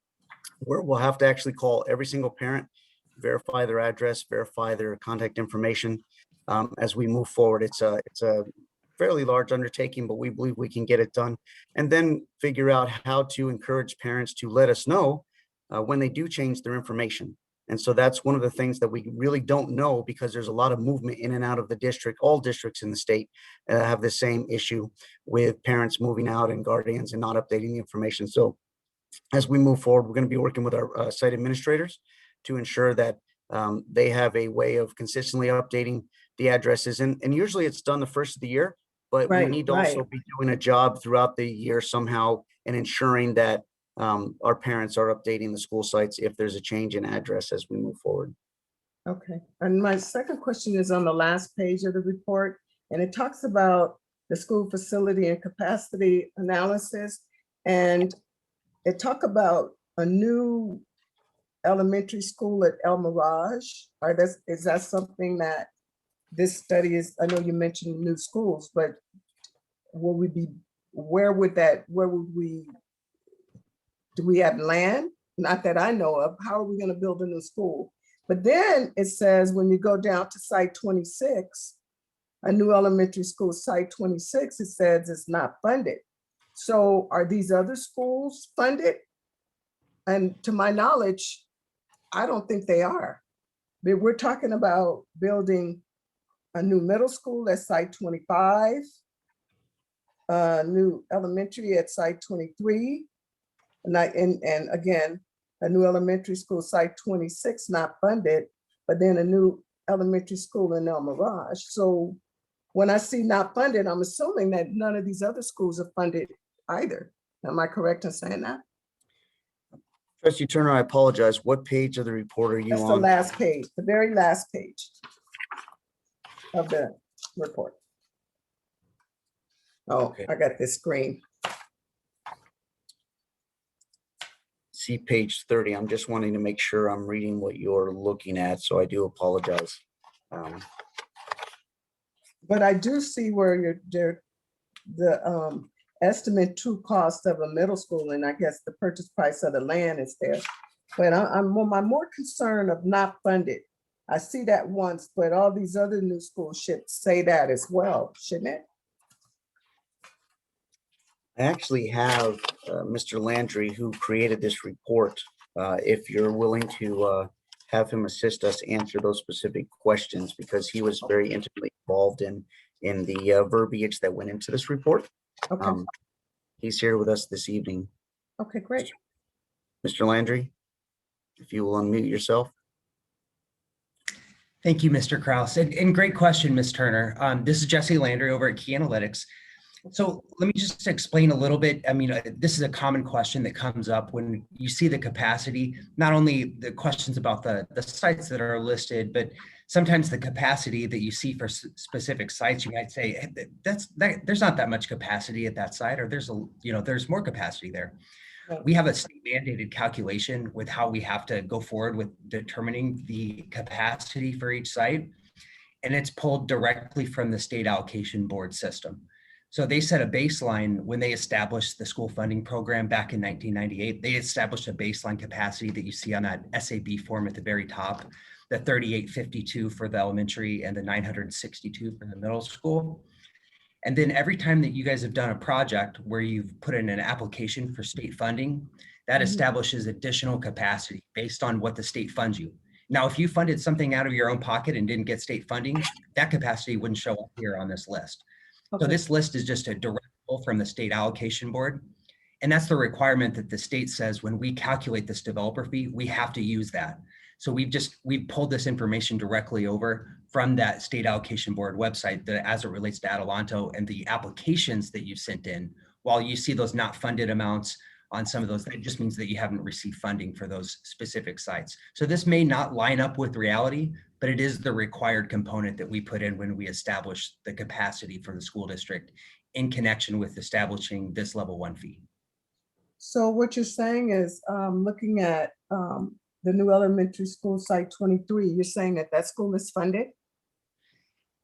where we'll have to actually call every single parent, verify their address, verify their contact information as we move forward. It's a fairly large undertaking, but we believe we can get it done, and then figure out how to encourage parents to let us know when they do change their information. And so that's one of the things that we really don't know, because there's a lot of movement in and out of the district. All districts in the state have the same issue with parents moving out and guardians and not updating the information. So as we move forward, we're going to be working with our site administrators to ensure that they have a way of consistently updating the addresses. And usually it's done the first of the year, but we need to also be doing a job throughout the year somehow and ensuring that our parents are updating the school sites if there's a change in address as we move forward. Okay, and my second question is on the last page of the report, and it talks about the school facility and capacity analysis, and it talk about a new elementary school at El Mirage. Is that something that this study is? I know you mentioned new schools, but will we be, do we have land? Not that I know of. How are we going to build a new school? But then it says, when you go down to site 26, a new elementary school, site 26, it says it's not funded. So are these other schools funded? And to my knowledge, I don't think they are. But we're talking about building a new middle school at site 25, a new elementary at site 23, and again, a new elementary school, site 26, not funded, but then a new elementary school in El Mirage. So when I see not funded, I'm assuming that none of these other schools are funded either. Am I correct in saying that? Trustee Turner, I apologize. What page of the report are you That's on? the last page, the very last page of the report. Oh, Okay. I got this screen. See page 30. I'm just wanting to make sure I'm reading what you're looking at, so I do apologize. But I do see where the estimate true cost of a middle school, and I guess the purchase price of the land is there. But I'm more concerned of not funded. I see that once, but all these other new schools should say that as well, shouldn't it? I actually have Mr. Landry, who created this report. If you're willing to have him assist us answer those specific questions, because he was very intimately involved in the verbiage that went into this report. Okay. He's here with us this evening. Okay, great. Mr. Landry, if you will unmute yourself. Thank you, Mr. Kraus. And great question, Ms. Turner. This is Jesse Landry over at Key Analytics. So let me just explain a little bit. I mean, this is a common question that comes up when you see the capacity, not only the questions about the sites that are listed, but sometimes the capacity that you see for specific sites. You might say, hey, there's not that much capacity at that site, or there's more capacity there. We have a state mandated calculation with how we have to go forward with determining the capacity for each site. And it's pulled directly from the state allocation board system. So they set a baseline when they established the school funding program back in 1998. They established a baseline capacity that you see on that SAB form at the very top, the 3852 for the elementary and the 962 for the middle school. And then every time that you guys have done a project where you've put in an application for state funding, that establishes additional capacity based on what the state funds you. Now, if you funded something out of your own pocket and didn't get state funding, that capacity wouldn't show up here on this list. Okay. So this list is just a direct pull from the state allocation board. And that's the requirement that the state says when we calculate this developer fee, we have to use that. So we've pulled this information directly over from that state allocation board website that as it relates to Adelanto, and the applications that you sent in while you see those not funded amounts on some of those, that just means that you haven't received funding for those specific sites. So this may not line up with reality, but it is the required component that we put in when we establish the capacity for the school district in connection with establishing this level 1 fee. So what you're saying is, looking at the new elementary school site 23, you're saying that that school is funded?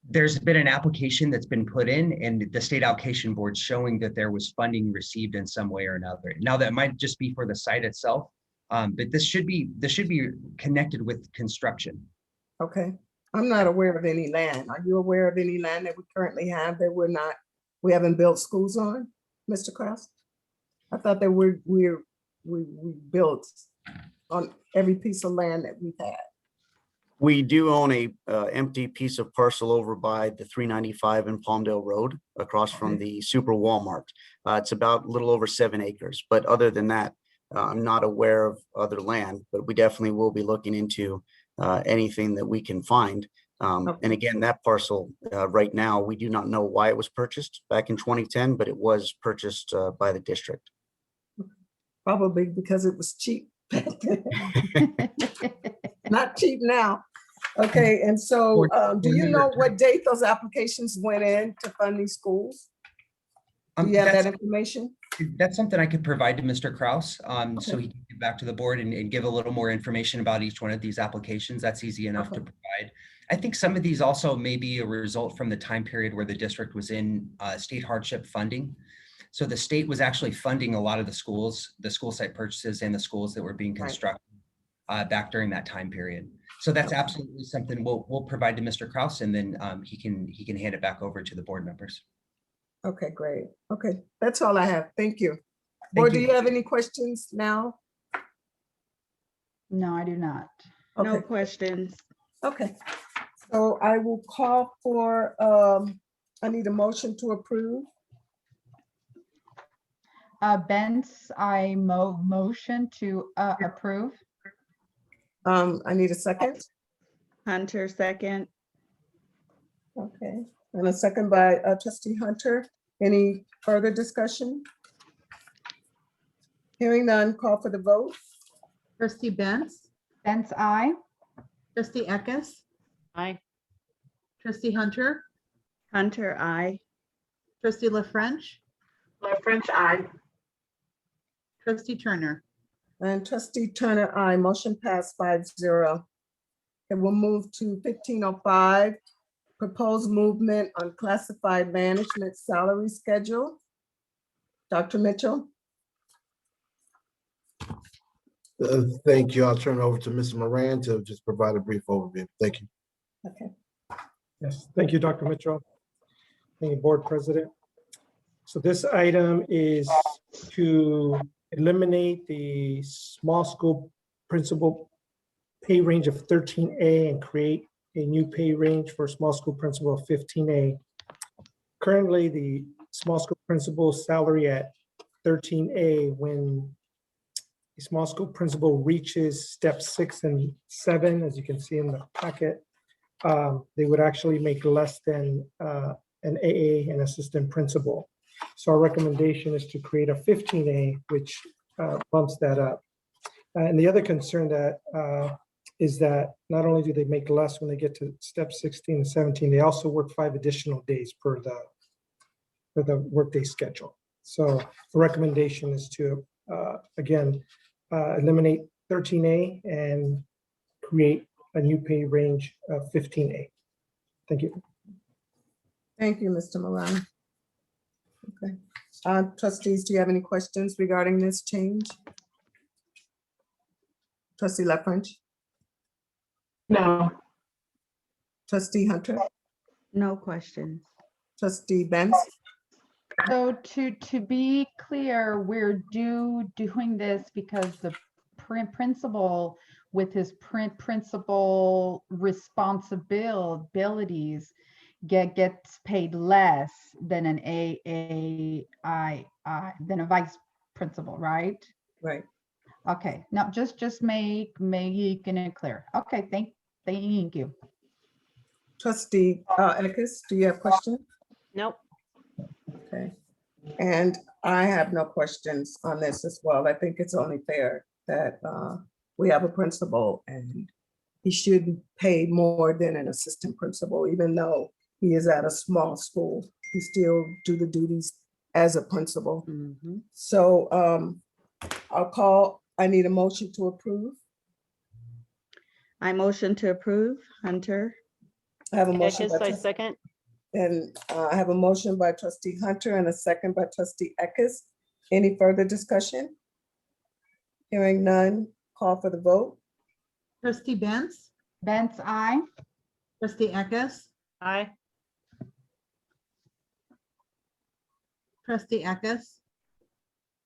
There's been an application that's been put in and the state allocation board showing that there was funding received in some way or another. Now that might just be for the site itself, but this should be connected with construction. Okay, I'm not aware of any land. Are you aware of any land that we currently have that we haven't built schools on, Mr. Kraus? I thought that we built on every piece of land that we've had. We do own a empty piece of parcel over by the 395 in Palmdale Road, across from the Super Walmart. It's about a little over 7 acres, but other than that, I'm not aware of other land, but we definitely will be looking into anything that we can find. And again, that parcel right now, we do not know why it was purchased back in 2010, but it was purchased by the district. Probably because it was cheap. Not cheap now. Okay, and so do you know what date those applications went in to fund these schools? Do you have that information? That's something I could provide to Mr. Kraus, so he can get back to the board and give a little more information about each one of these applications. That's easy enough to provide. I think some of these also may be a result from the time period where the district was in state hardship funding. So the state was actually funding a lot of the schools, the school site purchases and the schools that were being constructed back during that time period. So that's absolutely something we'll provide to Mr. Kraus, and then he can hand it back over to the board members. Okay, great. Okay, that's all I have. Thank you. Board, do you have any questions now? No, I do not. No questions. Okay, so I will call for, I need a motion to approve. Benz, I motion to approve. I need a second. Hunter, second. Okay, and a second by trustee Hunter. Any further discussion? Hearing none, call for the vote. Trustee Benz, Benz, I. trustee Eckes, Aye. trustee Hunter, Hunter, I. trustee La French, French, aye. trustee Turner. And trustee Turner, aye. Motion passed 5-0. And we'll move to 1505, proposed movement on classified management salary schedule. Dr. Mitchell? Thank you. I'll turn it over to Mr. Moran to just provide a brief overview. Thank you. Okay. Yes, thank you, Dr. Mitchell. Thank you, Board President. So this item is to eliminate the small school principal pay range of 13A and create a new pay range for small school principal of 15A. Currently, the small school principal salary at 13A, when a small school principal reaches step 6 and 7, as you can see in the packet, they would actually make less than an AA, an assistant principal. So our recommendation is to create a 15A, which bumps that up. And the other concern that is that not only do they make less when they get to step 16 and 17, they also work 5 additional days per the workday schedule. So the recommendation is to, again, eliminate 13A and create a new pay range of 15A. Thank you. Thank you, Mr. Moran. Okay. Trustees, do you have any questions regarding this change? Trustee La French? No. Trustee Hunter? No questions. Trustee Benz? So to be clear, we're doing this because the principal with his principal responsibilities gets paid less than an AAI, than a vice principal, right? Right. Okay, now just make it clear. Okay, thank you. Trustee Eckes, do you have questions? Nope. Okay. And I have no questions on this as well. I think it's only fair that we have a principal and he shouldn't pay more than an assistant principal, even though he is at a small school. He still do the duties as a principal. Mhm. So I need a motion to approve. I motion to approve, Hunter. I have a motion Eckes, by I trustee, second. and I have a motion by trustee Hunter and a second by trustee Eckes. Any further discussion? Hearing none, call for the vote. Trustee Benz, Benz, I. trustee Eckes, Aye. trustee Eckes,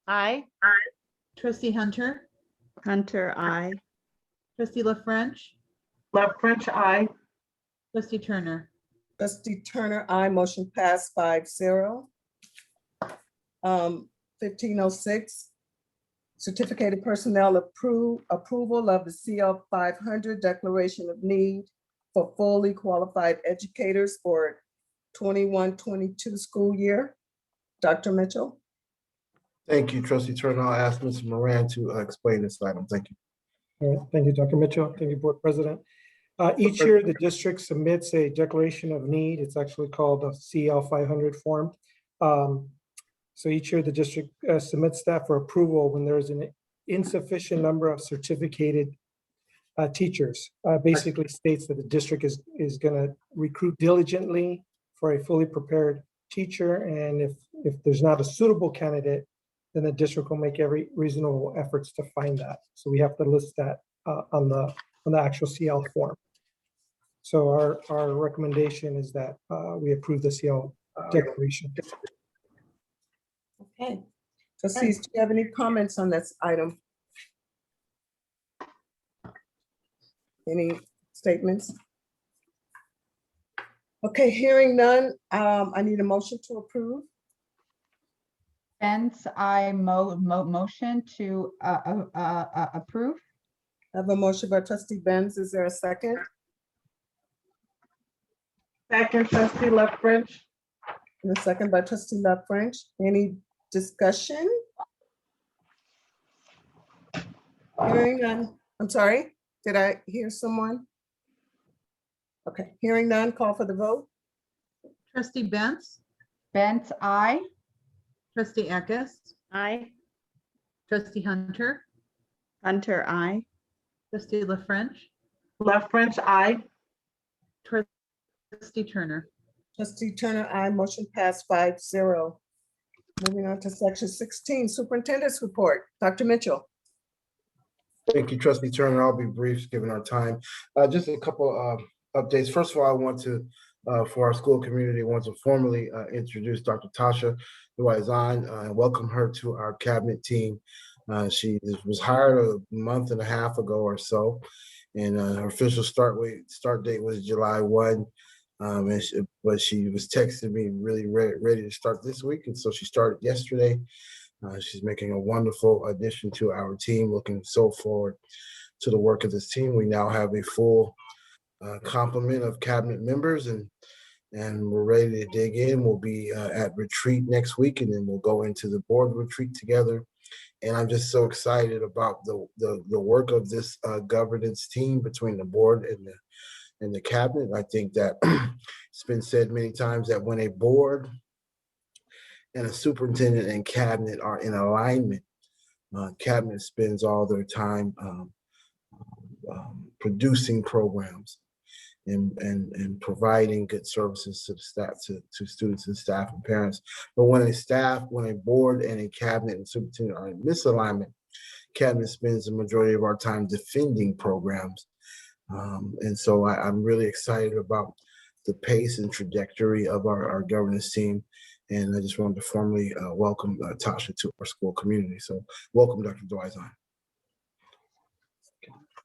Aye. trustee Hunter, Hunter, I. trustee La French, Love French, I. trustee Turner. Trustee Turner, I motion passed 5-0. 1506, certificated personnel approval of the CL 500 declaration of need for fully qualified educators for 21-22 school year. Dr. Mitchell. Thank you, trustee Turner. I'll ask Mr. Moran to explain this item. Thank you. All right, thank you, Dr. Mitchell. Thank you, Board President. Each year, the district submits a declaration of need. It's actually called a CL 500 form. So each year, the district submits that for approval when there's an insufficient number of certificated teachers. Basically states that the district is going to recruit diligently for a fully prepared teacher. And if there's not a suitable candidate, then the district will make every reasonable efforts to find that. So we have to list that on the actual CL form. So our recommendation is that we approve the CL declaration. Okay. Trustees, do you have any comments on this item? Any statements? Okay, hearing none, I need a motion to approve. Benz, I motion to approve. I have a motion by trustee Benz. Is there a second? Second, trustee Love French. And a second by trustee La French. Any discussion? Hearing none. I'm sorry, did I hear someone? Okay, hearing none, call for the vote. Trustee Benz, Benz, I. trustee Eckes, Aye. trustee Hunter, Hunter, I. trustee La French, Love French, I. trustee Turner. Trustee Turner, I motion passed 5-0. Moving on to section 16, superintendent's report. Dr. Mitchell. Thank you, trustee Turner. I'll be brief given our time. Just a couple updates. First of all, I want to, for our school community, I want to formally introduce Dr. Tasha Duaizan and welcome her to our cabinet team. She was hired a month and a half ago or so, and her official start date was July 1. But she was texting me really ready to start this week, and so she started yesterday. She's making a wonderful addition to our team. Looking so forward to the work of this team. We now have a full complement of cabinet members, and we're ready to dig in. We'll be at retreat next week, and then we'll go into the board retreat together. And I'm just so excited about the work of this governance team between the board and the cabinet. I think that it's been said many times that when a board and a superintendent and cabinet are in alignment, cabinet spends all their time producing programs and providing good services to the staff, to students and staff and parents. But when a board and a cabinet and superintendent are in misalignment, cabinet spends the majority of our time defending programs. And so I'm really excited about the pace and trajectory of our governance team. And I just wanted to formally welcome Tasha to our school community. So welcome, Dr. Duaizan.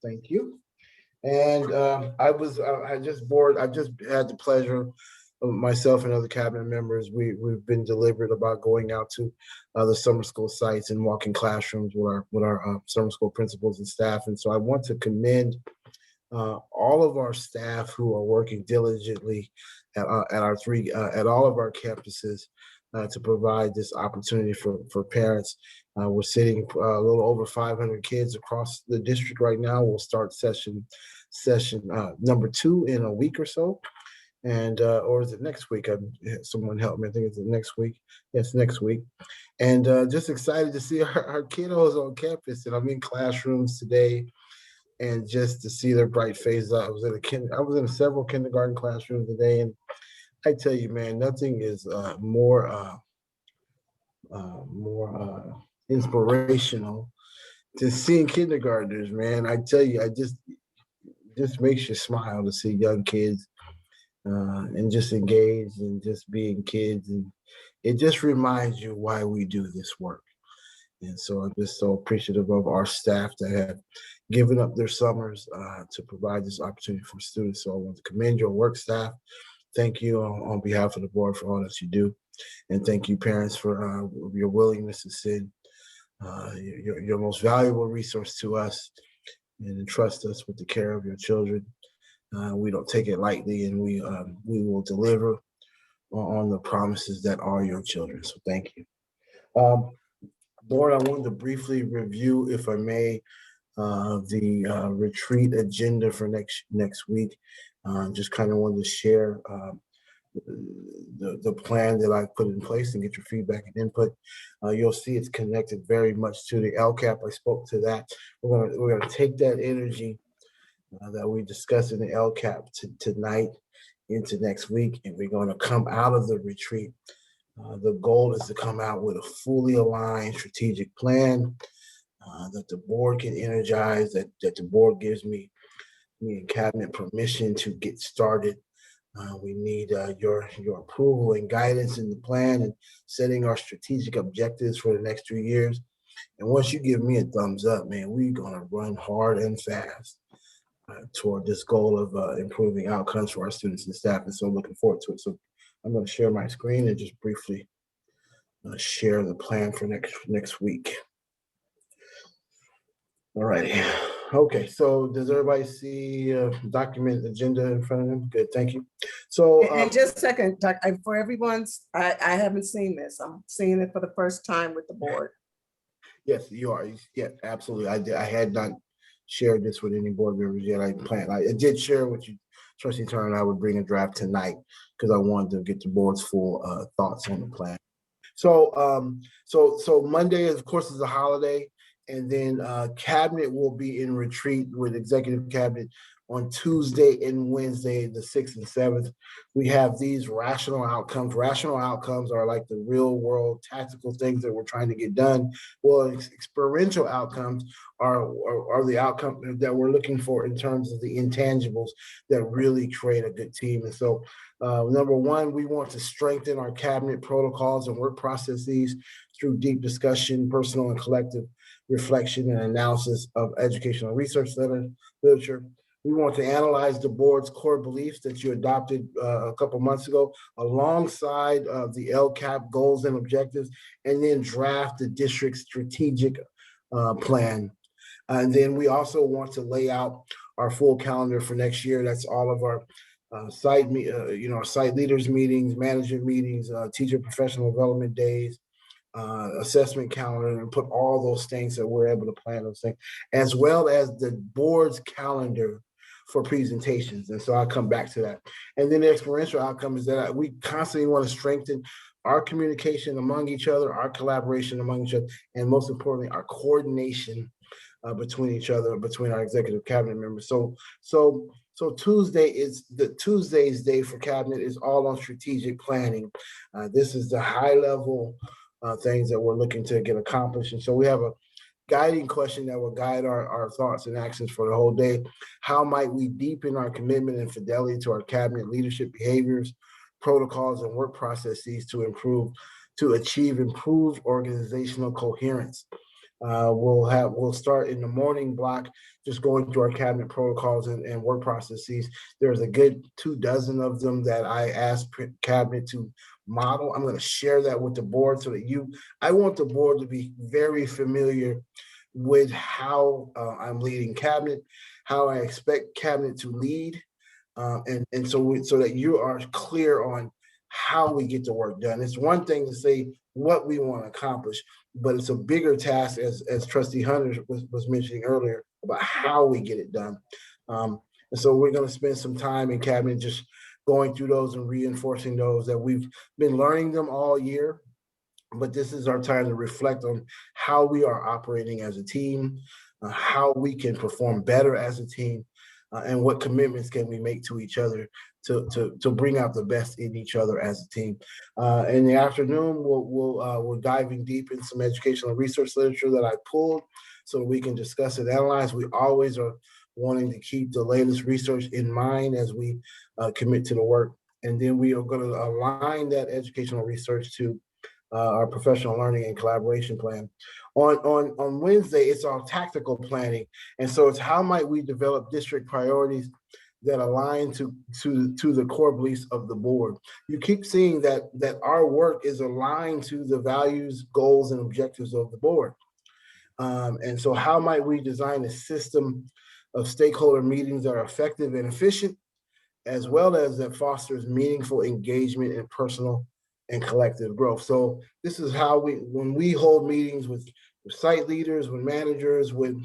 Thank you. And I just had the pleasure of myself and other cabinet members. We've been deliberate about going out to the summer school sites and walking classrooms with our summer school principals and staff. And so I want to commend all of our staff who are working diligently at all of our campuses to provide this opportunity for parents. We're sitting a little over 500 kids across the district right now. We'll start session number 2 in a week or so. And or is it next week? Someone help me. I think it's next week. Yes, next week. And just excited to see our kiddos on campus. And I'm in classrooms today, and just to see their bright faces. I was in several kindergarten classrooms today, and I tell you, man, nothing is more inspirational to seeing kindergartners, man. I tell you, I just makes you smile to see young kids and just engaged and just being kids. And it just reminds you why we do this work. And so I'm just so appreciative of our staff that have given up their summers to provide this opportunity for students. So I want to commend your work staff. Thank you on behalf of the board for all that you do. And thank you, parents, for your willingness to send your most valuable resource to us and entrust us with the care of your children. We don't take it lightly, and we will deliver on the promises that are your children. So thank you. Board, I wanted to briefly review, if I may, the retreat agenda for next week. Just kind of wanted to share the plan that I put in place and get your feedback and input. You'll see it's connected very much to the LCAP. I spoke to that. We're gonna take that energy that we discussed in the LCAP tonight into next week, and we're going to come out of the retreat. The goal is to come out with a fully aligned strategic plan that the board can energize, that the board gives me and cabinet permission to get started. We need your approval and guidance in the plan and setting our strategic objectives for the next 3 years. And once you give me a thumbs up, man, we're gonna run hard and fast toward this goal of improving outcomes for our students and staff. And so looking forward to it. So I'm going to share my screen and just briefly share the plan for next week. All right. Okay. So does everybody see document agenda in front of them? Good. Thank you. So and just a second, for everyone's, I haven't seen this. I'm seeing it for the first time with the board. Yes, you are. Yeah, absolutely. I had not shared this with any board members yet. I did share with you, Trustee Turner, I would bring a draft tonight because I wanted to get the board's full thoughts on the plan. So so Monday, of course, is a holiday, and then cabinet will be in retreat with executive cabinet on Tuesday and Wednesday, the 6th and 7th. We have these rational outcomes. Rational outcomes are like the real world tactical things that we're trying to get done. Well, experiential outcomes are the outcome that we're looking for in terms of the intangibles that really create a good team. And so number one, we want to strengthen our cabinet protocols and work processes through deep discussion, personal and collective reflection and analysis of educational research literature. We want to analyze the board's core beliefs that you adopted a couple months ago alongside the LCAP goals and objectives, and then draft the district's strategic plan. And then we also want to lay out our full calendar for next year. That's all of our site leaders meetings, management meetings, teacher professional development days, assessment calendar, and put all those things that we're able to plan those things, as well as the board's calendar for presentations. And so I'll come back to that. And then the experiential outcome is that we constantly want to strengthen our communication among each other, our collaboration among each other, and most importantly, our coordination between each other, between our executive cabinet members. So Tuesday's day for cabinet is all on strategic planning. This is the high level things that we're looking to get accomplished. And so we have a guiding question that will guide our thoughts and actions for the whole day. How might we deepen our commitment and fidelity to our cabinet leadership behaviors, protocols, and work processes to achieve improved organizational coherence? We'll start in the morning block, just going through our cabinet protocols and work processes. There's a good 24 of them that I asked cabinet to model. I'm going to share that with the board so that I want the board to be very familiar with how I'm leading cabinet, how I expect cabinet to lead, and so that you are clear on how we get the work done. It's one thing to say what we want to accomplish, but it's a bigger task, as Trustee Hunter was mentioning earlier, about how we get it done. And so we're going to spend some time in cabinet just going through those and reinforcing those that we've been learning them all year. But this is our time to reflect on how we are operating as a team, how we can perform better as a team, and what commitments can we make to each other to bring out the best in each other as a team. In the afternoon, we're diving deep in some educational research literature that I pulled so that we can discuss and analyze. We always are wanting to keep the latest research in mind as we commit to the work. And then we are going to align that educational research to our professional learning and collaboration plan. On Wednesday, it's our tactical planning. And so it's how might we develop district priorities that align to the core beliefs of the board. You keep seeing that our work is aligned to the values, goals, and objectives of the board. And so how might we design a system of stakeholder meetings that are effective and efficient, as well as that fosters meaningful engagement and personal and collective growth. So this is how when we hold meetings with site leaders, with managers, with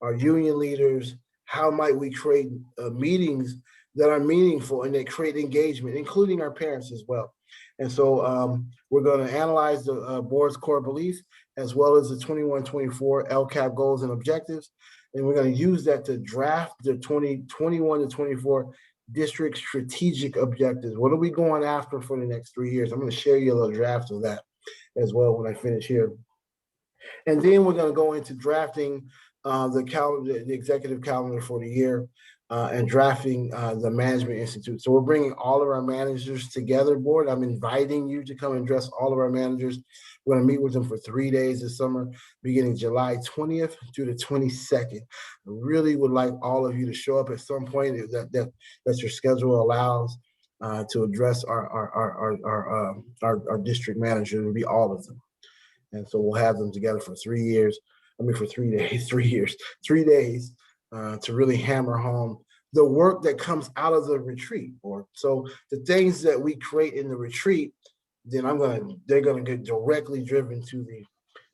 our union leaders, how might we create meetings that are meaningful and that create engagement, including our parents as well. And so we're going to analyze the board's core beliefs as well as the 21-24 LCAP goals and objectives. And we're going to use that to draft the 2021-24 district strategic objectives. What are we going after for the next 3 years? I'm going to share you a little draft of that as well when I finish here. And then we're going to go into drafting the calendar, the executive calendar for the year, and drafting the Management Institute. So we're bringing all of our managers together, board. I'm inviting you to come and address all of our managers. We're going to meet with them for 3 days this summer, beginning July 20th through the 22nd. I really would like all of you to show up at some point that your schedule allows to address our district manager. It'll be all of them. And so we'll have them together for 3 years. For 3 days, 3 years, 3 days to really hammer home the work that comes out of the retreat. So the things that we create in the retreat, then they're gonna get directly driven to the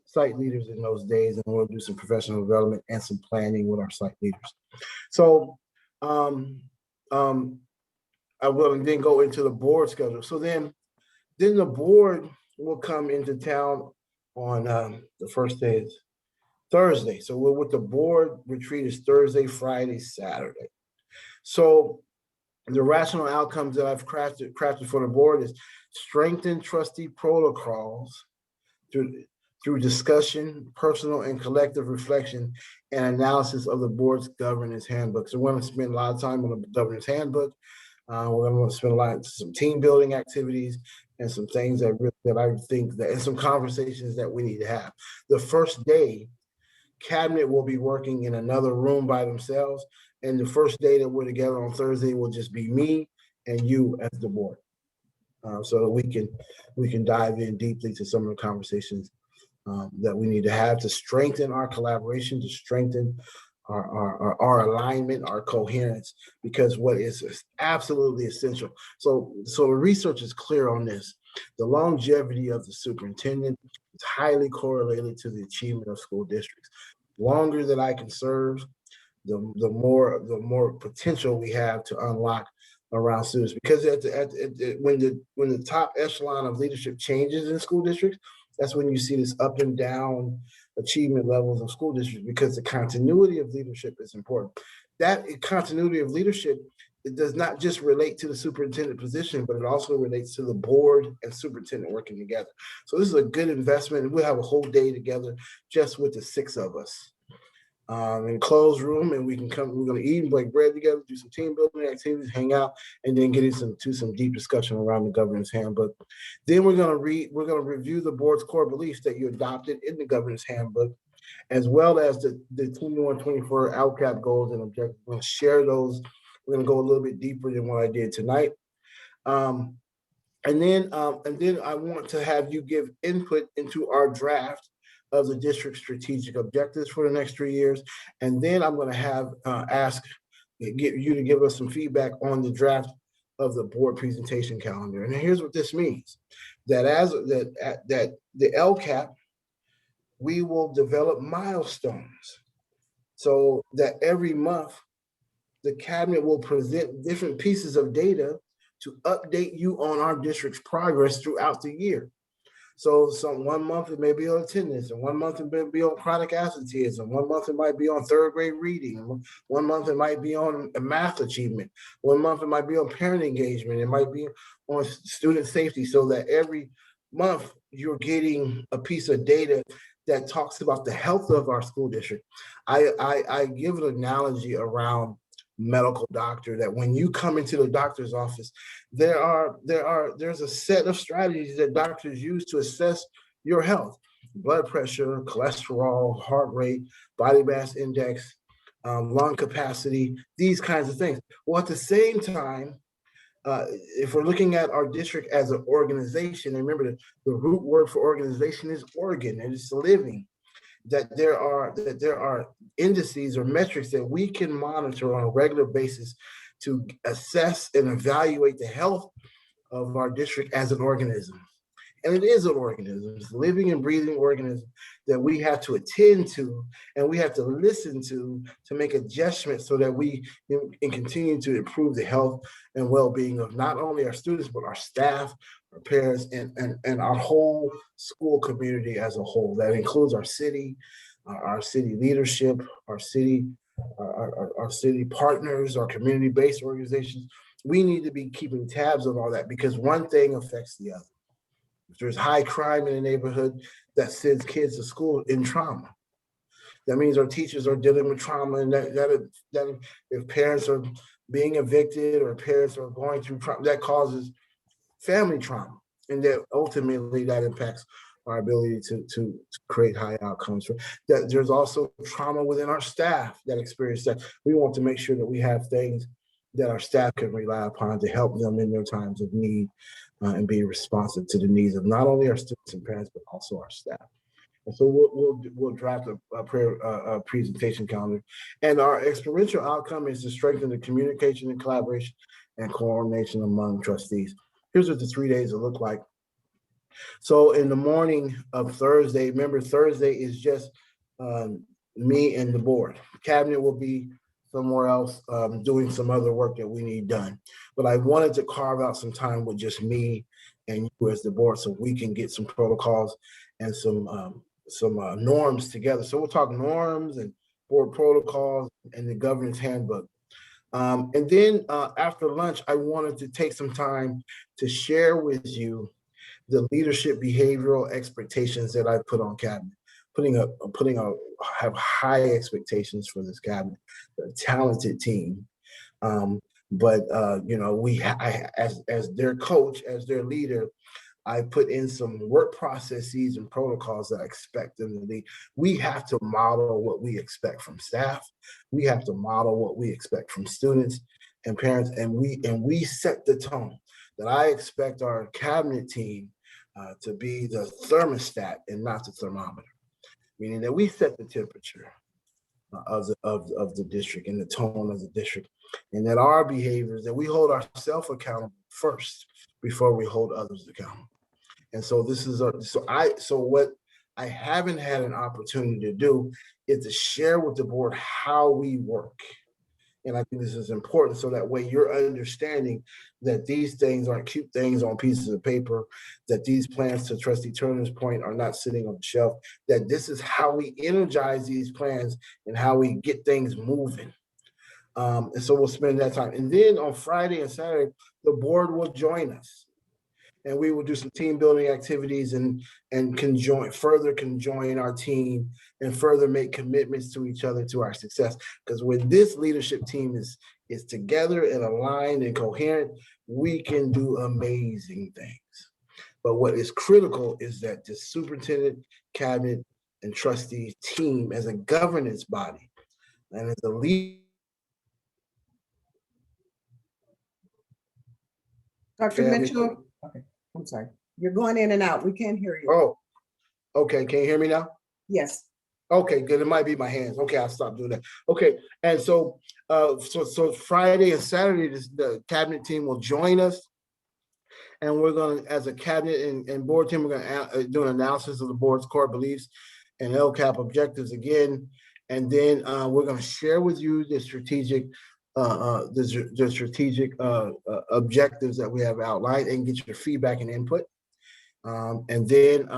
site leaders in those days, and we'll do some professional development and some planning with our site leaders. So I will then go into the board schedule. So then the board will come into town on the first day is Thursday. So we're with the board retreat is Thursday, Friday, Saturday. So the rational outcomes that I've crafted for the board is strengthen trustee protocols through discussion, personal and collective reflection, and analysis of the board's governance handbook. So we're going to spend a lot of time on the governance handbook. We're going to spend a lot of some team building activities and some things that I think that, and some conversations that we need to have. The first day, cabinet will be working in another room by themselves. And the first day that we're together on Thursday will just be me and you as the board. So that we can dive in deeply to some of the conversations that we need to have to strengthen our collaboration, to strengthen our alignment, our coherence, because what is absolutely essential. So the research is clear on this. The longevity of the superintendent is highly correlated to the achievement of school districts. Longer that I can serve, the more potential we have to unlock around students. Because when the top echelon of leadership changes in school districts, that's when you see this up and down achievement levels of school districts, because the continuity of leadership is important. That continuity of leadership, it does not just relate to the superintendent position, but it also relates to the board and superintendent working together. So this is a good investment, and we'll have a whole day together just with the 6 of us in closed room, and we're going to eat and break bread together, do some team building activities, hang out, and then get into some deep discussion around the governance handbook. Then we're going to review the board's core beliefs that you adopted in the governance handbook, as well as the 21-24 LCAP goals and objectives. We're going to share those. We're going to go a little bit deeper than what I did tonight. And then I want to have you give input into our draft of the district strategic objectives for the next 3 years. And then I'm going to have get you to give us some feedback on the draft of the board presentation calendar. And here's what this means: that that the LCAP, we will develop milestones so that every month the cabinet will present different pieces of data to update you on our district's progress throughout the year. So 1 month it may be on attendance, and 1 month it may be on chronic absenteeism. 1 month it might be on third grade reading. 1 month it might be on math achievement. 1 month it might be on parent engagement. It might be on student safety, so that every month you're getting a piece of data that talks about the health of our school district. I give an analogy around medical doctor, that when you come into the doctor's office, there's a set of strategies that doctors use to assess your health: blood pressure, cholesterol, heart rate, body mass index, lung capacity, these kinds of things. Well, at the same time, if we're looking at our district as an organization, and remember the root word for organization is organ, and it's living. That there are indices or metrics that we can monitor on a regular basis to assess and evaluate the health of our district as an organism. And it is an organism, it's a living and breathing organism that we have to attend to, and we have to listen to make adjustments so that we can continue to improve the health and well-being of not only our students, but our staff, our parents, and our whole school community as a whole. That includes our city leadership, our city partners, our community-based organizations. We need to be keeping tabs on all that, because one thing affects the other. If there's high crime in a neighborhood, that sends kids to school in trauma. That means our teachers are dealing with trauma, and that if parents are being evicted or parents are going through trauma, that causes family trauma, and that ultimately that impacts our ability to create high outcomes. That there's also trauma within our staff that experience that. We want to make sure that we have things that our staff can rely upon to help them in their times of need, and be responsive to the needs of not only our students and parents, but also our staff. And so we'll draft a presentation calendar. And our experiential outcome is to strengthen the communication and collaboration and coordination among trustees. Here's what the 3 days will look like. So in the morning of Thursday, remember Thursday is just me and the board. Cabinet will be somewhere else doing some other work that we need done. But I wanted to carve out some time with just me and you as the board, so we can get some protocols and some norms together. So we'll talk norms and board protocols and the governance handbook. And then after lunch, I wanted to take some time to share with you the leadership behavioral expectations that I put on cabinet. Have high expectations for this cabinet, a talented team. But as their coach, as their leader, I put in some work processes and protocols that I expect them to lead. We have to model what we expect from staff. We have to model what we expect from students and parents, and we set the tone. That I expect our cabinet team to be the thermostat and not the thermometer, meaning that we set the temperature of the district and the tone of the district, and that our behaviors, that we hold ourselves accountable first before we hold others accountable. And so what I haven't had an opportunity to do is to share with the board how we work. And I think this is important, so that way you're understanding that these things aren't cute things on pieces of paper, that these plans, to Trustee Turner's point, are not sitting on the shelf, that this is how we energize these plans and how we get things moving. And so we'll spend that time. And then on Friday and Saturday, the board will join us. And we will do some team building activities and further conjoin our team and further make commitments to each other, to our success. Because when this leadership team is together and aligned and coherent, we can do amazing things. But what is critical is that the superintendent, cabinet, and trustee team as a governance body and as a lead. Dr. Mitchell, okay, I'm sorry. You're going in and out. We can't hear you. Oh, okay. Can you hear me now? Yes. Okay, good. It might be my hands. Okay, I'll stop doing that. Okay, and so so Friday and Saturday, the cabinet team will join us, and we're going to, as a cabinet and board team, we're going to do an analysis of the board's core beliefs and LCAP objectives again, and then we're going to share with you the strategic objectives that we have outlined and get your feedback and input. And then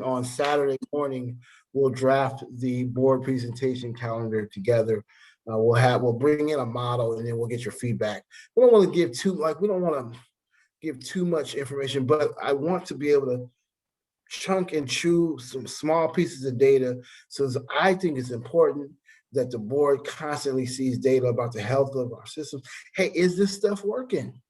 on Saturday morning, we'll draft the board presentation calendar together. We'll bring in a model, and then we'll get your feedback. We don't want to give too much information, but I want to be able to chunk and chew some small pieces of data. So I think it's important that the board constantly sees data about the health of our systems. Hey, is this stuff working?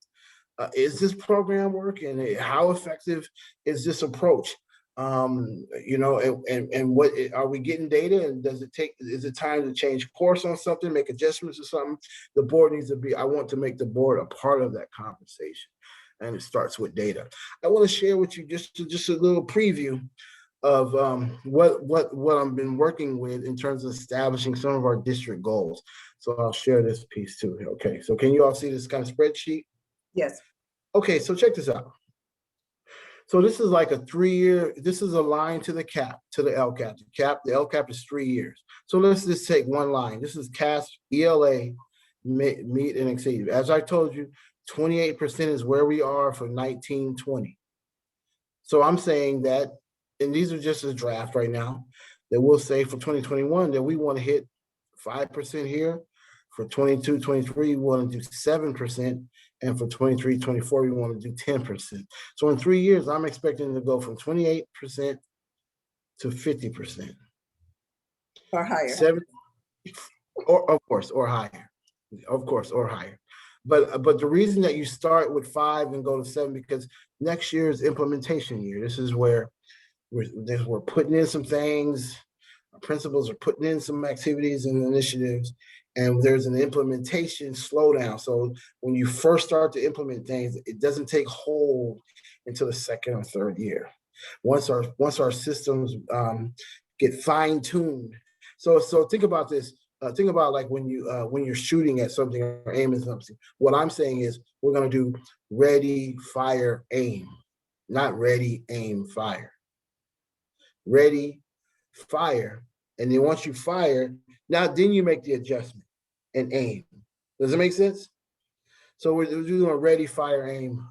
Is this program working? How effective is this approach? You know, and what are we getting data? And is it time to change course on something, make adjustments or something? The board needs to be, I want to make the board a part of that conversation. And it starts with data. I want to share with you just a little preview of what I've been working with in terms of establishing some of our district goals. So I'll share this piece too. Okay, so can you all see this kind of spreadsheet? Yes. Okay, so check this out. So this is like a 3-year, this is a line to the cap, to the LCAP. The LCAP is 3 years. So let's just take one line. This is CAS, ELA, meet and exceed. As I told you, 28% is where we are for 1920. So I'm saying that, and these are just a draft right now, that we'll say for 2021 that we want to hit 5% here. For 22-23, we want to do 7%. And for 23-24, we want to do 10%. So in 3 years, I'm expecting to go from 28% to 50%. Or higher. Of course, or higher. Of course, or higher. But the reason that you start with 5 and go to 7, because next year is implementation year. This is where we're putting in some things. Our principals are putting in some activities and initiatives, and there's an implementation slowdown. So when you first start to implement things, it doesn't take hold until the second or third year. Once our systems get fine-tuned. So think about this. Think about like when you're shooting at something or aiming at something. What I'm saying is we're going to do ready, fire, aim, not ready, aim, fire. Ready, fire, and then once you fire, then you make the adjustment and aim. Does it make sense? So we're doing a ready, fire, aim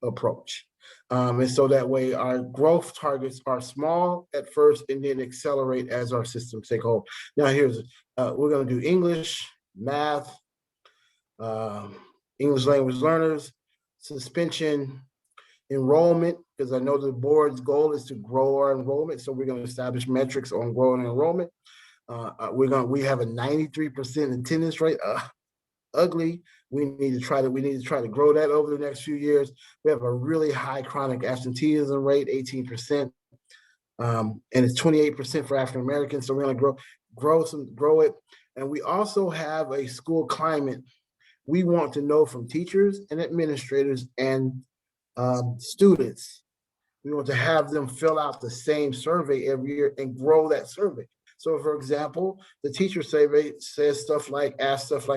approach. And so that way our growth targets are small at first and then accelerate as our systems take hold. Now here's, we're gonna do English, math, English language learners, suspension, enrollment, because I know the board's goal is to grow our enrollment. So we're gonna establish metrics on growing enrollment. We have a 93% attendance rate. Ugly. We need to try to grow that over the next few years. We have a really high chronic absenteeism rate, 18%, and it's 28% for African Americans. So we're going to grow it, and we also have a school climate. We want to know from teachers and administrators and students. We want to have them fill out the same survey every year and grow that survey. So for example, the teacher survey asks stuff like,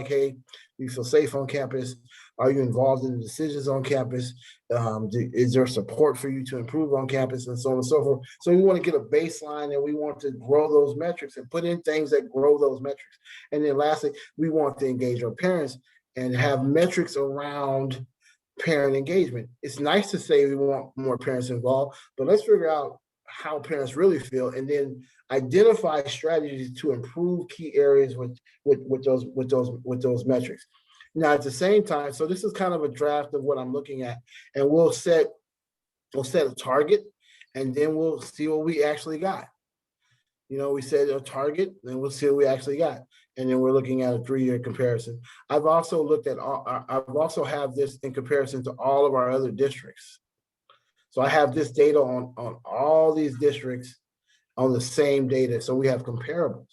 hey, do you feel safe on campus? Are you involved in the decisions on campus? Is there support for you to improve on campus, and so on and so forth? So we want to get a baseline, and we want to grow those metrics and put in things that grow those metrics. And then lastly, we want to engage our parents and have metrics around parent engagement. It's nice to say we want more parents involved, but let's figure out how parents really feel, and then identify strategies to improve key areas with those metrics. Now, at the same time, so this is kind of a draft of what I'm looking at, and we'll set a target, and then we'll see what we actually got. You know, we set a target, and we'll see what we actually got, and then we're looking at a 3-year comparison. I've also have this in comparison to all of our other districts. So I have this data on all these districts on the same data. So we have comparables.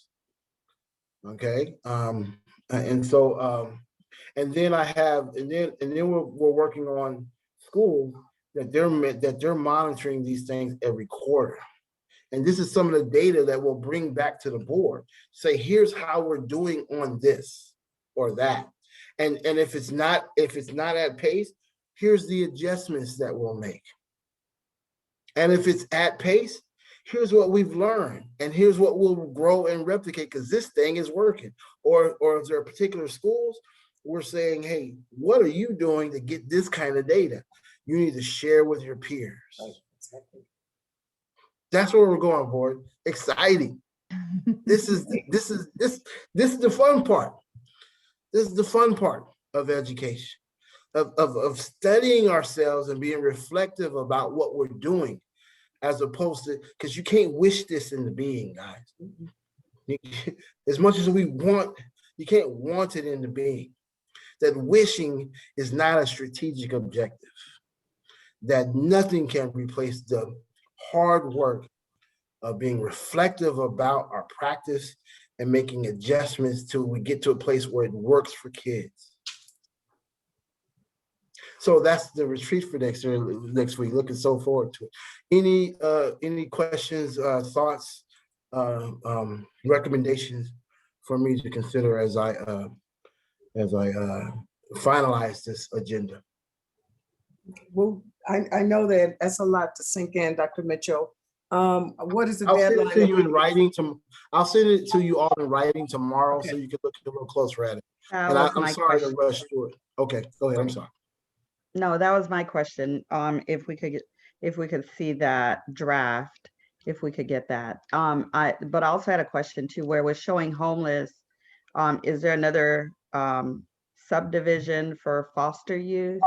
Okay. And then we're working on schools that they're monitoring these things every quarter. And this is some of the data that we'll bring back to the board. Say, here's how we're doing on this or that. And if it's not at pace, here's the adjustments that we'll make. And if it's at pace, here's what we've learned, and here's what we'll grow and replicate, because this thing is working. Or is there particular schools we're saying, hey, what are you doing to get this kind of data? You need to share with your peers. That's where we're going, board. Exciting. This is the fun part. This is the fun part of education, of studying ourselves and being reflective about what we're doing, as opposed to, because you can't wish this into being, guys. As much as we want, you can't want it into being. That wishing is not a strategic objective. That nothing can replace the hard work of being reflective about our practice and making adjustments till we get to a place where it works for kids. So that's the retreat for next week. Looking so forward to it. Any questions, thoughts, recommendations for me to consider as I finalize this agenda? Well, I know that that's a lot to sink in, Dr. Mitchell. What is the I'll deadline? send it to you in writing. I'll send it to you all in writing tomorrow, okay, so you can look a little closer at it. And I'm sorry to rush through it. Okay, go ahead. I'm sorry. No, that was my question. If we could see that draft, if we could get that. But I also had a question too, where we're showing homeless. Is there another subdivision for foster youth?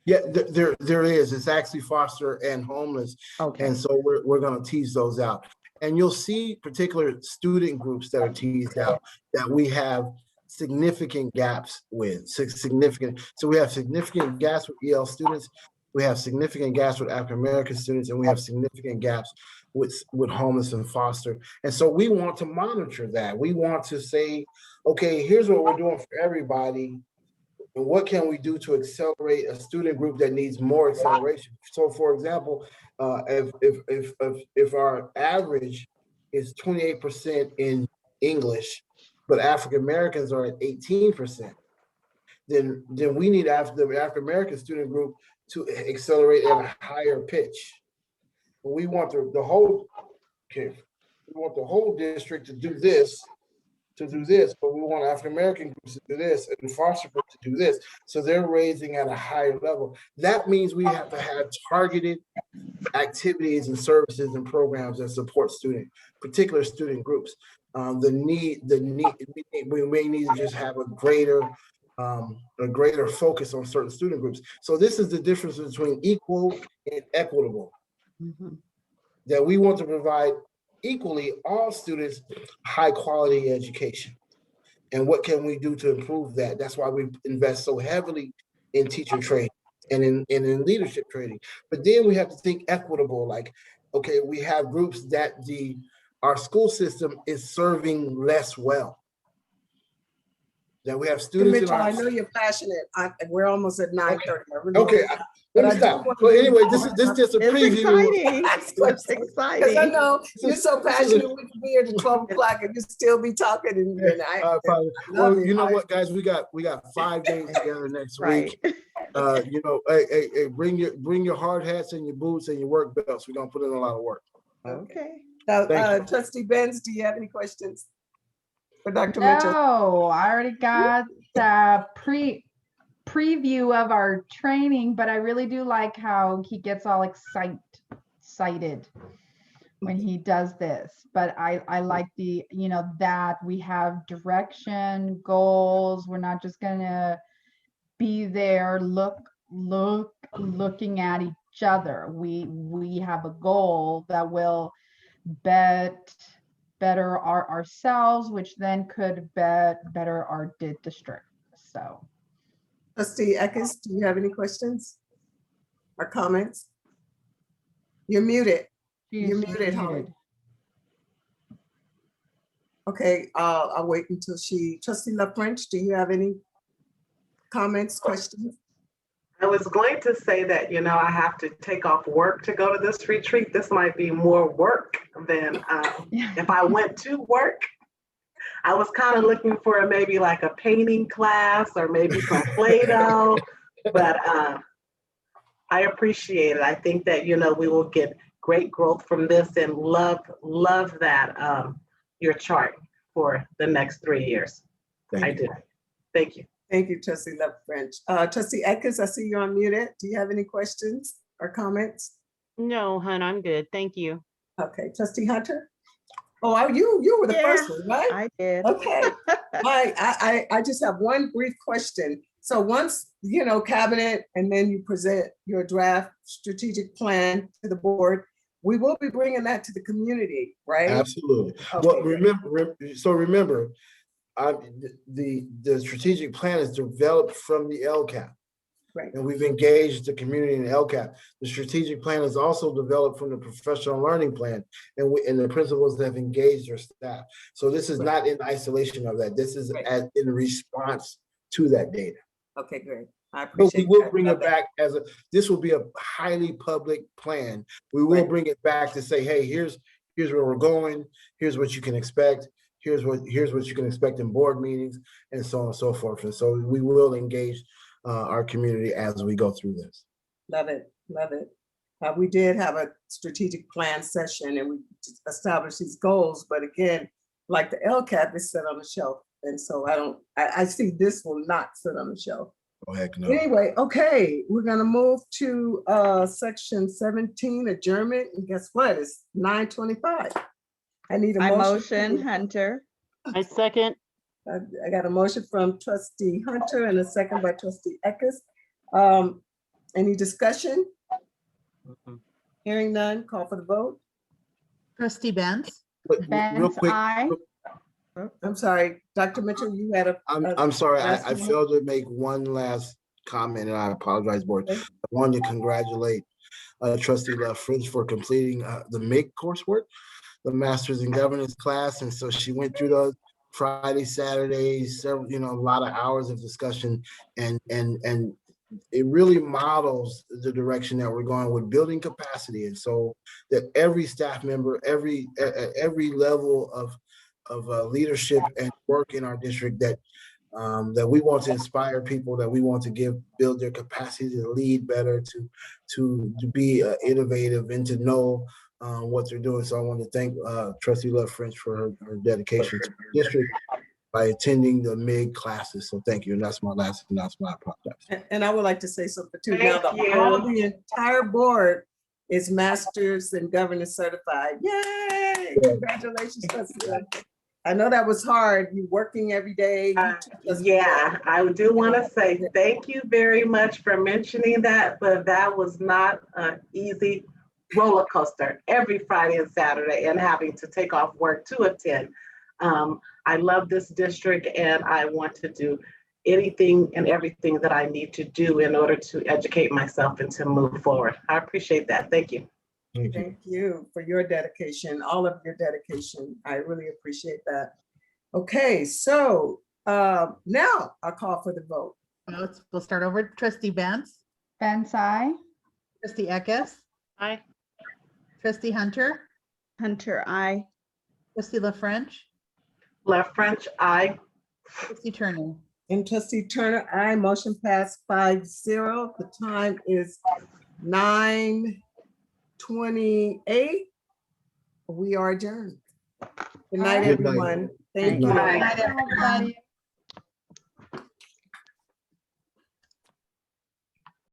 Yeah, there is. It's actually foster and homeless. Okay. And so we're going to tease those out. And you'll see particular student groups that are teased out that we have significant gaps with. Significant. So we have significant gaps with EL students. We have significant gaps with African-American students, and we have significant gaps with homeless and foster. And so we want to monitor that. We want to say, okay, here's what we're doing for everybody. And what can we do to accelerate a student group that needs more acceleration? So, for example, if our average is 28% in English, but African Americans are at 18%, then we need the African American student group to accelerate at a higher pitch. We want the whole district to do this. But we want African American groups to do this and foster groups to do this. So they're raising at a higher level. That means we have to have targeted activities and services and programs that support particular student groups. We may need to just have a greater focus on certain student groups. So this is the difference between equal and equitable. Mm-hmm. That we want to provide equally all students high quality education. And what can we do to improve that? That's why we invest so heavily in teacher training and in leadership training. But then we have to think equitable, like, okay, we have groups that our school system is serving less well. That we have students Mitchell, I know you're passionate. We're almost at 9:30. Okay. Let me stop. But anyway, this is just a preview. It's exciting. Because I know you're so passionate. We could be here to 12 o'clock and you still be talking. Well, you know what, guys? We got 5 days together next week. Hey, bring your hard hats and your boots and your work belts. We're gonna put in a lot of work. Okay. Trustee Benz, do you have any questions for Dr. Mitchell? No, I already got the preview of our training, but I really do like how he gets all excited when he does this. But I like that we have direction, goals. We're not just gonna be there looking at each other. We have a goal that will better ourselves, which then could better our district. So, Trustee Eckes, do you have any questions or comments? You're muted. You're muted, Holly. Okay, I'll wait until Trustee LaFrench, do you have any comments, questions? I was going to say that, I have to take off work to go to this retreat. This might be more work than if I went to work. I was kind of looking for maybe like a painting class or maybe some Play-Doh, but I appreciate it. I think that, we will get great growth from this and love that your chart for the next 3 years. I do. Thank you. Thank you, Trustee Love French. Trustee Eckes, I see you're unmuted. Do you have any questions or comments? No, hun, I'm good. Thank you. Okay, Trustee Hunter? Oh, you were the first one, right? I did. Okay. I just have one brief question. So once, cabinet, and then you present your draft strategic plan to the board, we will be bringing that to the community, right? Absolutely. Okay. Well, remember, the strategic plan is developed from the LCAP. Right. And we've engaged the community in LCAP. The strategic plan is also developed from the professional learning plan, and the principals have engaged their staff. So this is not in isolation of that. This is in response to that data. Okay, great. I But appreciate we will that. bring it back this will be a highly public plan. We will bring it back to say, hey, here's where we're going. Here's what you can expect. Here's what you can expect in board meetings, and so on and so forth. And so we will engage our community as we go through this. Love it, love it. We did have a strategic plan session and we established these goals, but again, like the LCAP is set on the shelf. And so I see this will not sit on the shelf. Oh, heck no. Anyway, okay, we're gonna move to section 17, adjournment, and guess what? It's 9:25. I need a I motion. motion, Hunter. I second. I got a motion from Trustee Hunter and a second by Trustee Eckes. Any discussion? Hearing none, call for the vote. Trustee Benz? Real Benz, quick, aye. I'm sorry, Dr. Mitchell, you had I'm sorry, last I comment? failed to make one last comment, and I apologize, board. I wanted to congratulate Trustee Love French for completing the MIG coursework, the Masters in Governance class, and so she went through those Friday, Saturdays, several, a lot of hours of discussion, and it really models the direction that we're going with building capacity, and so that every staff member, every level of leadership and work in our district, that we want to inspire people, that we want to build their capacity to lead better, to be innovative, and to know what they're doing. So I want to thank Trustee Love French for her dedication to the district by attending the MIG classes. So thank you. And that's my last announcement. I apologize. And I would like to say something too. Thank Now, you. the entire board is Masters in Governance certified. Yay! Congratulations, Trustee Love. I know that was hard. You working every day. Yeah, I do want to say thank you very much for mentioning that, but that was not an easy roller coaster every Friday and Saturday and having to take off work to attend. I love this district and I want to do anything and everything that I need to do in order to educate myself and to move forward. I appreciate that. Thank you. Thank you for your dedication, all of your dedication. I really appreciate that. Okay, so now I'll call for the vote. We'll start over. Trustee Benz? Benz, aye. Trustee Eckes? Aye. Trustee Hunter? Hunter, aye. Trustee La French? Left French, aye. Trustee Turner? And Trustee Turner, aye. Motion passed 5-0. The time is 9:28. We are adjourned. Good night, Good everyone. Thank Good you. night. Good night, everyone.